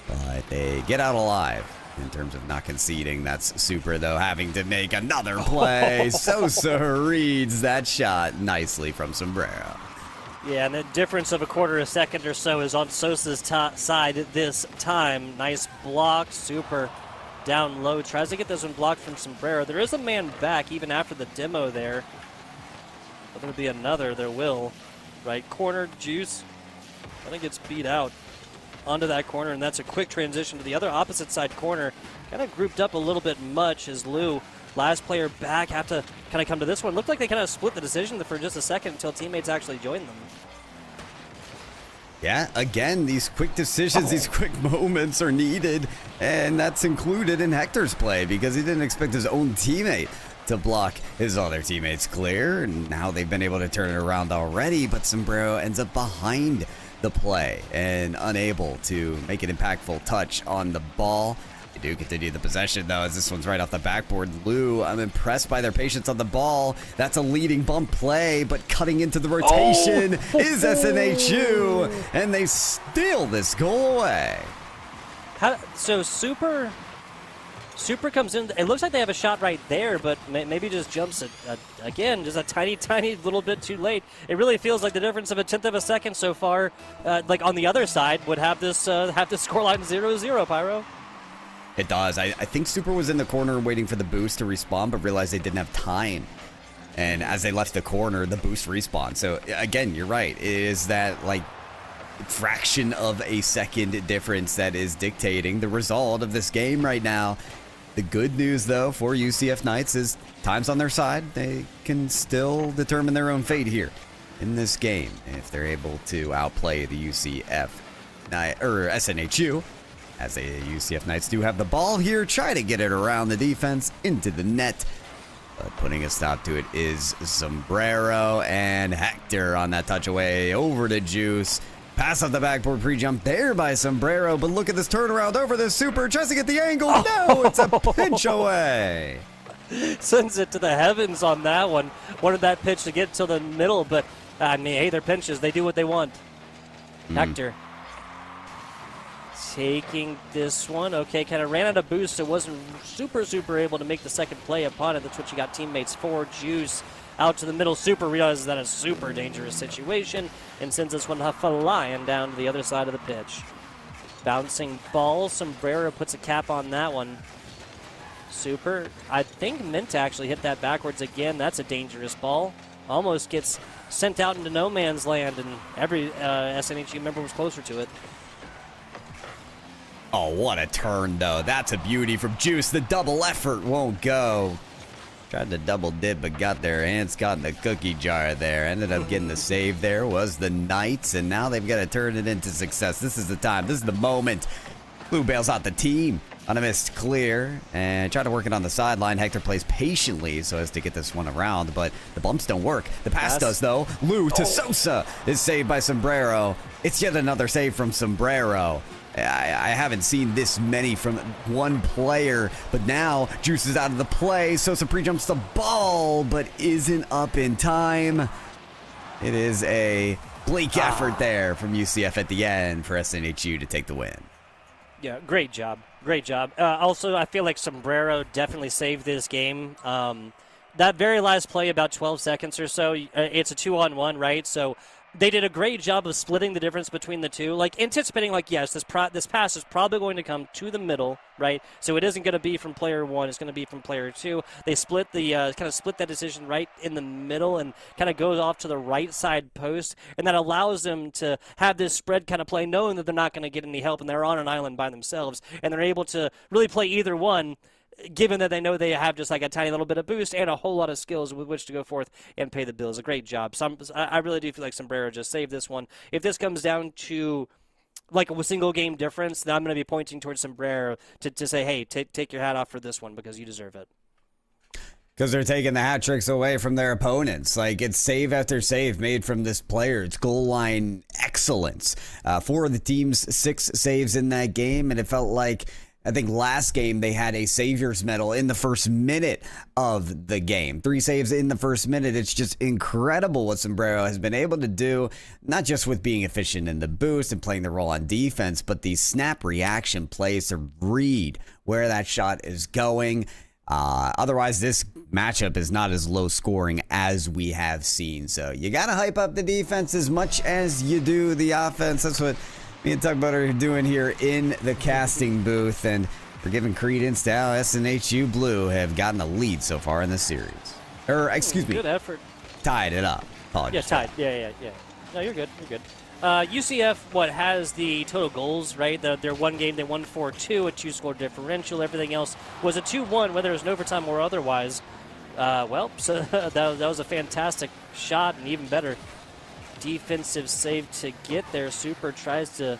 But they get out alive in terms of not conceding. That's Super, though, having to make another play. Sosa reads that shot nicely from Sombrero. Yeah, and the difference of a quarter of a second or so is on Sosa's side this time. Nice block. Super down low. Tries to get this one blocked from Sombrero. There is a man back even after the demo there. But there'll be another. There will. Right corner, Juice. I think it's beat out onto that corner, and that's a quick transition to the other opposite side corner. Kind of grouped up a little bit much as Lou, last player back, have to kind of come to this one. Looked like they kind of split the decision for just a second until teammates actually joined them. Yeah, again, these quick decisions, these quick moments are needed, and that's included in Hector's play because he didn't expect his own teammate to block his other teammates clear, and now they've been able to turn it around already, but Sombrero ends up behind the play and unable to make an impactful touch on the ball. They do continue the possession, though, as this one's right off the backboard. Lou, I'm impressed by their patience on the ball. That's a leading bump play, but cutting into the rotation is SNHU, and they steal this goal away. So Super comes in. It looks like they have a shot right there, but maybe just jumps again, just a tiny little bit too late. It really feels like the difference of a tenth of a second so far, like on the other side, would have this scoreline 0-0, Pyro. It does. I think Super was in the corner waiting for the boost to respawn, but realized they didn't have time. And as they left the corner, the boost respawned. So again, you're right. It is that fraction of a second difference that is dictating the result of this game right now. The good news, though, for UCF Knights is time's on their side. They can still determine their own fate here in this game if they're able to outplay the UCF or SNHU, as the UCF Knights do have the ball here. Try to get it around the defense into the net. But putting a stop to it is Sombrero, and Hector on that touch away over to Juice. Pass off the backboard pre-jump there by Sombrero, but look at this turnaround over this super. Tries to get the angle. No, it's a pinch away. Sends it to the heavens on that one. Wanted that pitch to get to the middle, but I mean, hey, they're pinches. They do what they want. Hector taking this one. Okay, kind of ran out of boost, so wasn't super able to make the second play upon it. That's what you got teammates for. Juice out to the middle. Super realizes that is a super dangerous situation and sends this one flying down to the other side of the pitch. Bouncing ball. Sombrero puts a cap on that one. Super. I think meant to actually hit that backwards again. That's a dangerous ball. Almost gets sent out into no man's land, and every SNHU member was closer to it. Oh, what a turn, though. That's a beauty from Juice. The double effort won't go. Tried to double dip, but got their hands caught in the cookie jar there. Ended up getting the save there was the Knights, and now they've got to turn it into success. This is the time. This is the moment. Blue bails out the team on a missed clear and try to work it on the sideline. Hector plays patiently so as to get this one around, but the bumps don't work. The pass does, though. Lou to Sosa is saved by Sombrero. It's yet another save from Sombrero. I haven't seen this many from one player, but now Juice is out of the play. Sosa pre-jumps the ball, but isn't up in time. It is a bleak effort there from UCF at the end for SNHU to take the win. Yeah, great job. Great job. Also, I feel like Sombrero definitely saved this game. That very last play, about 12 seconds or so, it's a 2-on-1, right? So they did a great job of splitting the difference between the two, like anticipating, like, yes, this pass is probably going to come to the middle, right? So it isn't going to be from player one; it's going to be from player two. They split the kind of split that decision right in the middle and kind of goes off to the right side post, and that allows them to have this spread kind of play, knowing that they're not going to get any help and they're on an island by themselves, and they're able to really play either one, given that they know they have just like a tiny little bit of boost and a whole lot of skills with which to go forth and pay the bills. A great job. I really do feel like Sombrero just saved this one. If this comes down to like a single game difference, then I'm going to be pointing towards Sombrero to say, hey, take your hat off for this one because you deserve it. Because they're taking the hat tricks away from their opponents. Like, it's save after save made from this player. It's goal line excellence. 4 of the team's 6 saves in that game, and it felt like, I think last game they had a Savior's Medal in the first minute of the game. 3 saves in the first minute. It's just incredible what Sombrero has been able to do, not just with being efficient in the boost and playing the role on defense, but the snap reaction plays to read where that shot is going. Otherwise, this matchup is not as low scoring as we have seen. So you got to hype up the defense as much as you do the offense. That's what me and Tugbutt are doing here in the casting booth, and we're giving credence to how SNHU Blue have gotten the lead so far in this series. Or, excuse me. Good effort. Tied it up. Apologies. Yeah, tied. Yeah. No, you're good. UCF, has the total goals, right? Their one game, they won 4-2, a 2-score differential. Everything else was a 2-1, whether it was in overtime or otherwise. So that was a fantastic shot, and even better defensive save to get there. Super tries to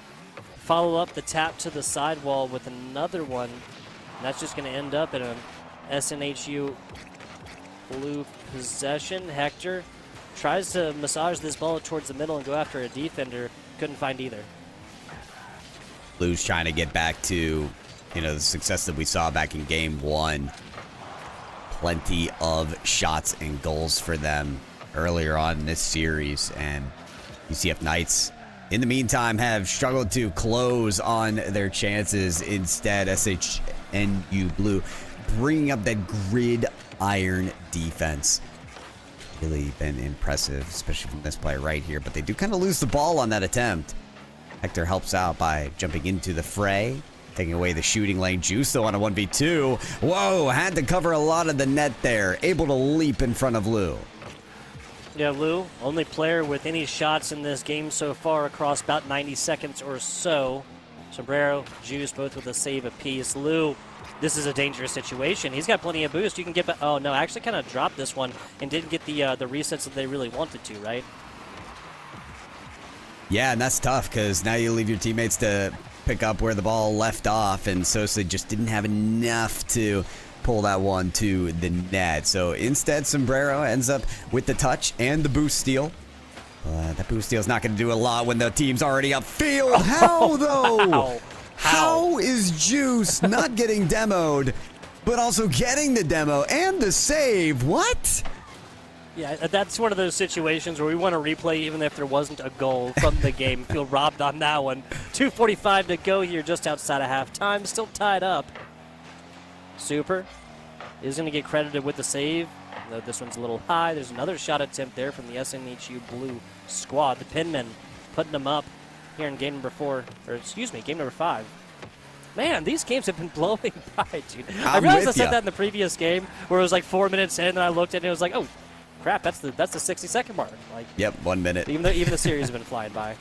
follow up the tap to the sidewall with another one. And that's just going to end up in an SNHU Blue possession. Hector tries to massage this ball towards the middle and go after a defender. Couldn't find either. Blues trying to get back to, the success that we saw back in game 1. Plenty of shots and goals for them earlier on in this series, and UCF Knights in the meantime have struggled to close on their chances. Instead, SNHU Blue bringing up that gridiron defense. Really been impressive, especially from this player right here, but they do kind of lose the ball on that attempt. Hector helps out by jumping into the fray, taking away the shooting lane. Juice, though, on a 1v2. Whoa, had to cover a lot of the net there. Able to leap in front of Lou. Yeah, Lou, only player with any shots in this game so far across about 90 seconds or so. Sombrero, Juice, both with a save apiece. Lou, this is a dangerous situation. He's got plenty of boost. You can get back. Oh, no, actually kind of dropped this one and didn't get the resets that they really wanted to, right? Yeah, and that's tough because now you leave your teammates to pick up where the ball left off, and Sosa just didn't have enough to pull that one to the net. So instead, Sombrero ends up with the touch and the boost steal. That boost steal is not going to do a lot when the team's already upfield. How, though? Wow. How is Juice not getting demoed, but also getting the demo and the save? What? Yeah, that's one of those situations where we want to replay even if there wasn't a goal from the game. Feel robbed on that one. 2:45 to go here just outside of halftime. Still tied up. Super is going to get credited with the save. Though this one's a little high. There's another shot attempt there from the SNHU Blue squad. The Pinmen putting them up here in game number 4. Or excuse me, game number 5. Man, these games have been blowing by, dude. I realized I said that in the previous game where it was like 4 minutes in and I looked at it and it was like, oh, crap, that's the 60-second mark. Like, yep, 1 minute. Even the series has been flying by.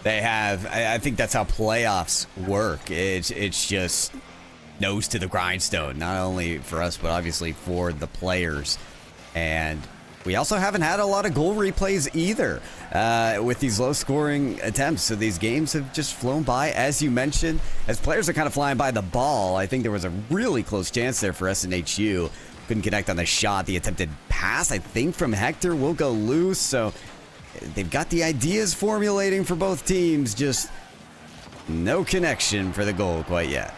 They have. I think that's how playoffs work. It's just nose to the grindstone, not only for us, but obviously for the players. And we also haven't had a lot of goal replays either with these low-scoring attempts. So these games have just flown by, as you mentioned. As players are kind of flying by the ball, I think there was a really close chance there for SNHU. Couldn't connect on the shot. The attempted pass, I think, from Hector will go loose. So they've got the ideas formulating for both teams. Just no connection for the goal quite yet.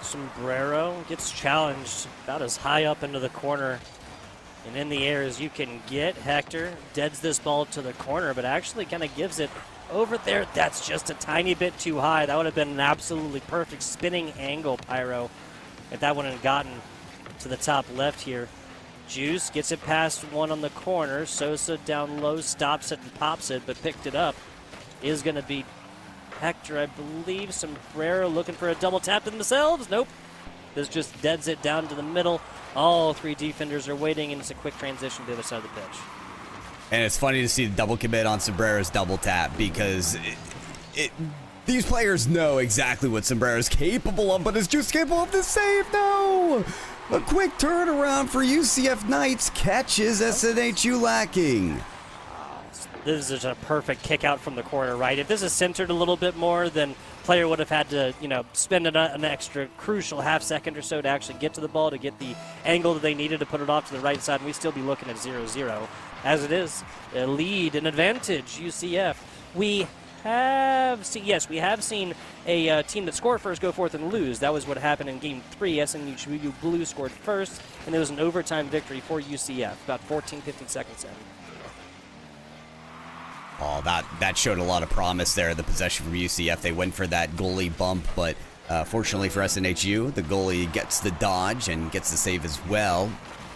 Sombrero gets challenged about as high up into the corner and in the air as you can get. Hector deads this ball to the corner, but actually kind of gives it over there. That's just a tiny bit too high. That would have been an absolutely perfect spinning angle, Pyro, if that one had gotten to the top left here. Juice gets it past one on the corner. Sosa down low, stops it and pops it, but picked it up. Is going to be Hector, I believe. Sombrero looking for a double tap themselves. Nope. This just deads it down to the middle. All 3 defenders are waiting, and it's a quick transition to the other side of the pitch. And it's funny to see the double commit on Sombrero's double tap because these players know exactly what Sombrero's capable of, but is just capable of the save. No! A quick turnaround for UCF Knights catches SNHU lacking. This is a perfect kick out from the corner, right? If this is centered a little bit more, then player would have had to, spend an extra crucial half second or so to actually get to the ball, to get the angle that they needed to put it off to the right side, and we'd still be looking at 0-0. As it is, a lead, an advantage, UCF. We have seen a team that scored first go forth and lose. That was what happened in Game 3. SNU Blue scored first, and it was an overtime victory for UCF, about 14, 15 seconds in. Oh, that showed a lot of promise there, the possession from UCF. They went for that goalie bump, but fortunately for SNHU, the goalie gets the dodge and gets the save as well.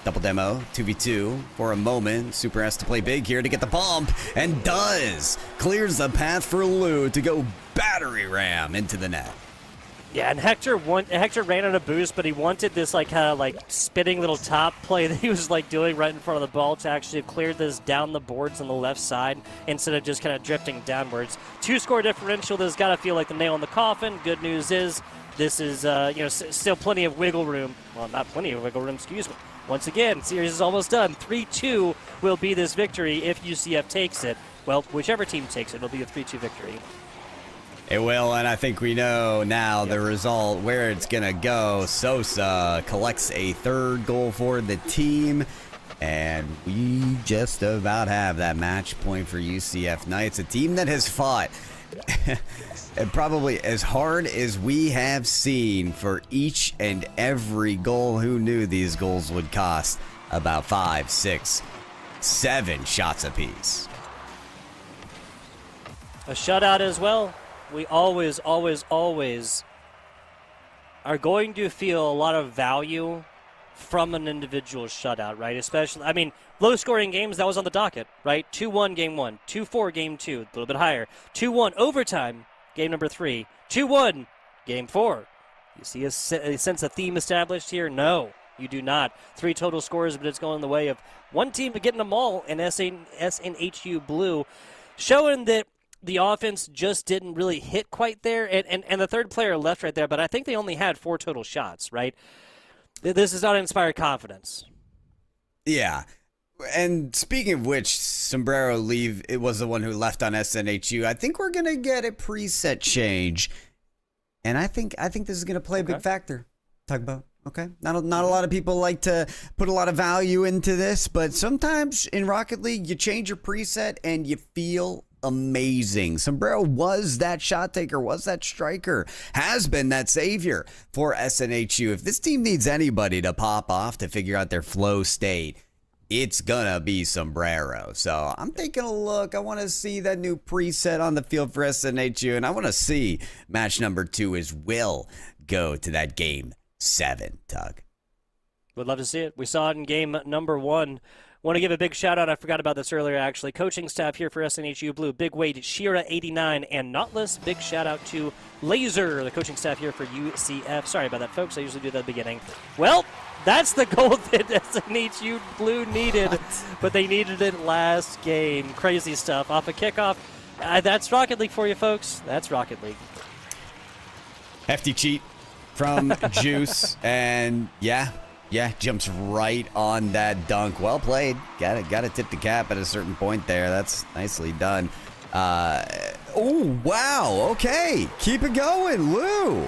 Double demo, 2v2 for a moment. Super has to play big here to get the bump, and does. Clears the path for Lou to go battery ram into the net. Yeah, and Hector ran on a boost, but he wanted this spinning little top play that he was doing right in front of the ball to actually clear this down the boards on the left side instead of just kind of drifting downwards. 2-score differential. This has got to feel like the nail in the coffin. Good news is this is still plenty of wiggle room. Well, not plenty of wiggle room, excuse me. Once again, series is almost done. 3-2 will be this victory if UCF takes it. Well, whichever team takes it, it'll be a 3-2 victory. It will, and I think we know now the result, where it's going to go. Sosa collects a 3rd goal for the team, and we just about have that match point for UCF Knights, a team that has fought and probably as hard as we have seen for each and every goal. Who knew these goals would cost about 5, 6, 7 shots apiece? A shutout as well. We always are going to feel a lot of value from an individual shutout, right? Especially, low-scoring games, that was on the docket, right? 2-1 game 1, 2-4 game 2, a little bit higher. 2-1 overtime, game number 3. 2-1 game 4. You see a sense of theme established here? No, you do not. 3 total scores, but it's going the way of one team getting them all in SNHU Blue, showing that the offense just didn't really hit quite there, and the third player left right there, but I think they only had 4 total shots, right? This does not inspire confidence. Yeah. And speaking of which, Sombrero it was the one who left on SNHU. I think we're going to get a preset change. And I think this is going to play a big factor. Talk about, okay? Not a lot of people like to put a lot of value into this, but sometimes in Rocket League, you change your preset and you feel amazing. Sombrero was that shot taker, was that striker, has been that savior for SNHU. If this team needs anybody to pop off to figure out their flow state, it's gonna be Sombrero. So I'm taking a look. I want to see that new preset on the field for SNHU, and I want to see match number 2 as Will go to that game 7, Tug. Would love to see it. We saw it in game number 1. Want to give a big shout out. I forgot about this earlier, actually. Coaching staff here for SNHU Blue. Big Wade, Shira 89, and Knotless. Big shout out to Laser, the coaching staff here for UCF. Sorry about that, folks. I usually do that at the beginning. Well, that's the goal that SNHU Blue needed, but they needed it last game. Crazy stuff. Off a kickoff. That's Rocket League for you, folks. That's Rocket League. Hefty cheat from Juice, and yeah, jumps right on that dunk. Well played. Got to tip the cap at a certain point there. That's nicely done. Oh, wow. Okay. Keep it going, Lou.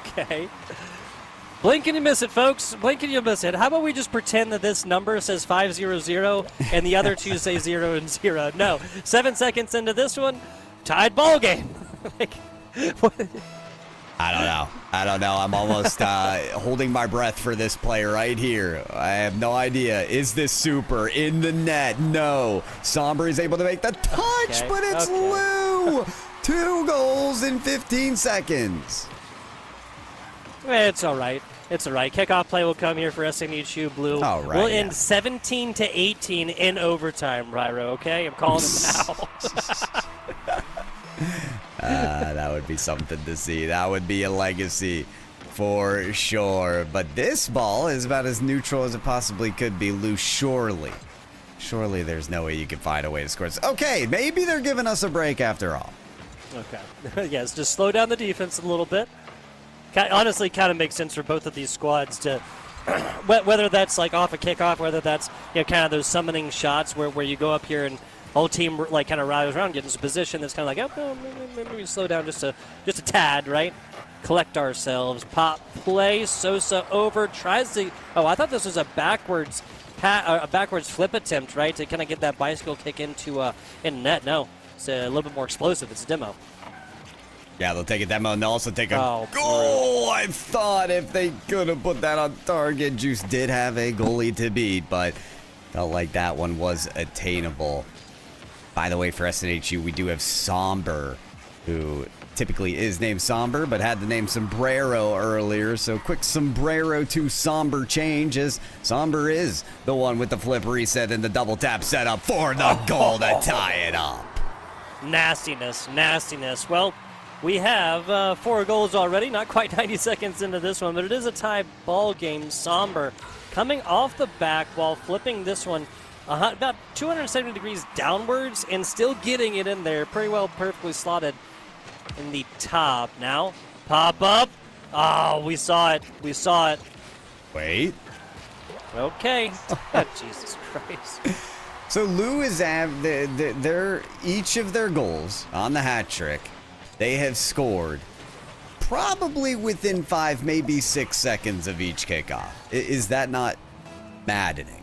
Okay. Blink and you miss it, folks. Blink and you miss it. How about we just pretend that this number says 5-0-0 and the other two say 0 and 0? No. 7 seconds into this one, tied ball game. I don't know. I'm almost holding my breath for this play right here. I have no idea. Is this super in the net? No. Somber is able to make the touch, but it's Lou. 2 goals in 15 seconds. It's all right. It's all right. Kickoff play will come here for SNHU Blue. All right, we'll end 17-18 in overtime, Ryro, okay? I'm calling it now. That would be something to see. That would be a legacy for sure. But this ball is about as neutral as it possibly could be, Lou. Surely there's no way you can find a way to score this. Okay, maybe they're giving us a break after all. Okay. Yes, just slow down the defense a little bit. Honestly, kind of makes sense for both of these squads to, whether that's like off a kickoff, whether that's kind of those summoning shots where you go up here and whole team like kind of rallies around, get into position that's kind of like, oh, maybe we slow down just a tad, right? Collect ourselves. Pop play. Sosa over tries to. Oh, I thought this was a backwards flip attempt, right, to kind of get that bicycle kick into in net. No, it's a little bit more explosive. It's a demo. Yeah, they'll take a demo and they'll also take a goal. I thought if they could have put that on target, Juice did have a goalie to beat, but felt like that one was attainable. By the way, for SNHU, we do have Somber, who typically is named Somber, but had the name Sombrero earlier. So quick Sombrero to Somber change, as Somber is the one with the flip reset and the double tap setup for the goal to tie it up. Nastiness. Well, we have 4 goals already, not quite 90 seconds into this one, but it is a tie ball game. Somber coming off the back while flipping this one about 270 degrees downwards and still getting it in there. Pretty well perfectly slotted in the top. Now, pop up. Oh, we saw it. Wait. Okay. Jesus Christ. So Lou is each of their goals on the hat trick, they have scored probably within 5, maybe 6 seconds of each kickoff. Is that not maddening?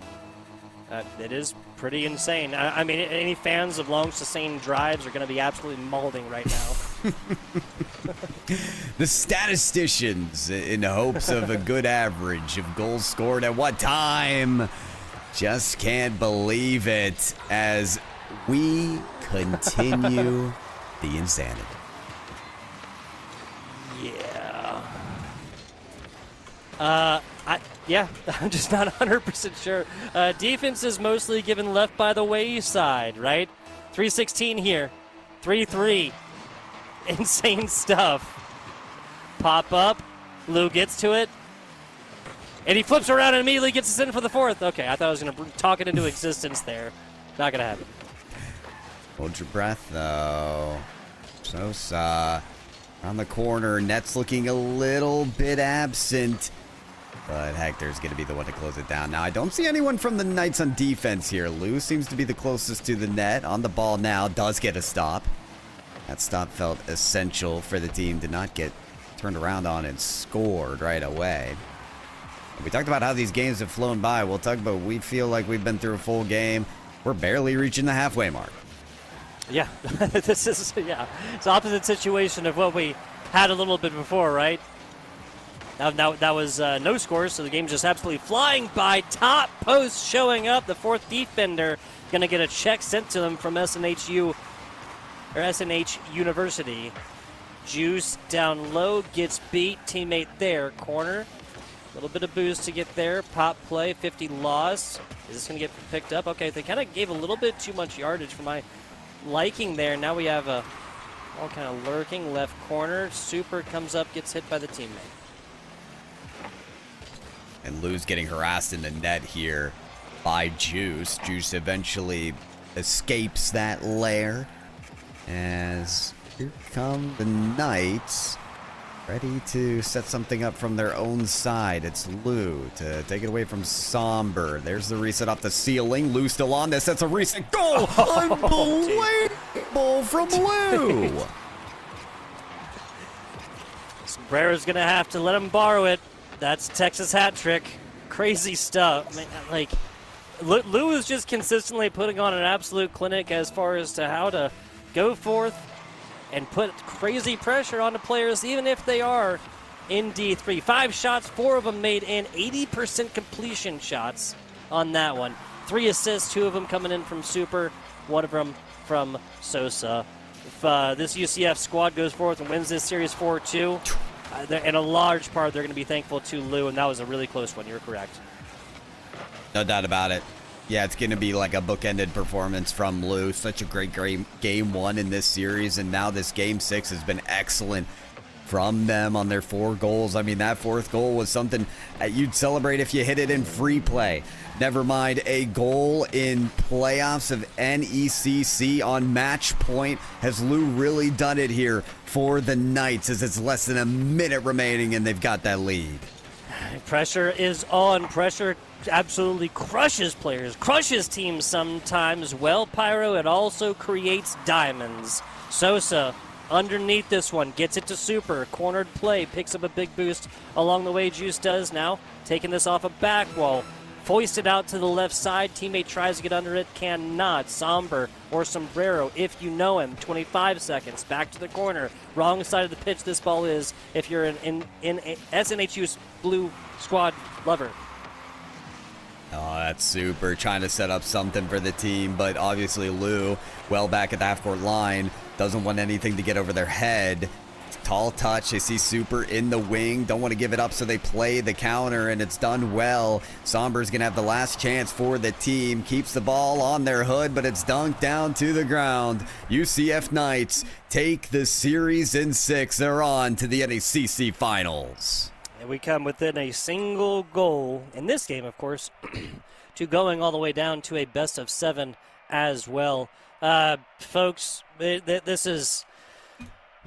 It is pretty insane. I mean, any fans of long sustained drives are going to be absolutely mauling right now. The statisticians, in hopes of a good average of goals scored at what time, just can't believe it as we continue the insanity. Yeah. I'm just not 100% sure. Defense is mostly given left by the wayside, right? 3-16 here. 3-3. Insane stuff. Pop up. Lou gets to it. And he flips around and immediately gets us in for the 4th. Okay, I thought I was going to talk it into existence there. Not going to happen. Hold your breath, though. Sosa on the corner. Net's looking a little bit absent. But Hector's going to be the one to close it down. Now, I don't see anyone from the Knights on defense here. Lou seems to be the closest to the net. On the ball now. Does get a stop. That stop felt essential for the team to not get turned around on and scored right away. We talked about how these games have flown by. We'll talk about we feel like we've been through a full game. We're barely reaching the halfway mark. Yeah, this is, yeah, it's the opposite situation of what we had a little bit before, right? Now that was no scores, so the game's just absolutely flying by. Top post showing up. The fourth defender going to get a check sent to them from SNH University. Juice down low, gets beat. Teammate there, corner. A little bit of boost to get there. Pop play, 50 loss. Is this going to get picked up? Okay, they kind of gave a little bit too much yardage for my liking there. Now we have a all kind of lurking left corner. Super comes up, gets hit by the teammate. And Lou's getting harassed in the net here by Juice. Juice eventually escapes that lair. As here come the Knights, ready to set something up from their own side. It's Lou to take it away from Somber. There's the reset off the ceiling. Lou still on this. That's a reset goal. Unbelievable from Lou. Sombrera's going to have to let him borrow it. That's Texas hat trick. Crazy stuff. Man, like, Lou is just consistently putting on an absolute clinic as far as to how to go forth and put crazy pressure on the players, even if they are in D3. 5 shots, 4 of them made in, 80% completion shots on that one. 3 assists, 2 of them coming in from Super, 1 of them from Sosa. If this UCF squad goes forth and wins this series 4-2, in a large part, they're going to be thankful to Lou, and that was a really close one. You're correct. No doubt about it. Yeah, it's going to be like a bookended performance from Lou. Such a great game 1 in this series, and now this game 6 has been excellent from them on their 4 goals. I mean, that 4th goal was something you'd celebrate if you hit it in free play. Never mind a goal in playoffs of NECC on match point. Has Lou really done it here for the Knights as it's less than a minute remaining and they've got that lead? Pressure is on. Pressure absolutely crushes players, crushes teams sometimes. Well, Pyro, it also creates diamonds. Sosa underneath this one, gets it to Super. Cornered play, picks up a big boost along the way. Juice does now, taking this off a back wall. Foisted out to the left side. Teammate tries to get under it, cannot. Somber or Sombrero, if you know him. 25 seconds. Back to the corner. Wrong side of the pitch this ball is if you're in SNHU's blue squad lover. Oh, that's Super trying to set up something for the team, but obviously Lou, well back at the half-court line, doesn't want anything to get over their head. Tall touch. They see Super in the wing. Don't want to give it up, so they play the counter, and it's done well. Somber's going to have the last chance for the team. Keeps the ball on their hood, but it's dunked down to the ground. UCF Knights take the series in 6. They're on to the NECC Finals. And we come within a single goal in this game, of course, to going all the way down to a best of 7 as well. Folks, this is...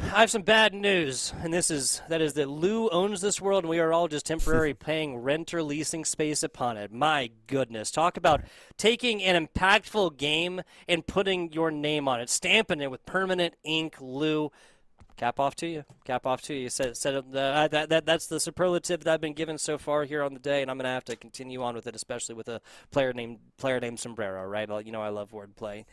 I have some bad news, and that is that Lou owns this world, and we are all just temporarily paying rent or leasing space upon it. My goodness. Talk about taking an impactful game and putting your name on it, stamping it with permanent ink, Lou. Cap off to you. Cap off to you. That's the superlative that I've been given so far here on the day, and I'm going to have to continue on with it, especially with a player named Sombrero, right? You know I love wordplay.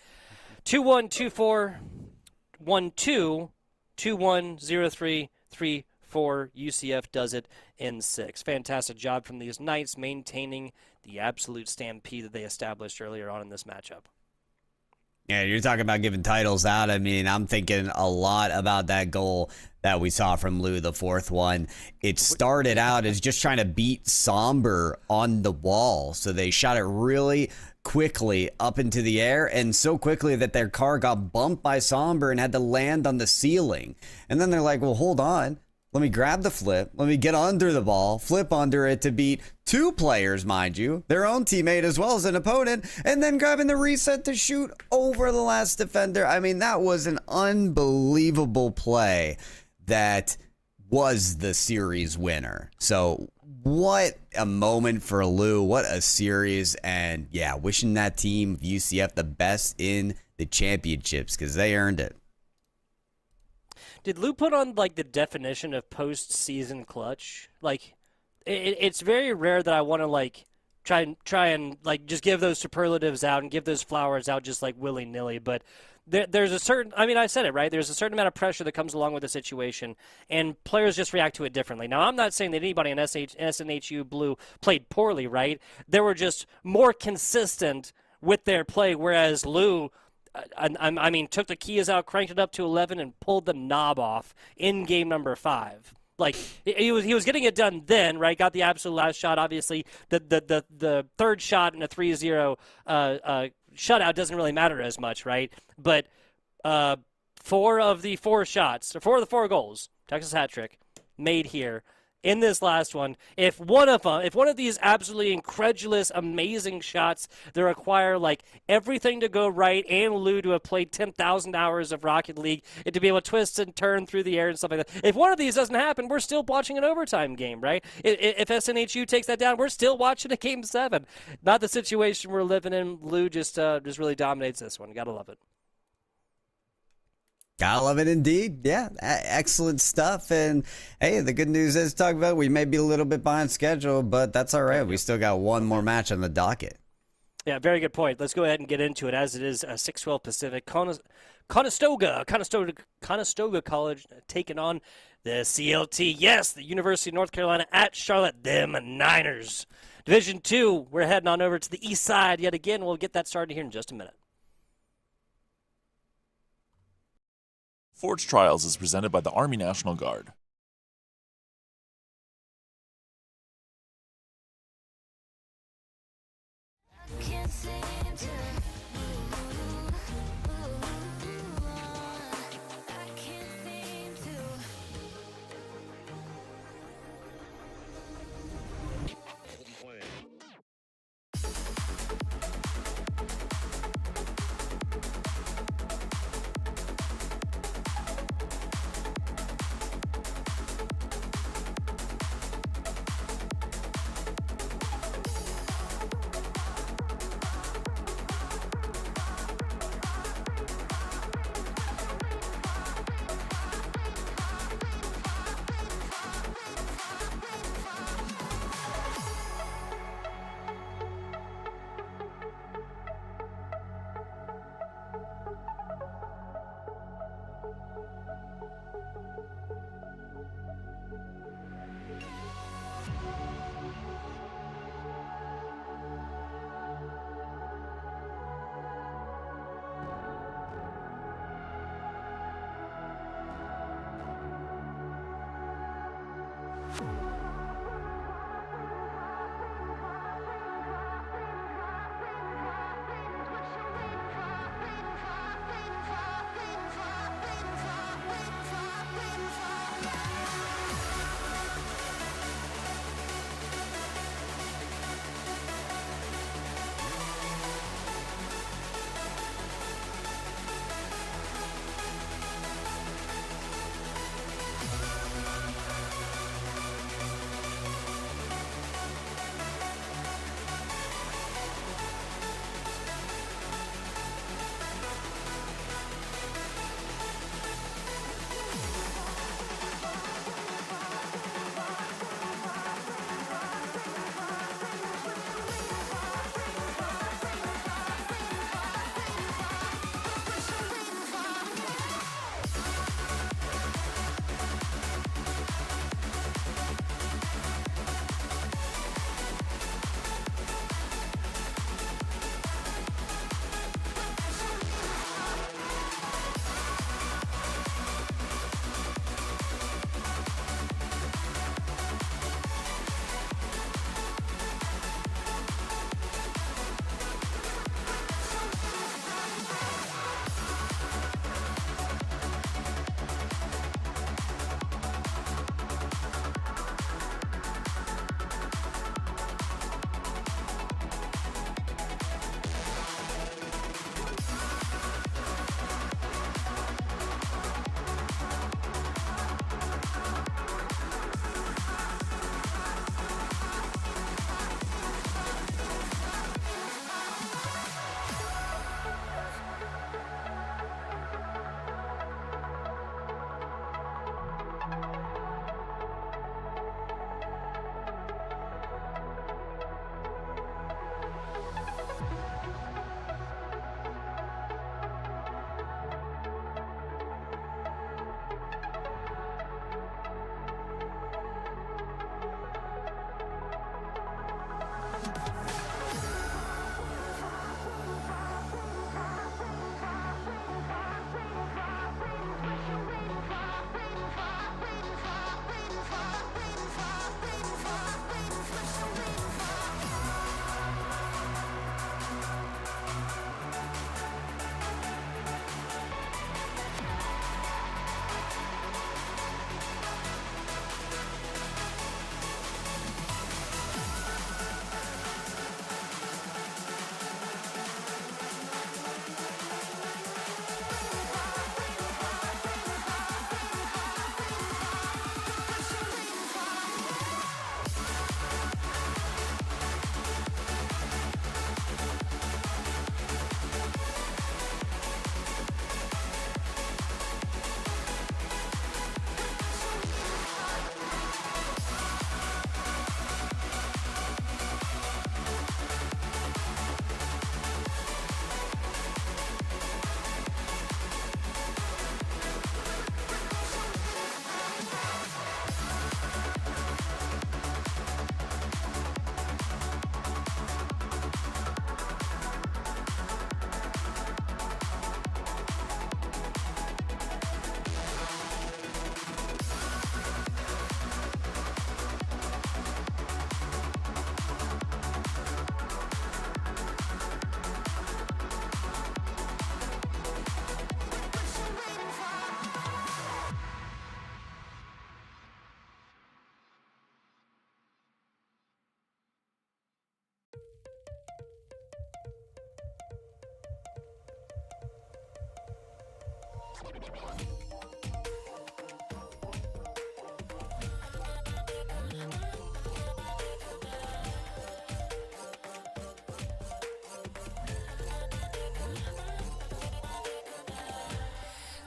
2-1-2-4-1-2. 2-1-0-3-3-4. UCF does it in 6. Fantastic job from these Knights maintaining the absolute stampede that they established earlier on in this matchup. Yeah, you're talking about giving titles out. I mean, I'm thinking a lot about that goal that we saw from Lou, the 4th one. It started out as just trying to beat Somber on the wall. So they shot it really quickly up into the air, and so quickly that their car got bumped by Somber and had to land on the ceiling. And then they're like, well, hold on. Let me grab the flip. Let me get under the ball, flip under it to beat 2 players, mind you, their own teammate as well as an opponent, and then grabbing the reset to shoot over the last defender. I mean, that was an unbelievable play that was the series winner. So what a moment for Lou. What a series. And yeah, wishing that team of UCF the best in the championships because they earned it. Did Lou put on like the definition of postseason clutch? Like, it's very rare that I want to like try and like just give those superlatives out and give those flowers out just like willy nilly. But there's a certain, I mean, I said it right. There's a certain amount of pressure that comes along with the situation, and players just react to it differently. Now, I'm not saying that anybody in SNHU Blue played poorly, right? They were just more consistent with their play, whereas Lou. I mean, took the keys out, cranked it up to 11, and pulled the knob off in game number 5. Like he was getting it done then, right? Got the absolute last shot. Obviously, the third shot in a 3-0 shutout doesn't really matter as much, right? But 4 of the 4 shots, or 4 of the 4 goals, Texas hat trick, made here. In this last one, if one of these absolutely incredulous, amazing shots that require like everything to go right and Lou to have played 10,000 hours of Rocket League and to be able to twist and turn through the air and stuff like that, if one of these doesn't happen, we're still watching an overtime game, right? If SNHU takes that down, we're still watching a game 7. Not the situation we're living in. Lou just really dominates this one. Gotta love it. Gotta love it indeed. Yeah, excellent stuff. And hey, the good news is, talk about, we may be a little bit behind schedule, but that's all right. We still got one more match on the docket. Yeah, very good point. Let's go ahead and get into it as it is 6:12 Pacific. Conestoga College taking on the CLT. Yes, the University of North Carolina at Charlotte. Them Niners. Division 2, we're heading on over to the east side yet again. We'll get that started here in just a minute. Forge Trials is presented by the Army National Guard. Can't seem to move on. I can't seem to.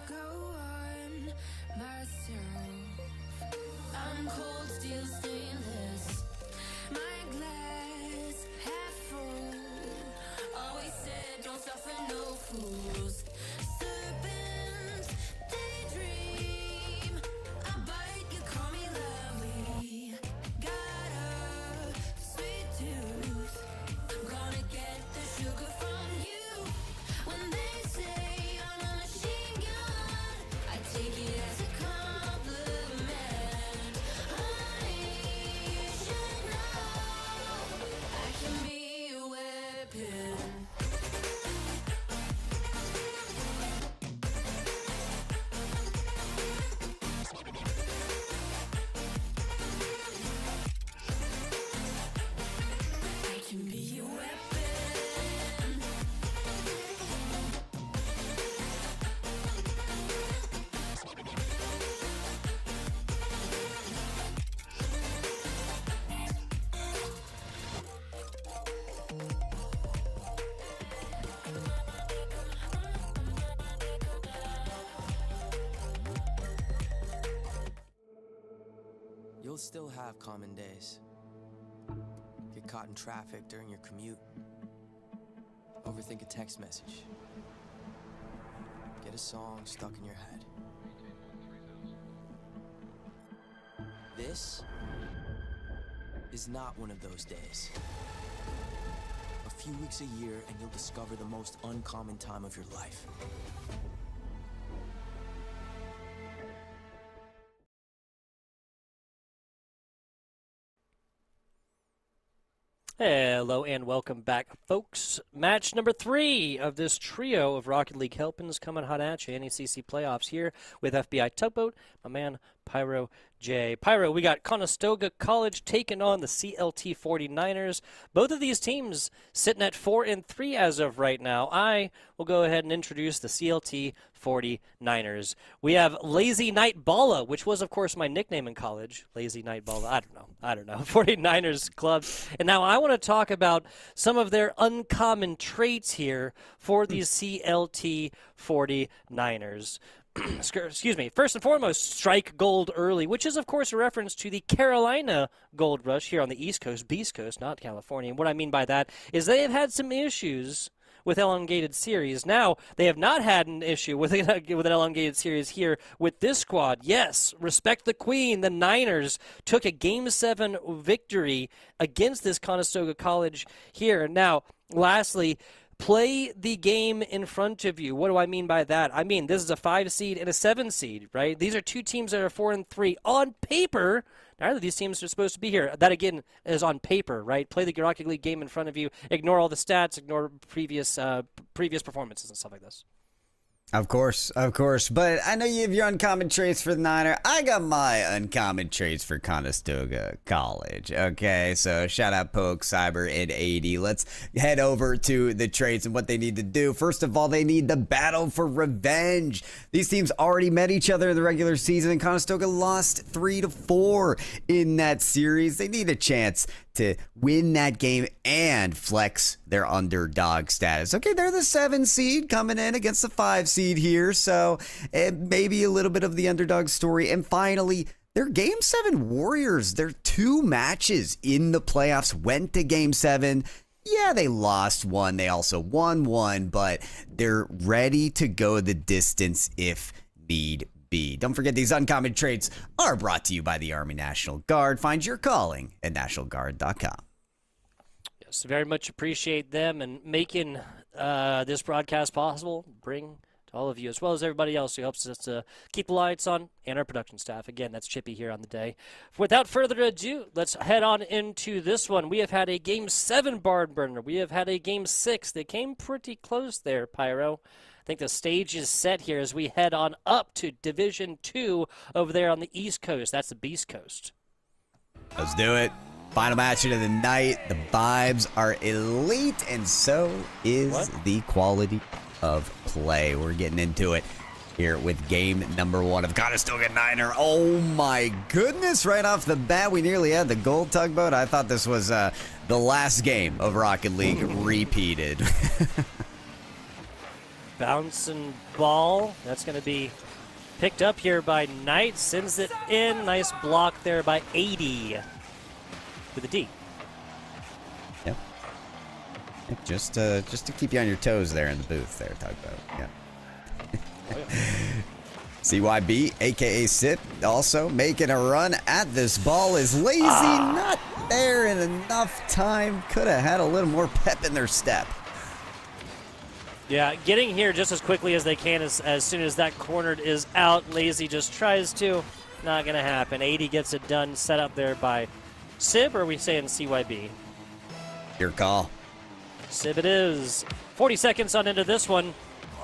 Go on myself. I'm cold steel stainless. My glass half full. Always said don't suffer no fools. Serpents, they dream. I bite, you call me lovely. Got a sweet tooth. I'm gonna get the sugar from you. When they say I'm a machine gun, I take it as a compliment. Honey, you should know I can be a weapon. I can be a weapon. You'll still have common days. Get caught in traffic during your commute. Overthink a text message. Get a song stuck in your head. This is not one of those days. A few weeks a year and you'll discover the most uncommon time of your life. Hello and welcome back, folks. Match number 3 of this trio of Rocket League Helpins coming hot at you. NECC playoffs here with FBI Tugboat, my man Pyro J. Pyro, we got Conestoga College taking on the CLT 49ers. Both of these teams sitting at 4-3 as of right now. I will go ahead and introduce the CLT 49ers. We have Lazy Night Balla, which was, of course, my nickname in college. Lazy Night Balla. I don't know. 49ers club. And now I want to talk about some of their uncommon traits here for these CLT 49ers. Excuse me. First and foremost, strike gold early, which is, of course, a reference to the Carolina gold rush here on the East Coast, Beast Coast, not California. And what I mean by that is they have had some issues with elongated series. Now, they have not had an issue with an elongated series here with this squad. Yes, respect the queen. The Niners took a Game 7 victory against this Conestoga College here. Now, lastly, play the game in front of you. What do I mean by that? I mean, this is a 5 seed and a 7 seed, right? These are two teams that are 4-3. On paper, neither of these teams are supposed to be here. That, again, is on paper, right? Play the Rocket League game in front of you. Ignore all the stats. Ignore previous performances and stuff like this. Of course. But I know you have your uncommon traits for the Niner. I got my uncommon traits for Conestoga College. Okay, so shout out Poke, Cyber, and 80. Let's head over to the traits and what they need to do. First of all, they need the battle for revenge. These teams already met each other in the regular season, and Conestoga lost 3-4 in that series. They need a chance to win that game and flex their underdog status. Okay, they're the 7 seed coming in against the 5 seed here, so maybe a little bit of the underdog story. And finally, their Game 7 Warriors, their 2 matches in the playoffs went to Game 7. Yeah, they lost one. They also won one, but they're ready to go the distance if need be. Don't forget, these uncommon traits are brought to you by the Army National Guard. Find your calling at nationalguard.com. Yes, very much appreciate them and making this broadcast possible. Bring to all of you, as well as everybody else who helps us to keep the lights on, and our production staff. Again, that's Chippy here on the day. Without further ado, let's head on into this one. We have had a Game 7 barn burner. We have had a Game 6. They came pretty close there, Pyro. I think the stage is set here as we head on up to Division 2 over there on the East Coast. That's the Beast Coast. Let's do it. Final match of the night. The vibes are elite, and so is the quality of play. We're getting into it. here with game number 1 of Conestoga Niner. Oh my goodness, right off the bat, we nearly had the gold tugboat. I thought this was the last game of Rocket League repeated. Bouncing ball. That's going to be picked up here by Knight. Sends it in. Nice block there by 80 with a D. Yep. Just to keep you on your toes there in the booth there, tugboat. Yeah. CYB, aka Sip, also making a run at this ball. Is Lazy not there in enough time? Could have had a little more pep in their step. Yeah, getting here just as quickly as they can as soon as that cornered is out. Lazy just tries to. Not going to happen. 80 gets it done. Set up there by Sib, or are we saying CYB? Your call. Sib it is. 40 seconds on into this one.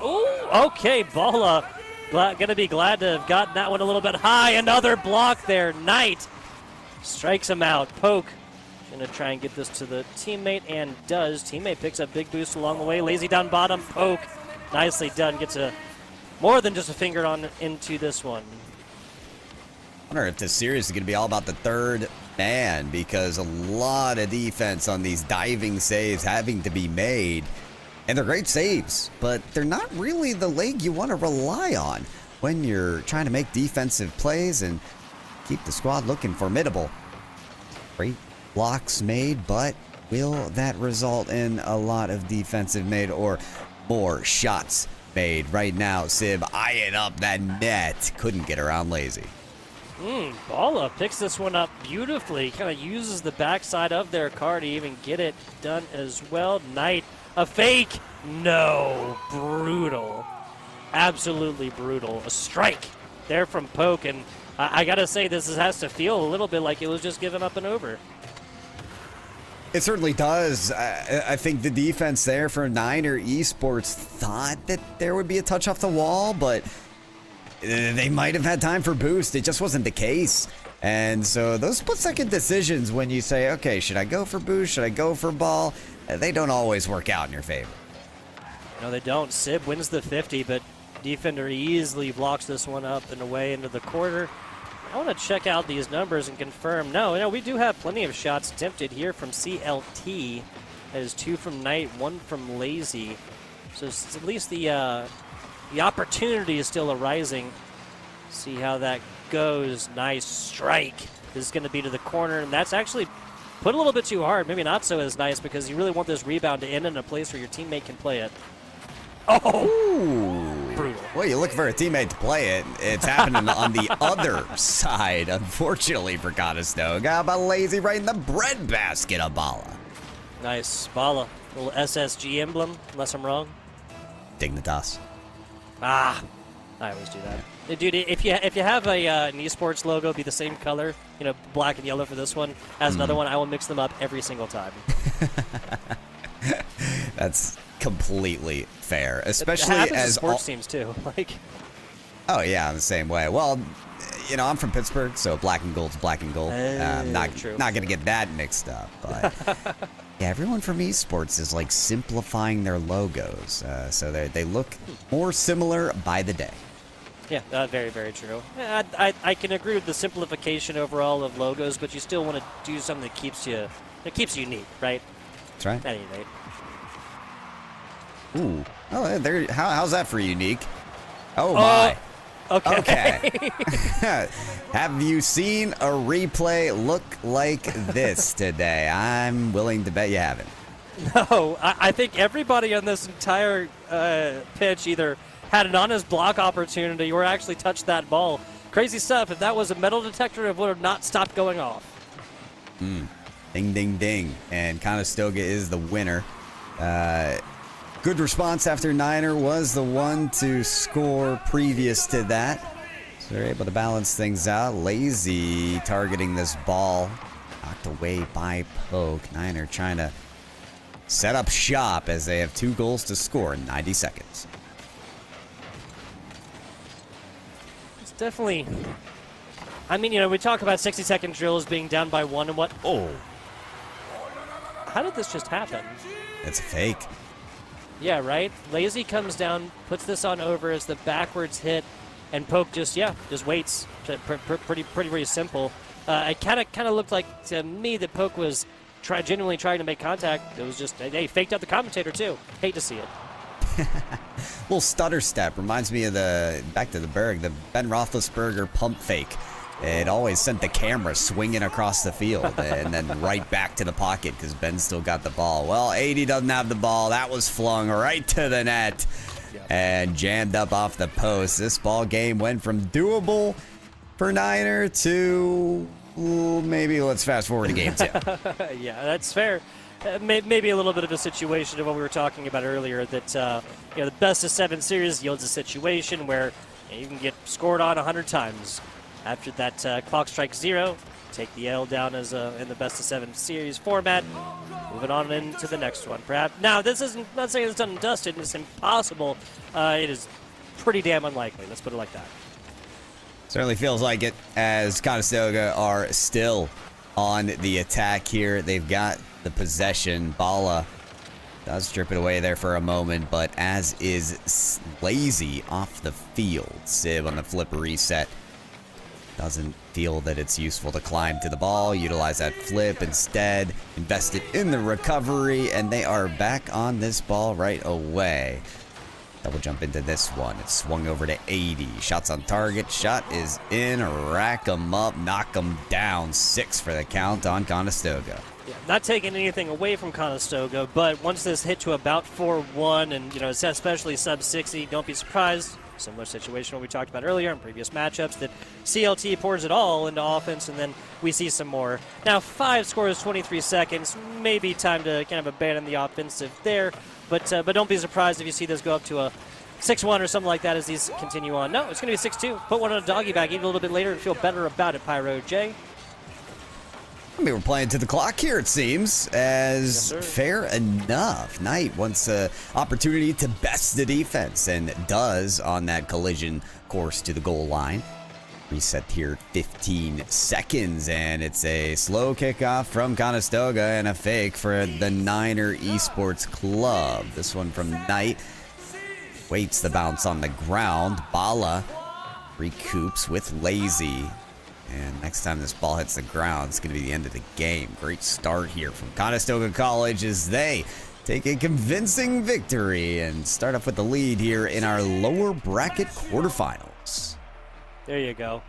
Ooh, okay, Bala. Going to be glad to have gotten that one a little bit high. Another block there. Knight strikes him out. Poke going to try and get this to the teammate, and does. Teammate picks up big boost along the way. Lazy down bottom. Poke. Nicely done. Gets a more than just a finger on into this one. I wonder if this series is going to be all about the third man, because a lot of defense on these diving saves having to be made. And they're great saves, but they're not really the leg you want to rely on when you're trying to make defensive plays and keep the squad looking formidable. Great blocks made, but will that result in a lot of defensive made or more shots made? Right now, Sib eyeing up that net. Couldn't get around Lazy. Bala picks this one up beautifully. Kind of uses the backside of their car to even get it done as well. Knight. A fake? No. Brutal. Absolutely brutal. A strike there from Poke, and I got to say, this has to feel a little bit like it was just given up and over. It certainly does. I think the defense there for Niner Esports thought that there would be a touch off the wall, but they might have had time for boost. It just wasn't the case. And so those split-second decisions when you say, okay, should I go for boost? Should I go for ball? They don't always work out in your favor. No, they don't. Sib wins the 50, but defender easily blocks this one up and away into the quarter. I want to check out these numbers and confirm. No, we do have plenty of shots attempted here from CLT. That is 2 from Knight, 1 from Lazy. So at least the opportunity is still arising. See how that goes. Nice strike. This is going to be to the corner, and that's actually put a little bit too hard. Maybe not so as nice, because you really want this rebound to end in a place where your teammate can play it. Oh! Ooh. Brutal. Well, you look for a teammate to play it. It's happening on the other side, unfortunately, for Conestoga. How about Lazy right in the breadbasket of Bala? Nice. Bala. Little SSG emblem, unless I'm wrong. Dignitas. I always do that. Dude, if you have an esports logo be the same color, black and yellow for this one, as another one, I will mix them up every single time. That's completely fair, especially as sports teams too. Oh yeah, the same way. Well, I'm from Pittsburgh, so black and gold's black and gold. Not gonna get that mixed up, but yeah, everyone from esports is like simplifying their logos, so they look more similar by the day. Yeah, very, very true. I can agree with the simplification overall of logos, but you still want to do something that keeps you unique, right? That's right. At any rate. Ooh. Oh, there. How's that for unique? Oh my. Okay. Have you seen a replay look like this today? I'm willing to bet you haven't. No, I think everybody on this entire pitch either had an honest block opportunity or actually touched that ball. Crazy stuff. If that was a metal detector, it would have not stopped going off. Ding, ding, ding. And Conestoga is the winner. Good response after Niner was the one to score previous to that. So they're able to balance things out. Lazy targeting this ball. Knocked away by Poke. Niner trying to set up shop as they have 2 goals to score in 90 seconds. It's definitely... we talk about 60-second drills being down by 1 and what... Oh. How did this just happen? It's a fake. Yeah, right? Lazy comes down, puts this on over as the backwards hit, and Poke just waits. Pretty simple. It kind of looked like to me that Poke was genuinely trying to make contact. It was just, hey, faked out the commentator too. Hate to see it. Little stutter step reminds me of back to the Berg, the Ben Roethlisberger pump fake. It always sent the camera swinging across the field and then right back to the pocket because Ben still got the ball. Well, 80 doesn't have the ball. That was flung right to the net and jammed up off the post. This ball game went from doable for Niner to maybe let's fast forward to game 2. Yeah, that's fair. Maybe a little bit of a situation of what we were talking about earlier, that the best of 7 series yields a situation where you can get scored on 100 times. After that clock strikes 0, take the L down as in the best of 7 series format. Moving on into the next one. Perhaps now this isn't not saying it's done and dusted. It's impossible. It is pretty damn unlikely. Let's put it like that. Certainly feels like it, as Conestoga are still on the attack here. They've got the possession. Bala does strip it away there for a moment, but as is Lazy off the field. Sib on the flip reset. Doesn't feel that it's useful to climb to the ball, utilize that flip instead, invest it in the recovery, and they are back on this ball right away. Double jump into this one. It's swung over to 80. Shots on target. Shot is in. Rack 'em up. Knock 'em down. 6 for the count on Conestoga. Yeah, not taking anything away from Conestoga, but once this hit to about 4-1, and especially sub 60, don't be surprised. Similar situation what we talked about earlier in previous matchups, that CLT pours it all into offense, and then we see some more. Now 5 scores, 23 seconds. Maybe time to kind of abandon the offensive there, but don't be surprised if you see this go up to a 6-1 or something like that as these continue on. No, it's going to be 6-2. Put one on a doggy bag, eat a little bit later, and feel better about it, Pyro J. I mean, we're playing to the clock here, it seems, as fair enough. Knight wants an opportunity to best the defense, and does on that collision course to the goal line. Reset here, 15 seconds, and it's a slow kickoff from Conestoga and a fake for the Niner Esports Club. This one from Knight. Waits the bounce on the ground. Bala recoups with Lazy. And next time this ball hits the ground, it's going to be the end of the game. Great start here from Conestoga College as they take a convincing victory and start off with the lead here in our lower bracket quarterfinals. There you go.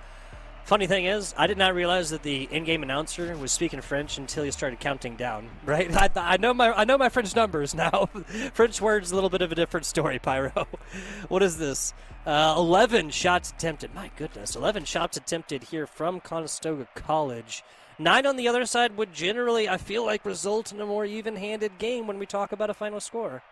Funny thing is, I did not realize that the in-game announcer was speaking French until he started counting down. Right? I know my French numbers now. French words, a little bit of a different story. Pyro, what is this? 11 shots attempted. My goodness, 11 shots attempted here from Conestoga College. 9 on the other side would generally, I feel like, result in a more even-handed game when we talk about a final score.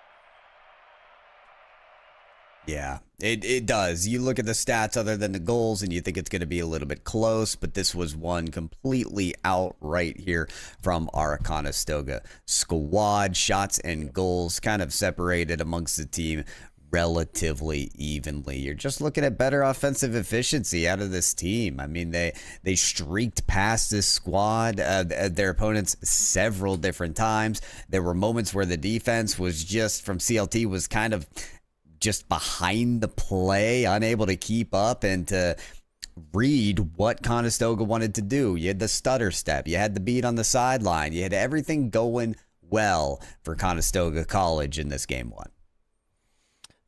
Yeah, it does. You look at the stats other than the goals and you think it's going to be a little bit close, but this was one completely outright here from our Conestoga squad. Shots and goals kind of separated amongst the team relatively evenly. You're just looking at better offensive efficiency out of this team. I mean, they streaked past this squad, their opponents, several different times. There were moments where the defense was just, from CLT, was kind of just behind the play, unable to keep up and to read what Conestoga wanted to do. You had the stutter step, you had the beat on the sideline, you had everything going well for Conestoga College in this game 1.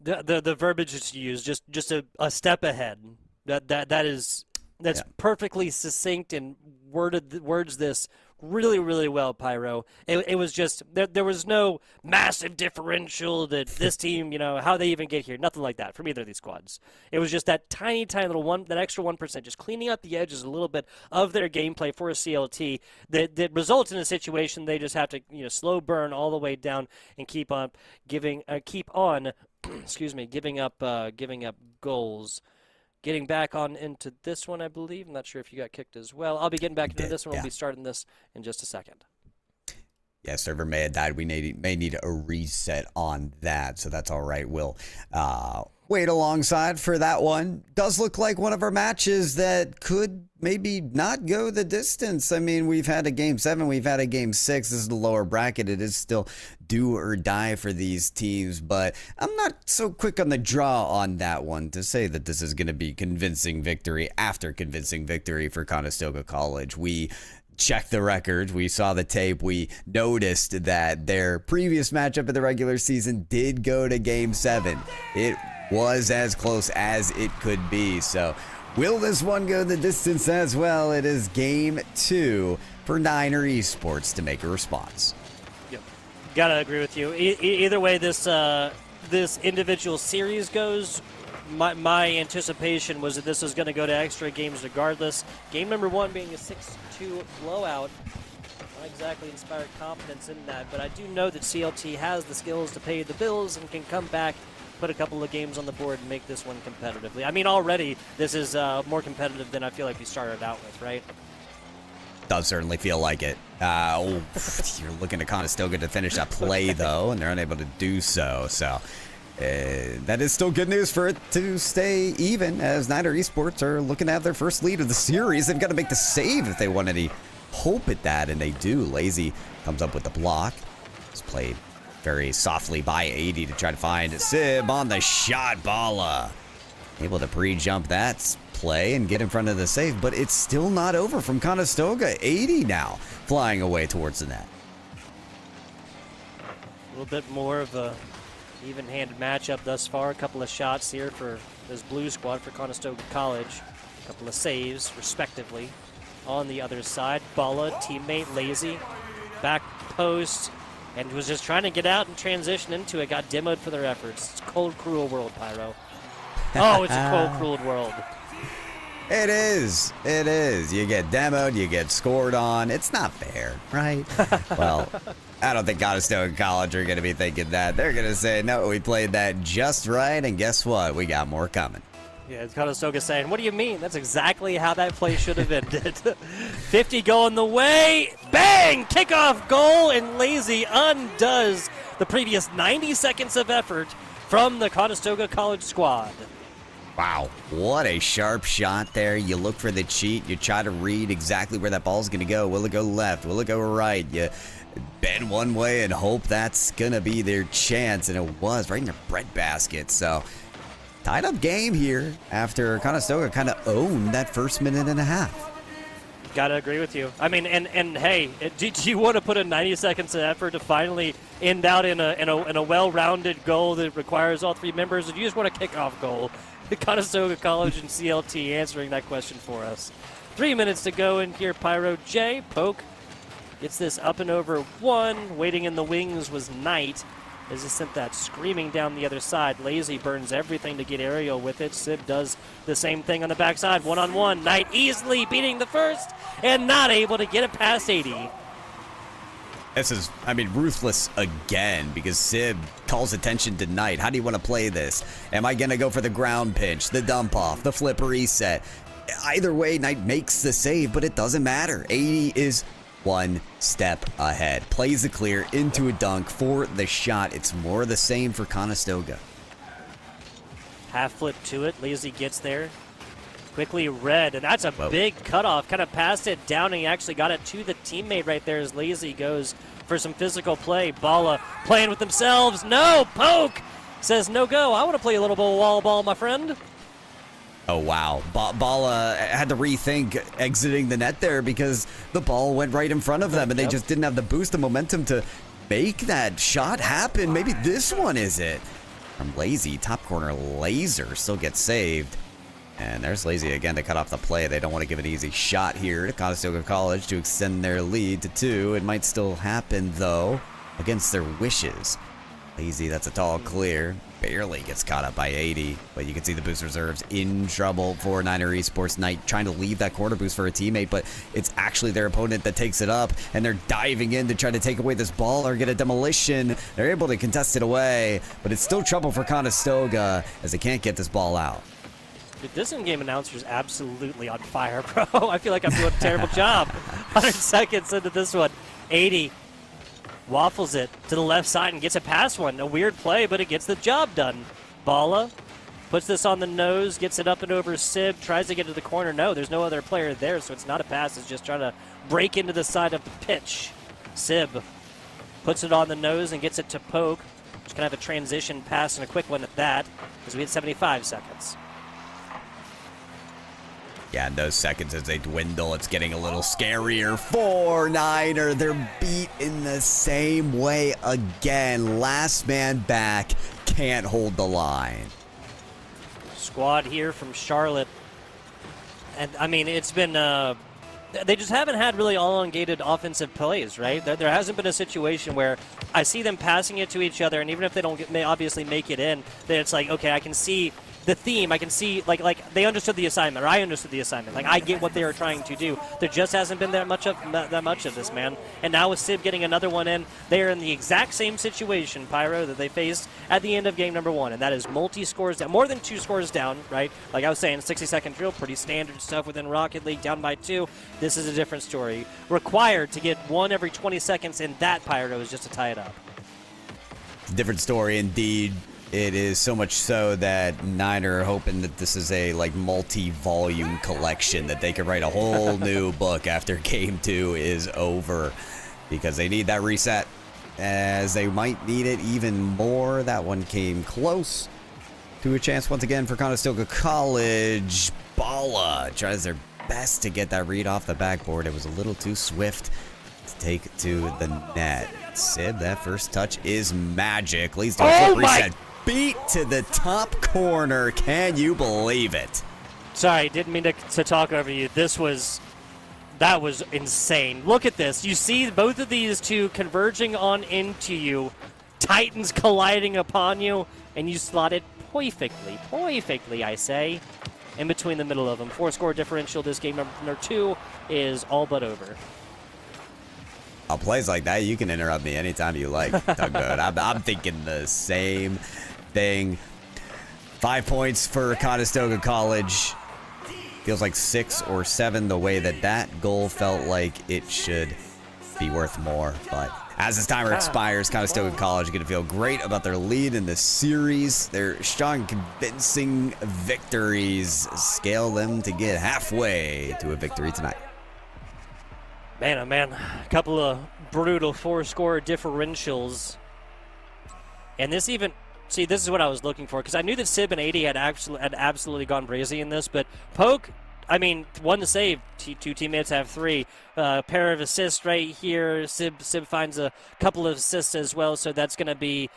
The verbiage that you use, just a step ahead. That's perfectly succinct and words this really, really well, Pyro. It was just, there was no massive differential that this team, how they even get here. Nothing like that from either of these squads. It was just that tiny little that extra 1%, just cleaning up the edges a little bit of their gameplay for a CLT that results in a situation they just have to, slow burn all the way down and keep on giving up goals. Getting back on into this one, I believe. I'm not sure if you got kicked as well. I'll be getting back into this one. We'll be starting this in just a second. Yeah, server may have died. We may need a reset on that, so that's all right. We'll wait alongside for that one. Does look like one of our matches that could maybe not go the distance. I mean, we've had a game 7, we've had a game 6. This is the lower bracket. It is still do or die for these teams, but I'm not so quick on the draw on that one to say that this is going to be convincing victory after convincing victory for Conestoga College. We checked the records, we saw the tape, we noticed that their previous matchup in the regular season did go to game 7. It was as close as it could be. So will this one go the distance as well? It is game 2 for Niner Esports to make a response. Yep. Gotta agree with you. Either way this individual series goes, my anticipation was that this was going to go to extra games regardless. Game number 1 being a 6-2 blowout. Not exactly inspired confidence in that, but I do know that CLT has the skills to pay the bills and can come back, put a couple of games on the board and make this one competitively. I mean, already this is more competitive than I feel like we started out with, right? Does certainly feel like it. You're looking at Conestoga to finish that play, though, and they're unable to do so. So that is still good news for it to stay even, as Niner Esports are looking to have their first lead of the series. They've got to make the save if they want any hope at that, and they do. Lazy comes up with the block. It's played very softly by 80 to try to find Sib on the shot. Bala able to pre-jump that play and get in front of the save, but it's still not over from Conestoga. 80 now flying away towards the net. A little bit more of a even-handed matchup thus far. A couple of shots here for this blue squad for Conestoga College. A couple of saves, respectively. On the other side, Bala, teammate Lazy, back post, and was just trying to get out and transition into it. Got demoed for their efforts. It's a cold, cruel world, Pyro. Oh, it's a cold, cruel world. It is. It is. You get demoed, you get scored on. It's not fair, right? Well, I don't think Conestoga College are going to be thinking that. They're going to say, no, we played that just right, and guess what? We got more coming. Yeah, it's Conestoga saying, what do you mean? That's exactly how that play should have ended. 50 going the way. Bang! Kickoff goal, and Lazy undoes the previous 90 seconds of effort from the Conestoga College squad. Wow, what a sharp shot there. You look for the cheat. You try to read exactly where that ball's going to go. Will it go left? Will it go right? You bend one way and hope that's going to be their chance, and it was right in their breadbasket. So tied up game here after Conestoga kind of owned that first minute and a half. Gotta agree with you. I mean, and hey, do you want to put in 90 seconds of effort to finally end out in a well-rounded goal that requires all 3 members, or do you just want a kickoff goal? Conestoga College and CLT answering that question for us. 3 minutes to go in here. Pyro J. Poke gets this up and over 1. Waiting in the wings was Knight as he sent that screaming down the other side. Lazy burns everything to get aerial with it. Sib does the same thing on the backside. 1-on-1. Knight easily beating the first and not able to get it past 80. This is, I mean, ruthless again, because Sib calls attention to Knight. How do you want to play this? Am I going to go for the ground pinch, the dump off, the flip reset? Either way, Knight makes the save, but it doesn't matter. 80 is one step ahead. Plays the clear into a dunk for the shot. It's more the same for Conestoga. Half flip to it. Lazy gets there. Quickly red, and that's a big cutoff. Kind of passed it down, and he actually got it to the teammate right there as Lazy goes for some physical play. Bala playing with themselves. No, Poke says no go. I want to play a little bit of wall ball, my friend. Oh, wow. Bala had to rethink exiting the net there because the ball went right in front of them, and they just didn't have the boost of momentum to make that shot happen. Maybe this one is it. From Lazy, top corner laser still gets saved. And there's Lazy again to cut off the play. They don't want to give an easy shot here to Conestoga College to extend their lead to 2. It might still happen, though, against their wishes. Lazy, that's a tall clear. Barely gets caught up by 80. But you can see the boost reserves in trouble for Niner Esports. Knight trying to leave that corner boost for a teammate, but it's actually their opponent that takes it up, and they're diving in to try to take away this ball or get a demolition. They're able to contest it away, but it's still trouble for Conestoga as they can't get this ball out. Dude, this in-game announcer is absolutely on fire, bro. I feel like I'm doing a terrible job. 100 seconds into this one. 80 waffles it to the left side and gets it past one. A weird play, but it gets the job done. Bala puts this on the nose, gets it up and over Sib, tries to get to the corner. No, there's no other player there, so it's not a pass. It's just trying to break into the side of the pitch. Sib puts it on the nose and gets it to Poke. Just going to have a transition pass and a quick one at that, because we had 75 seconds. Yeah, and those seconds as they dwindle, it's getting a little scarier for Niner. They're beat in the same way again. Last man back, can't hold the line. Squad here from Charlotte. And, I mean, it's been... they just haven't had really elongated offensive plays, right? There hasn't been a situation where I see them passing it to each other, and even if they don't may obviously make it in, then it's like, okay, I can see the theme. I can see, like they understood the assignment, or I understood the assignment. Like, I get what they were trying to do. There just hasn't been that much of this, man. And now with Sib getting another one in, they are in the exact same situation, Pyro, that they faced at the end of game number 1, and that is multi-scores down, more than 2 scores down, right? Like I was saying, 60-second drill, pretty standard stuff within Rocket League, down by 2. This is a different story. Required to get 1 every 20 seconds, and that, Pyro, is just to tie it up. Different story indeed. It is so much so that Niner are hoping that this is a multi-volume collection, that they could write a whole new book after game 2 is over, because they need that reset, as they might need it even more. That one came close to a chance once again for Conestoga College. Bala tries their best to get that read off the backboard. It was a little too swift to take it to the net. Sib, that first touch is magic. Leads to a quick reset. Beat to the top corner. Can you believe it? Sorry, didn't mean to talk over you. That was insane. Look at this. You see both of these two converging on into you. Titans colliding upon you, and you slot it perfectly, I say, in between the middle of them. 4-score differential. This game number 2 is all but over. Plays like that, you can interrupt me anytime you like, Tugboat. I'm thinking the same thing. 5 points for Conestoga College. Feels like 6 or 7 the way that goal felt like it should be worth more. But as this timer expires, Conestoga College going to feel great about their lead in the series. Their strong, convincing victories scale them to get halfway to a victory tonight. Man, oh man, a couple of brutal 4-score differentials. And this even, see, this is what I was looking for, because I knew that Sib and 80 had absolutely gone brazy in this, but Poke, I mean, 1 to save, 2 teammates have 3. Pair of assists right here. Sib finds a couple of assists as well, so that's going to be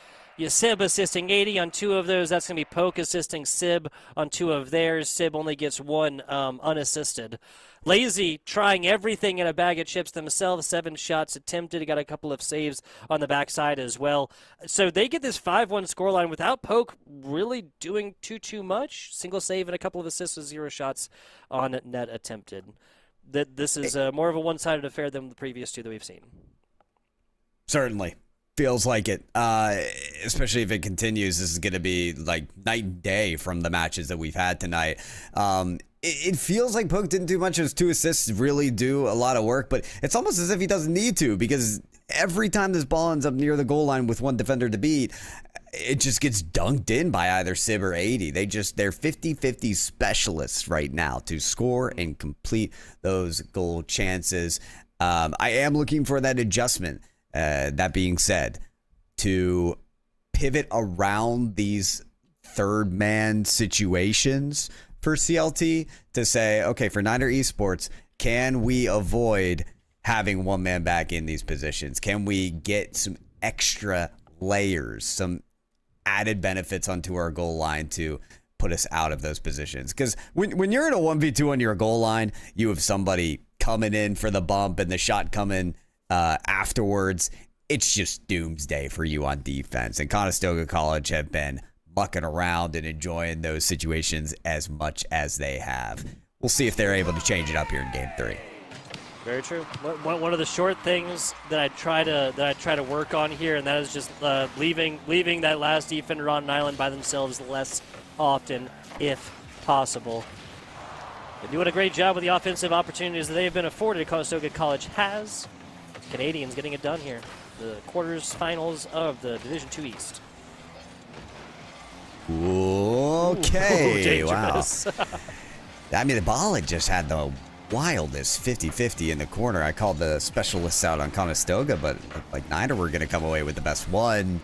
Sib assisting 80 on 2 of those. That's going to be Poke assisting Sib on 2 of theirs. Sib only gets 1 unassisted. Lazy trying everything in a bag of chips themselves. 7 shots attempted. He got a couple of saves on the backside as well. So they get this 5-1 scoreline without Poke really doing too much. Single save and a couple of assists with 0 shots on net attempted. This is more of a one-sided affair than the previous 2 that we've seen. Certainly. Feels like it, especially if it continues. This is going to be like night and day from the matches that we've had tonight. It feels like Poke didn't do much. His 2 assists really do a lot of work, but it's almost as if he doesn't need to, because every time this ball ends up near the goal line with 1 defender to beat, it just gets dunked in by either Sib or 80. They're 50-50 specialists right now to score and complete those goal chances. I am looking for that adjustment. That being said, to pivot around these third man situations for CLT, to say, okay, for Niner Esports, can we avoid having 1 man back in these positions? Can we get some extra layers, some added benefits onto our goal line to put us out of those positions? Because when you're in a 1v2 on your goal line, you have somebody coming in for the bump and the shot coming afterwards. It's just doomsday for you on defense. And Conestoga College have been mucking around and enjoying those situations as much as they have. We'll see if they're able to change it up here in game 3. Very true. One of the short things that I try to work on here, and that is just leaving that last defender on an island by themselves less often, if possible. They're doing a great job with the offensive opportunities that they've been afforded. Conestoga College has. Canadians getting it done here. The quarters finals of the Division II East. Whoa, Okay, wow. Dangerous. I mean, the ball had just had the wildest 50-50 in the corner. I called the specialists out on Conestoga, but like Niner were going to come away with the best one.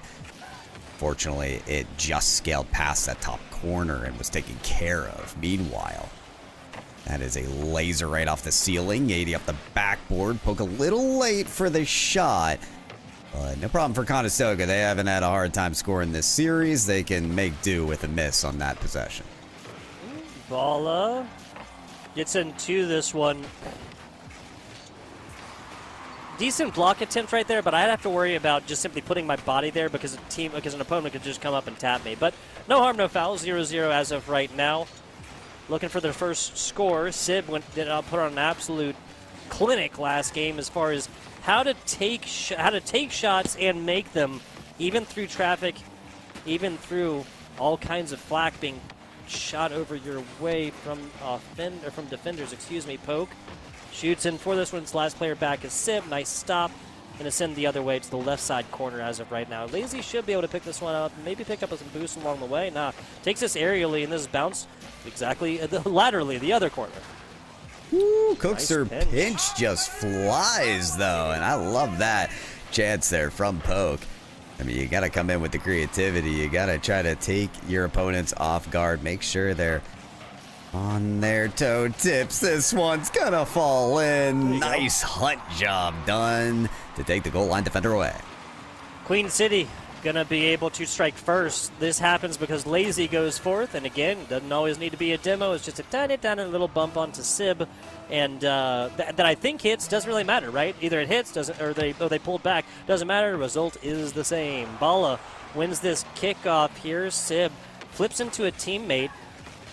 Fortunately, it just scaled past that top corner and was taken care of. Meanwhile, that is a laser right off the ceiling. 80 up the backboard. Poke a little late for the shot. But no problem for Conestoga. They haven't had a hard time scoring this series. They can make do with a miss on that possession. Balla gets into this one. Decent block attempt right there, but I'd have to worry about just simply putting my body there because an opponent could just come up and tap me. But no harm, no foul. 0-0 as of right now. Looking for their first score. Sib put on an absolute clinic last game as far as how to take shots and make them, even through traffic, even through all kinds of flack being shot over your way from defenders. Poke shoots in for this one. Its last player back is Sib. Nice stop. Going to send the other way to the left side corner as of right now. Lazy should be able to pick this one up, maybe pick up some boost along the way. Nah, takes this aerially, and this bounce exactly laterally, the other corner. Woo, Cookster Nice pinch just flies, though, and I love that chance there from Poke. I mean, you got to come in with the creativity. You got to try to take your opponents off guard. Make sure they're on their toe tips. This one's going to fall in. Nice hunt job done to take the goal line defender away. Queen City going to be able to strike first. This happens because Lazy goes fourth, and again, doesn't always need to be a demo. It's just a tiny little bump onto Sib, and that I think hits. Doesn't really matter, right? Either it hits, or they pulled back. Doesn't matter. The result is the same. Balla wins this kickoff here. Sib flips into a teammate.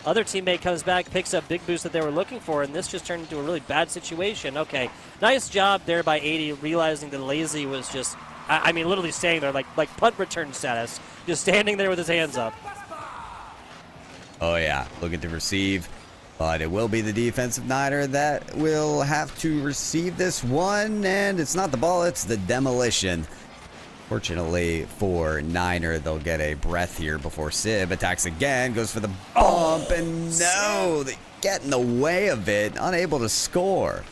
Other teammate comes back, picks up big boost that they were looking for, and this just turned into a really bad situation. Okay, nice job there by 80, realizing that Lazy was just, I mean, literally staying there, like punt return status, just standing there with his hands up. Oh, yeah, looking to receive, but it will be the defensive Niner that will have to receive this one, and it's not the ball, it's the demolition. Fortunately for Niner, they'll get a breath here before Sib attacks again, goes for the bump, and no, they get in the way of it, unable to score.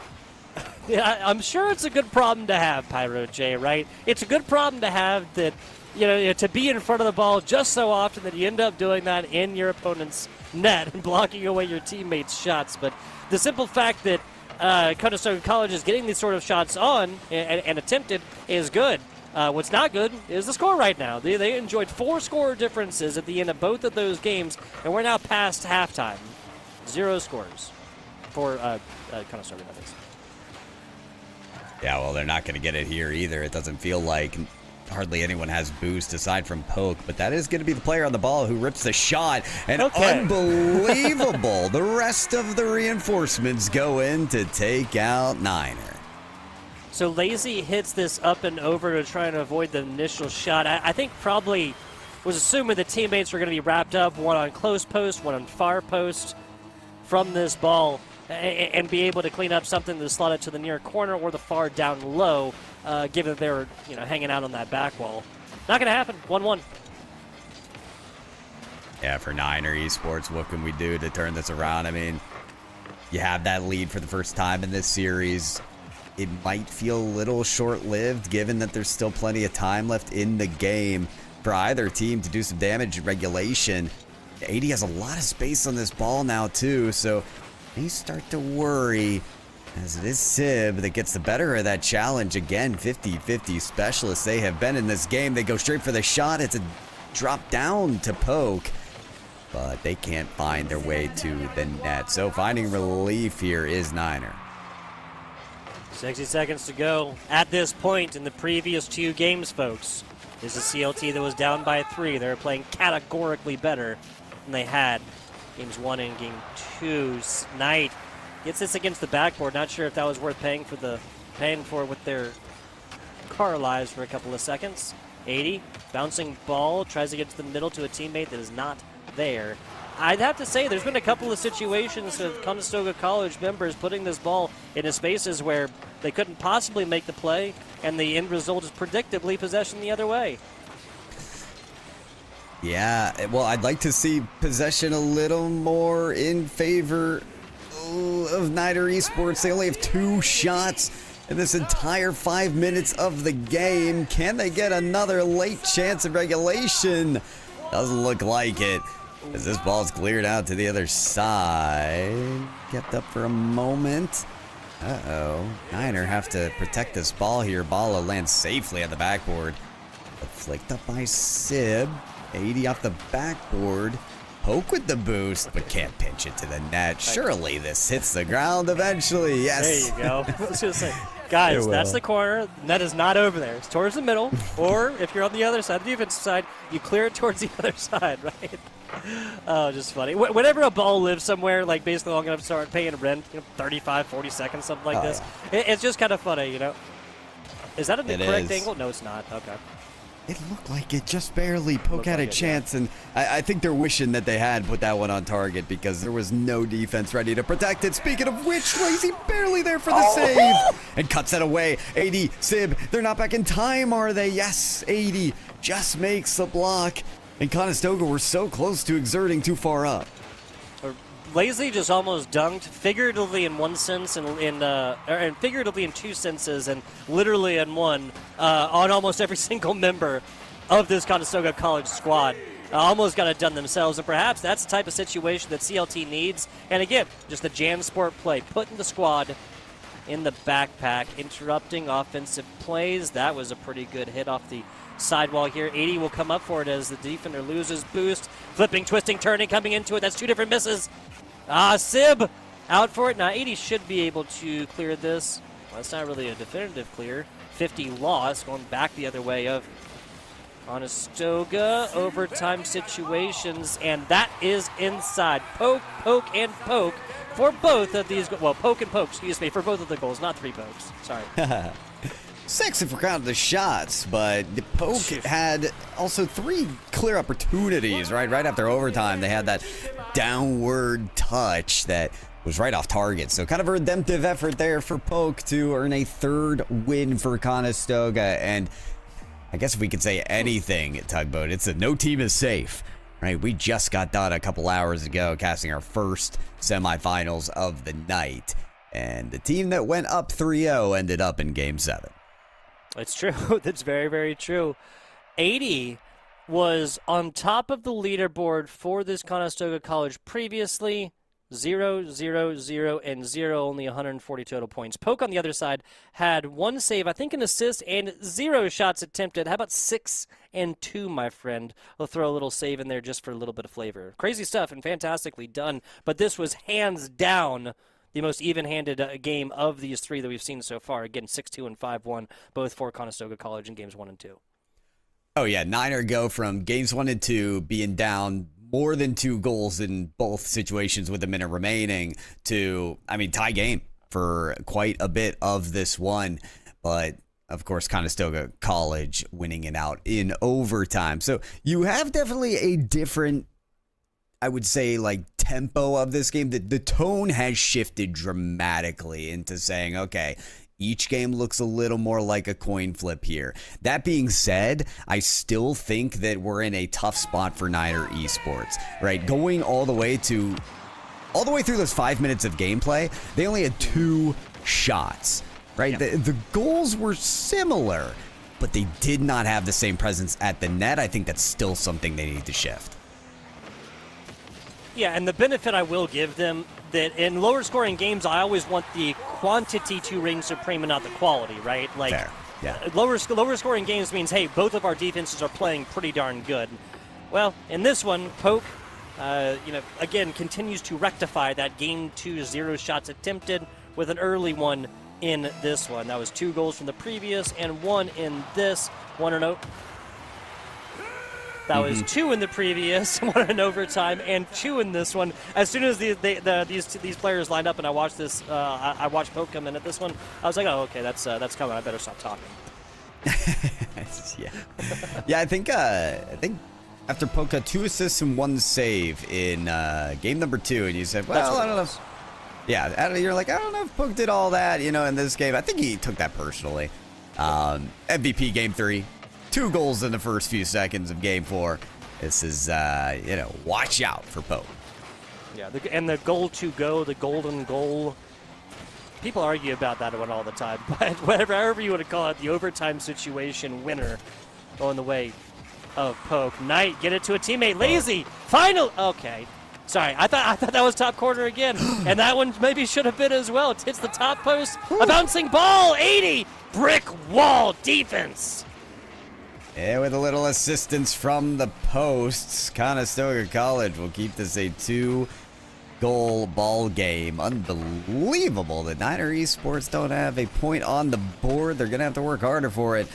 Yeah, I'm sure it's a good problem to have, Pyro J, right? It's a good problem to have that, to be in front of the ball just so often that you end up doing that in your opponent's net and blocking away your teammates' shots. But the simple fact that Conestoga College is getting these sort of shots on and attempted is good. What's not good is the score right now. They enjoyed 4 score differences at the end of both of those games, and we're now past halftime. 0 scores for Conestoga, that is. Yeah, well, they're not going to get it here either. It doesn't feel like hardly anyone has boost aside from Poke, but that is going to be the player on the ball who rips the shot. And unbelievable, the rest of the reinforcements go in to take out Niner. So Lazy hits this up and over to try and avoid the initial shot. I think probably was assuming the teammates were going to be wrapped up, one on close post, one on far post from this ball, and be able to clean up something to slot it to the near corner or the far down low, given that they were hanging out on that back wall. Not going to happen. 1-1. Yeah, for Niner Esports, what can we do to turn this around? I mean, you have that lead for the first time in this series. It might feel a little short-lived given that there's still plenty of time left in the game for either team to do some damage in regulation. 80 has a lot of space on this ball now too, so they start to worry as it is Sib that gets the better of that challenge. Again, 50-50 specialists they have been in this game. They go straight for the shot. It's a drop down to Poke, but they can't find their way to the net. So finding relief here is Niner. 60 seconds to go. At this point in the previous 2 games, folks, this is CLT that was down by 3. They were playing categorically better than they had games 1 and game 2. Knight gets this against the backboard. Not sure if that was worth paying for with their car lives for a couple of seconds. 80 bouncing ball, tries to get to the middle to a teammate that is not there. I'd have to say there's been a couple of situations of Conestoga College members putting this ball into spaces where they couldn't possibly make the play, and the end result is predictably possession the other way. Yeah, well, I'd like to see possession a little more in favor of Niner Esports. They only have 2 shots in this entire 5 minutes of the game. Can they get another late chance of regulation? Doesn't look like it, as this ball's cleared out to the other side. Kept up for a moment. Uh-oh. Niner have to protect this ball here. Ball will land safely on the backboard. But flicked up by Sib. 80 off the backboard. Poke with the boost, but can't pinch it to the net. Surely this hits the ground eventually. Yes. There you go. I was going to say, guys, that's the corner. Net is not over there. It's towards the middle. Or if you're on the other side, the defensive side, you clear it towards the other side, right? Oh, just funny. Whenever a ball lives somewhere, like basically long enough to start paying rent, 35, 40 seconds, something like this, it's just kind of funny, Is that the correct angle? No, it's not. Okay. It looked like it just barely. Poke had a chance, and I think they're wishing that they had put that one on target because there was no defense ready to protect it. Speaking of which, Lazy barely there for the save and cuts that away. 80, Sib, they're not back in time, are they? Yes, 80 just makes the block, and Conestoga were so close to exerting too far up. Lazy just almost dunked, figuratively in one sense, and figuratively in 2 senses, and literally in one, on almost every single member of this Conestoga College squad. Almost got it done themselves, and perhaps that's the type of situation that CLT needs. And again, just the JanSport play, putting the squad in the backpack, interrupting offensive plays. That was a pretty good hit off the sidewall here. 80 will come up for it as the defender loses boost. Flipping, twisting, turning, coming into it. That's 2 different misses. Sib out for it. Now 80 should be able to clear this. Well, that's not really a definitive clear. 50 loss, going back the other way of Conestoga. Overtime situations, and that is inside. Poke, and poke for both of these. Well, poke and poke, excuse me, for both of the goals, not 3 pokes. Sorry. 6 if we're counting the shots, but the Poke had also 3 clear opportunities, right? Right after overtime, they had that downward touch that was right off target. So kind of a redemptive effort there for Poke to earn a 3rd win for Conestoga. And I guess if we could say anything at Tugboat, it's that no team is safe, right? We just got done a couple hours ago casting our first semifinals of the night. And the team that went up 3-0 ended up in Game 7. It's true. That's very, very true. 80 was on top of the leaderboard for this Conestoga College previously. 0, 0, 0, and 0, only 140 total points. Poke on the other side had 1 save, I think an assist, and 0 shots attempted. How about 6 and 2, my friend? I'll throw a little save in there just for a little bit of flavor. Crazy stuff and fantastically done, but this was hands down the most even-handed game of these 3 that we've seen so far. Again, 6-2 and 5-1, both for Conestoga College in games 1 and 2. Oh, yeah. Niner go from games 1 and 2 being down more than 2 goals in both situations with a minute remaining to, tie game for quite a bit of this one. But, of course, Conestoga College winning it out in overtime. So you have definitely a different, I would say, tempo of this game. The tone has shifted dramatically into saying, okay, each game looks a little more like a coin flip here. That being said, I still think that we're in a tough spot for Niner Esports, right? Going all the way through those 5 minutes of gameplay, they only had 2 shots, right? Yeah. The goals were similar, but they did not have the same presence at the net. I think that's still something they need to shift. Yeah, and the benefit I will give them, that in lower scoring games, I always want the quantity to reign supreme and not the quality, right? Fair. Yeah. Lower scoring games means, hey, both of our defenses are playing pretty darn good. Well, in this one, Poke, again, continues to rectify that game 2 0 shots attempted with an early one in this one. That was 2 goals from the previous and 1 in this. 1-0. That was 2 in the previous, 1 in overtime, and 2 in this one. As soon as these players lined up and I watched this, I watched Poke come in at this one, I was like, oh, okay, that's coming. I better stop talking. Yeah, I think after Poke got 2 assists and 1 save in game number 2, and you said, well, I don't know. You're like, I don't know if Poke did all that, in this game. I think he took that personally. MVP game 3. 2 goals in the first few seconds of game 4. This is, watch out for Pope. Yeah, and the goal to go, the golden goal. People argue about that one all the time, but however you want to call it, the overtime situation winner going the way of Poke. Knight, get it to a teammate. Lazy, final. Okay, sorry, I thought that was top corner again, and that one maybe should have been as well. It hits the top post, a bouncing ball, 80, brick wall defense. Yeah, with a little assistance from the posts, Conestoga College will keep this a 2-goal ball game. Unbelievable that Niner Esports don't have a point on the board. They're going to have to work harder for it.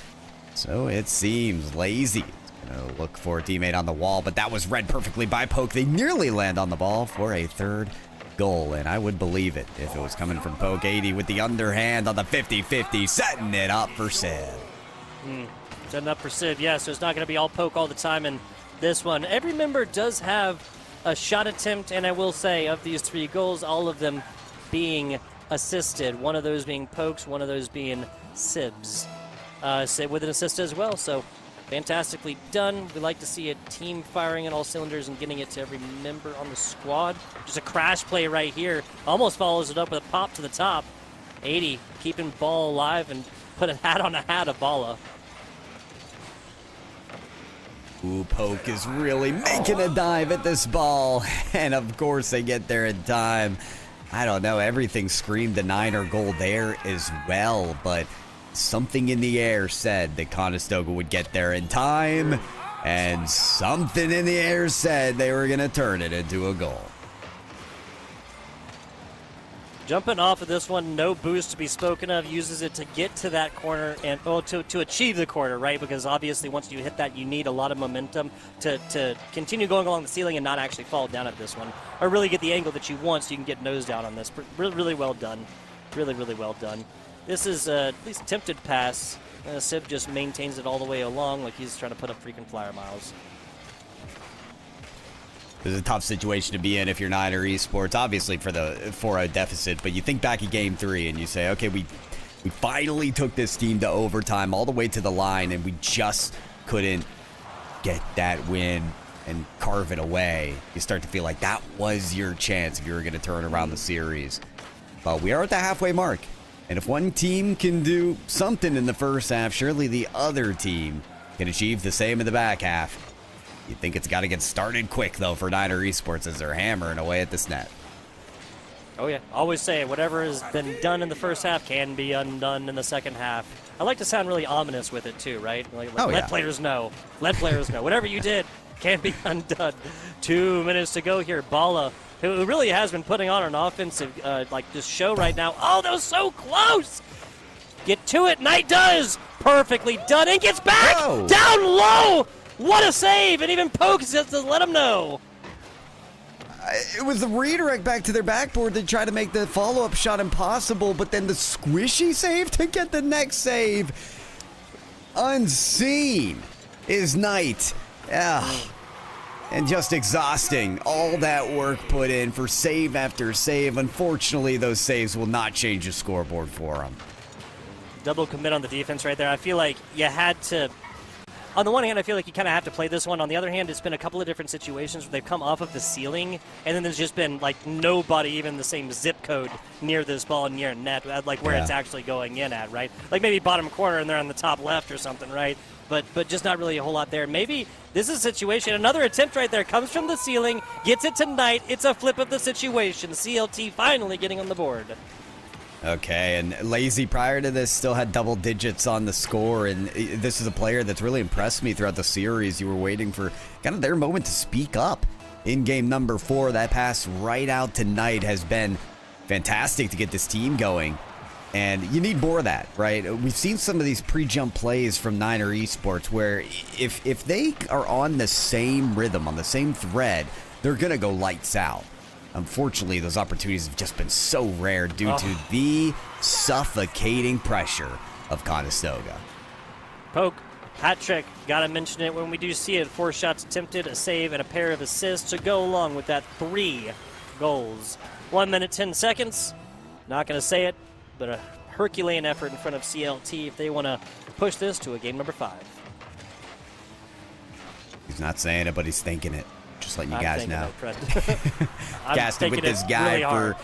So it seems Lazy going to look for a teammate on the wall, but that was read perfectly by Poke. They nearly land on the ball for a 3rd goal, and I would believe it if it was coming from Poke. 80 with the underhand on the 50-50, setting it up for Sid. Setting up for Sid, yeah, so it's not going to be all Poke all the time in this one. Every member does have a shot attempt, and I will say, of these 3 goals, all of them being assisted. One of those being Pokes, one of those being Sibs. Sid with an assist as well, so fantastically done. We like to see a team firing on all cylinders and getting it to every member on the squad. Just a crash play right here. Almost follows it up with a pop to the top. 80 keeping ball alive and put a hat on a hat of Bala. Ooh, Poke is really making a dive at this ball. And of course they get there in time. I don't know, everything screamed a Niner goal there as well, but something in the air said that Conestoga would get there in time, and something in the air said they were going to turn it into a goal. Jumping off of this one, no boost to be spoken of, uses it to get to that corner and to achieve the corner, right? Because obviously once you hit that, you need a lot of momentum to continue going along the ceiling and not actually fall down at this one, or really get the angle that you want so you can get nose down on this. Really, really well done. Really, really well done. This is at least attempted pass. Sib just maintains it all the way along like he's trying to put up freaking flyer miles. This is a tough situation to be in if you're Niner Esports, obviously for the 4-0 deficit, but you think back at Game 3 and you say, okay, we finally took this team to overtime all the way to the line, and we just couldn't get that win and carve it away. You start to feel like that was your chance if you were going to turn around the series. But we are at the halfway mark, and if one team can do something in the first half, surely the other team can achieve the same in the back half. You think it's got to get started quick, though, for Niner Esports as they're hammering away at this net. Oh, yeah. Always say whatever has been done in the first half can be undone in the second half. I like to sound really ominous with it, too, right? Let players know. Let players know. Whatever you did can be undone. 2 minutes to go here. Bala, who really has been putting on an offensive this show right now. Oh, that was so close! Get to it. Knight does! Perfectly done. And gets back! Whoa. Down low! What a save! And even Poke says to let him know. It was the redirect back to their backboard that tried to make the follow-up shot impossible, but then the squishy save to get the next save. Unseen is Knight. Yeah. And just exhausting. All that work put in for save after save. Unfortunately, those saves will not change the scoreboard for them. Double commit on the defense right there. I feel like you had to... On the one hand, I feel like you kind of have to play this one. On the other hand, it's been a couple of different situations where they've come off of the ceiling, and then there's just been, nobody even the same zip code near this ball, near net, where it's actually going in at, right? Like maybe bottom corner and they're on the top left or something, right? But just not really a whole lot there. Maybe this is a situation. Another attempt right there comes from the ceiling, gets it to Knight. It's a flip of the situation. CLT finally getting on the board. Okay, and Lazy prior to this still had double digits on the score, and this is a player that's really impressed me throughout the series. You were waiting for kind of their moment to speak up in game number 4. That pass right out to Knight has been fantastic to get this team going, and you need more of that, right? We've seen some of these pre-jump plays from Niner Esports where if they are on the same rhythm, on the same thread, they're going to go lights out. Unfortunately, those opportunities have just been so rare due to the suffocating pressure of Conestoga. Poke, hat trick. Gotta mention it when we do see it. 4 shots attempted, a save, and a pair of assists to go along with that 3 goals. 1 minute, 10 seconds. Not gonna say it, but a Herculean effort in front of CLT if they want to push this to a game number 5. He's not saying it, but he's thinking it. Just letting you I'm guys thinking know. it, Fred. I'm Casted with thinking this it guy really hard.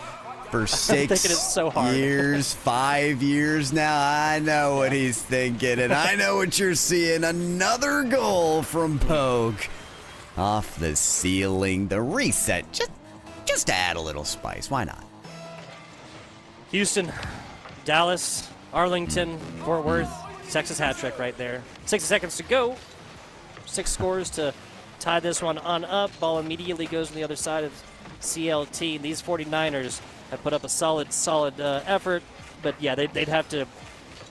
for thinking it 6 so hard. years, 5 years now. I know what he's thinking, and I know what you're seeing. Another goal from Poke off the ceiling. The reset, just to add a little spice. Why not? Houston, Dallas, Arlington, Fort Worth, Texas hat trick right there. 60 seconds to go. 6 scores to tie this one on up. Ball immediately goes on the other side of CLT. These 49ers have put up a solid effort, but yeah, they'd have to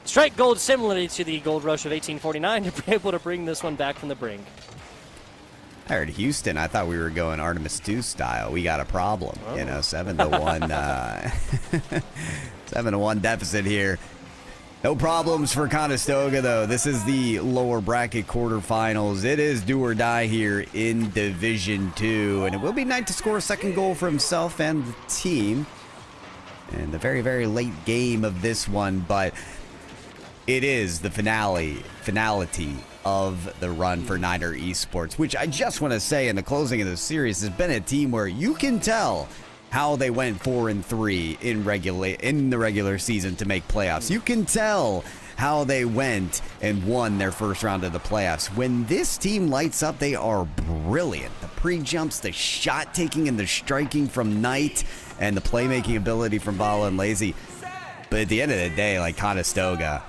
strike gold similarly to the gold rush of 1849 to be able to bring this one back from the brink. I heard Houston. I thought we were going Artemis 2 style. We got a problem. 7-1, 7-1 deficit here. No problems for Conestoga, though. This is the lower bracket quarterfinals. It is do or die here in Division 2. And it will be Knight to score a second goal for himself and the team in the very, very late game of this one. But it is the finality of the run for Niner Esports, which I just want to say in the closing of the series has been a team where you can tell how they went 4-3 in the regular season to make playoffs. You can tell how they went and won their first round of the playoffs. When this team lights up, they are brilliant. The pre-jumps, the shot taking and the striking from Knight, and the playmaking ability from Vala and Lazy. But at the end of the day, like Conestoga,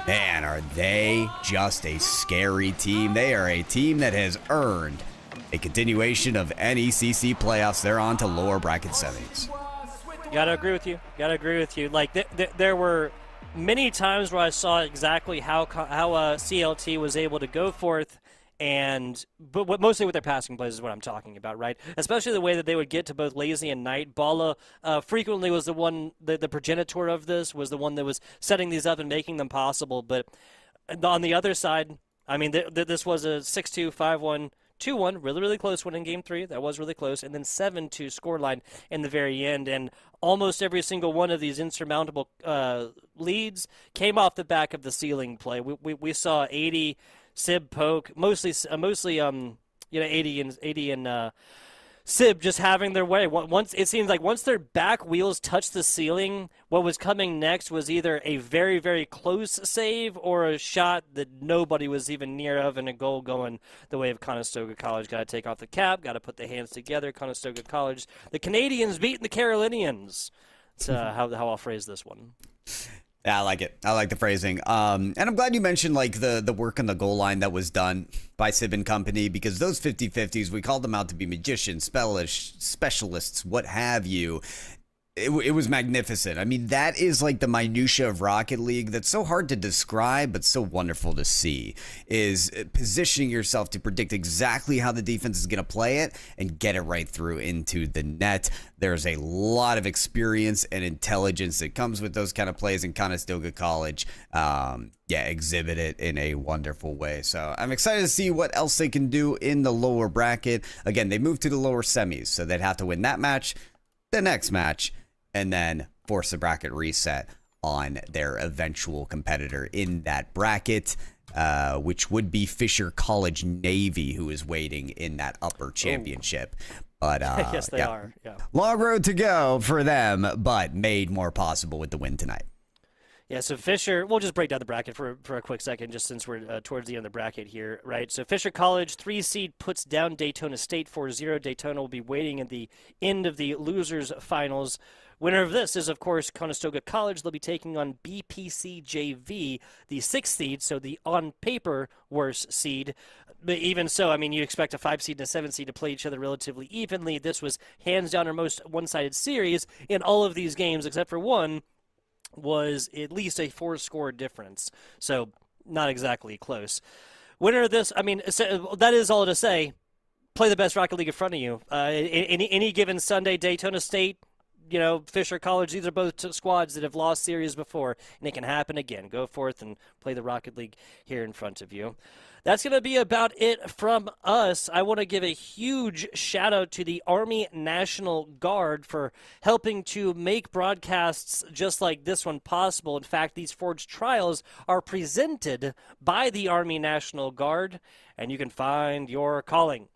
man, are they just a scary team. They are a team that has earned a continuation of NECC playoffs. They're on to lower bracket semis. Gotta agree with you. Like, there were many times where I saw exactly how CLT was able to go forth, but mostly with their passing plays is what I'm talking about, right? Especially the way that they would get to both Lazy and Knight. Bala frequently was the one, the progenitor of this, was the one that was setting these up and making them possible. But on the other side, I mean, this was a 6-2, 5-1, 2-1, really, really close one in Game 3. That was really close. And then 7-2 scoreline in the very end. And almost every single one of these insurmountable leads came off the back of the ceiling play. We saw 80, Sib, Poke, mostly 80 and Sib just having their way. Once it seems like once their back wheels touched the ceiling, what was coming next was either a very, very close save or a shot that nobody was even near of, and a goal going the way of Conestoga College. Got to take off the cap, got to put the hands together. Conestoga College, the Canadians beating the Carolinians. That's how I'll phrase this one. Yeah, I like it. I like the phrasing. And I'm glad you mentioned like the work on the goal line that was done by Sib and company, because those 50-50s, we called them out to be magicians, specialists, what have you. It was magnificent. I mean, that is like the minutia of Rocket League that's so hard to describe, but so wonderful to see, is positioning yourself to predict exactly how the defense is going to play it and get it right through into the net. There's a lot of experience and intelligence that comes with those kind of plays, in Conestoga College exhibit it in a wonderful way. So I'm excited to see what else they can do in the lower bracket. Again, they moved to the lower semis, so they'd have to win that match, the next match, and then force a bracket reset on their eventual competitor in that bracket, which would be Fisher College Navy, who is waiting in that upper championship. But yes, they are. Yeah. Long road to go for them, but made more possible with the win tonight. Yeah, so Fisher, we'll just break down the bracket for a quick second, just since we're towards the end of the bracket here, right? So Fisher College, 3 seed, puts down Daytona State 4-0. Daytona will be waiting at the end of the losers finals. Winner of this is, of course, Conestoga College. They'll be taking on BPC JV, the 6th seed, so the on-paper worse seed. But even so, I mean, you expect a 5 seed and a 7 seed to play each other relatively evenly. This was hands down our most one-sided series in all of these games, except for one, was at least a 4-score difference. So not exactly close. Winner of this, I mean, that is all to say. Play the best Rocket League in front of you. Any given Sunday, Daytona State, Fisher College, these are both squads that have lost series before, and it can happen again. Go forth and play the Rocket League here in front of you. That's going to be about it from us. I want to give a huge shout out to the Army National Guard for helping to make broadcasts just like this one possible. In fact, these Forged Trials are presented by the Army National Guard, and you can find your calling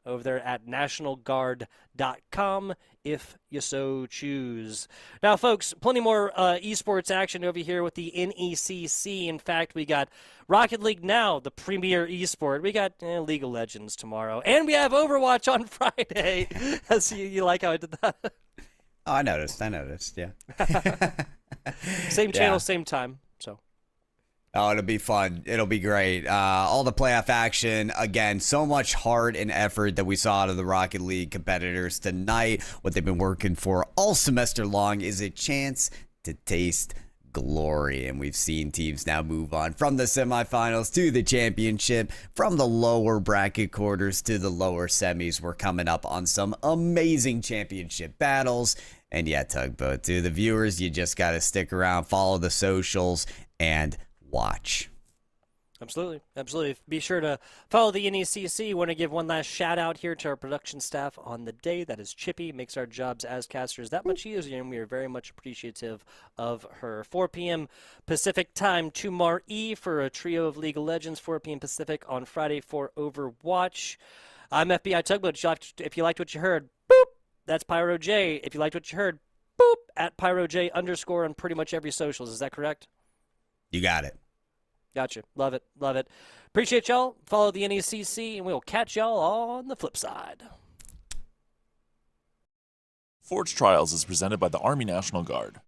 over there at nationalguard.com if you so choose. Now, folks, plenty more esports action over here with the NECC. In fact, we got Rocket League now, the premier esport. We got League of Legends tomorrow. And we have Overwatch on Friday. You like how I did that? Oh, I noticed, yeah. Same channel, same time. So. Oh, it'll be fun. It'll be great. All the playoff action. Again, so much heart and effort that we saw out of the Rocket League competitors tonight. What they've been working for all semester long is a chance to taste glory. And we've seen teams now move on from the semifinals to the championship, from the lower bracket quarters to the lower semis. We're coming up on some amazing championship battles. And yeah, Tugboat, to the viewers, you just got to stick around, follow the socials, and watch. Absolutely. Be sure to follow the NECC. Want to give one last shout out here to our production staff on the day. That is Chippy. Makes our jobs as casters that much easier, and we are very much appreciative of her. 4 p.m. Pacific time tomorrow for a trio of League of Legends. 4 p.m. Pacific on Friday for Overwatch. I'm FBI Tugboat. If you liked what you heard, boop, that's Pyro J. If you liked what you heard, boop, at PyroJ_ on pretty much every socials. Is that correct? You got it. Gotcha. Love it. Appreciate y'all. Follow the NECC, and we'll catch y'all on the flip side. Forge Trials is presented by the Army National Guard.